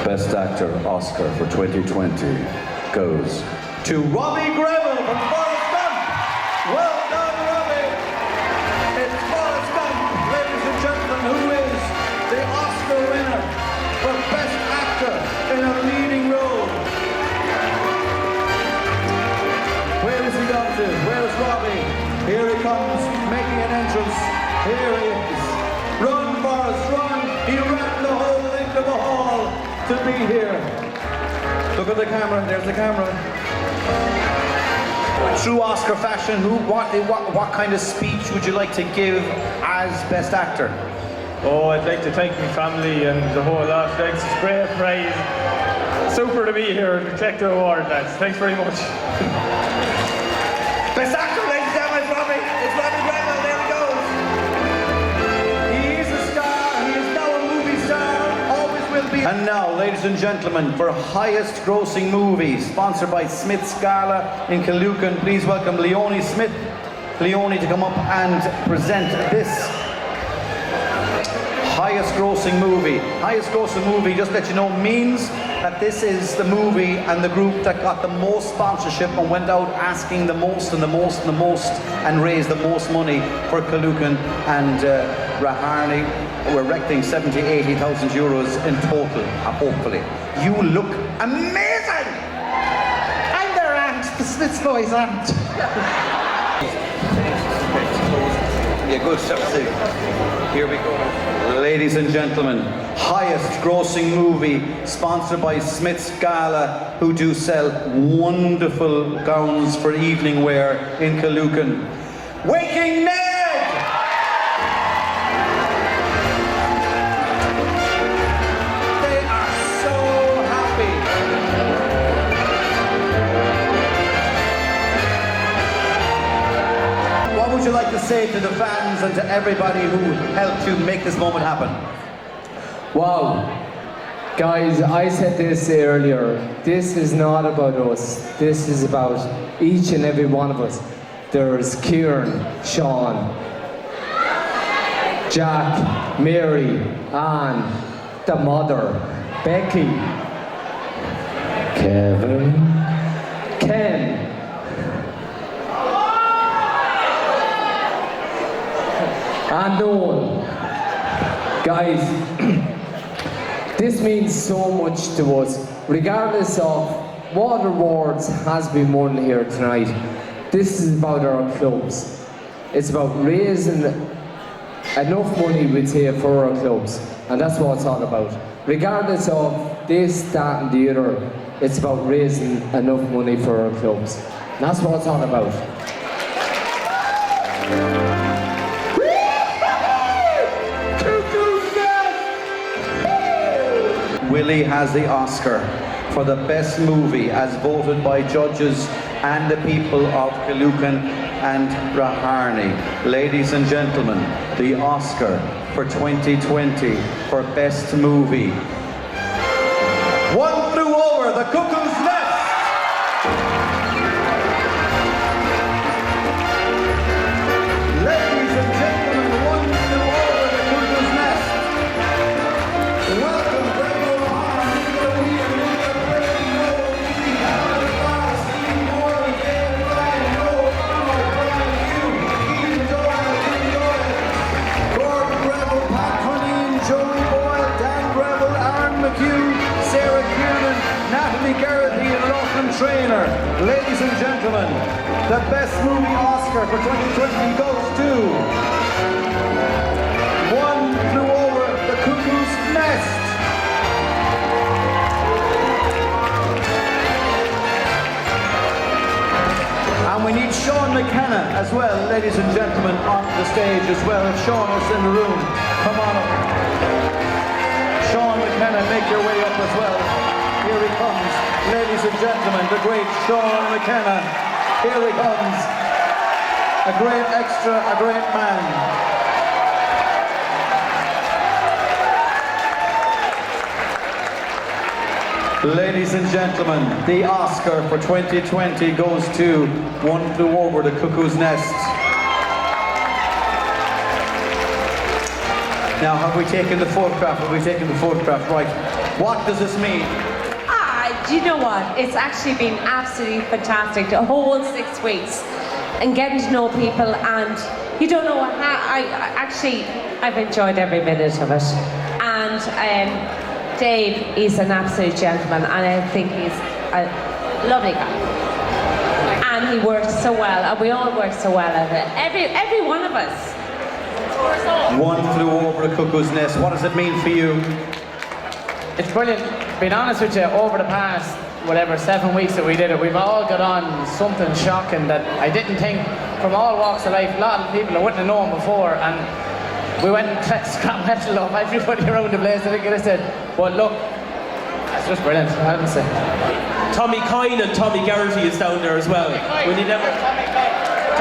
Best Actor Oscar for 2020 goes to Robbie Greville from Forrest Gump. Well done, Robbie. It's Forrest Gump, ladies and gentlemen, who is the Oscar winner for Best Actor in a leading role. Where has he gone to? Where is Robbie? Here he comes, making an entrance. Here he is. Run, Forrest, run! He ran the whole length of the hall to be here. Look at the camera. There's the camera. True Oscar fashion. What kind of speech would you like to give as Best Actor? Oh, I'd like to thank my family and the whole lot. Thanks, it's great praise. Super to be here and collect the award, lads. Thanks very much. Best Actor, ladies and gentlemen, it's Robbie. It's Robbie Greville. There he goes. He is a star. He is now a movie star. Always will be. And now, ladies and gentlemen, for highest grossing movie, sponsored by Smith's Gala in Kilucan, please welcome Leonie Smith. Leonie to come up and present this highest grossing movie. Highest grossing movie, just to let you know, means that this is the movie and the group that got the most sponsorship and went out asking the most and the most and the most and raised the most money for Kilucan and Raharney. We're erecting 70,000 to 80,000 euros in total, hopefully. You look amazing! I'm their aunt, the Smiths boys' aunt. Yeah, good stuff. Here we go. Ladies and gentlemen, highest grossing movie, sponsored by Smith's Gala, who do sell wonderful gowns for evening wear in Kilucan. Waking Ned! They are so happy. What would you like to say to the fans and to everybody who helped you make this moment happen? Wow. Guys, I said this earlier. This is not about us. This is about each and every one of us. There's Kieran, Sean, Jack, Mary, Anne, the mother, Becky, Kevin, Ken, and Noel. Guys, this means so much to us, regardless of what awards has been won here tonight. This is about our clubs. It's about raising enough money we'd save for our clubs. And that's what it's all about. Regardless of this, that and the other, it's about raising enough money for our clubs. And that's what it's all about. Willie has the Oscar for the best movie as voted by judges and the people of Kilucan and Raharney. Ladies and gentlemen, the Oscar for 2020 for best movie. One Flew Over the Cuckoo's Nest. Ladies and gentlemen, One Flew Over the Cuckoo's Nest. Welcome, Grandma Raharney, Nico here, Nico Brady, Noel, Lee, Howard, Ross, Steve Moore, David Ryan, Noel, Bruno, Brian Hugh, Ian Doyle, Tim Doyle, Gordon Greville, Pat Cunningham, Joey Boyle, Dan Greville, Aaron McHugh, Sarah Kiernan, Natalie Garrity, and Lachlan Traynor. Ladies and gentlemen, the best movie Oscar for 2020 goes to One Flew Over the Cuckoo's Nest. And we need Sean McKenna as well, ladies and gentlemen, on the stage as well. If Sean is in the room, come on up. Sean McKenna, make your way up as well. Here he comes, ladies and gentlemen, the great Sean McKenna. Here he comes. A great extra, a great man. Ladies and gentlemen, the Oscar for 2020 goes to One Flew Over the Cuckoo's Nest. Now, have we taken the photograph? Have we taken the photograph? Right. What does this mean? Do you know what? It's actually been absolutely fantastic. The whole 6 weeks and getting to know people, and you don't know how. I've enjoyed every minute of it. And Dave is an absolute gentleman, and I think he's a lovely guy. And he works so well, and we all work so well at it. Every one of us. One Flew Over the Cuckoo's Nest. What does it mean for you? It's brilliant. Being honest with you, over the past, 7 weeks that we did it, we've all got on something shocking that I didn't think, from all walks of life, a lot of people I wouldn't have known before, and we went and scrap metal off everybody around the place, I think it said. But look, it's just brilliant, I have to say. Tommy Kine and Tommy Garrity is down there as well. We need them.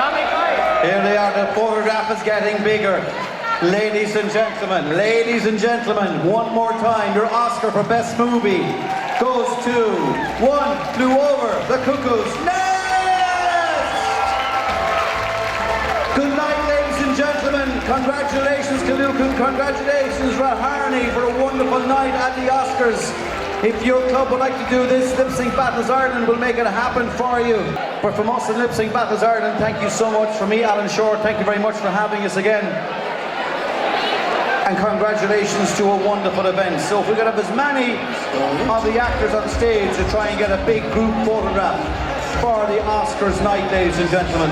Tommy Kine! Here they are, the photograph is getting bigger. Ladies and gentlemen, one more time, your Oscar for Best Movie goes to One Flew Over the Cuckoo's Nest! Good night, ladies and gentlemen. Congratulations, Kilucan. Congratulations, Raharney, for a wonderful night at the Oscars. If your club would like to do this, Lip Sync Battles Ireland will make it happen for you. But from us in Lip Sync Battles Ireland, thank you so much. From me, Alan Shore, thank you very much for having us again. And congratulations to a wonderful event. So if we could have as many of the actors on stage to try and get a big group photograph for the Oscars night, ladies and gentlemen.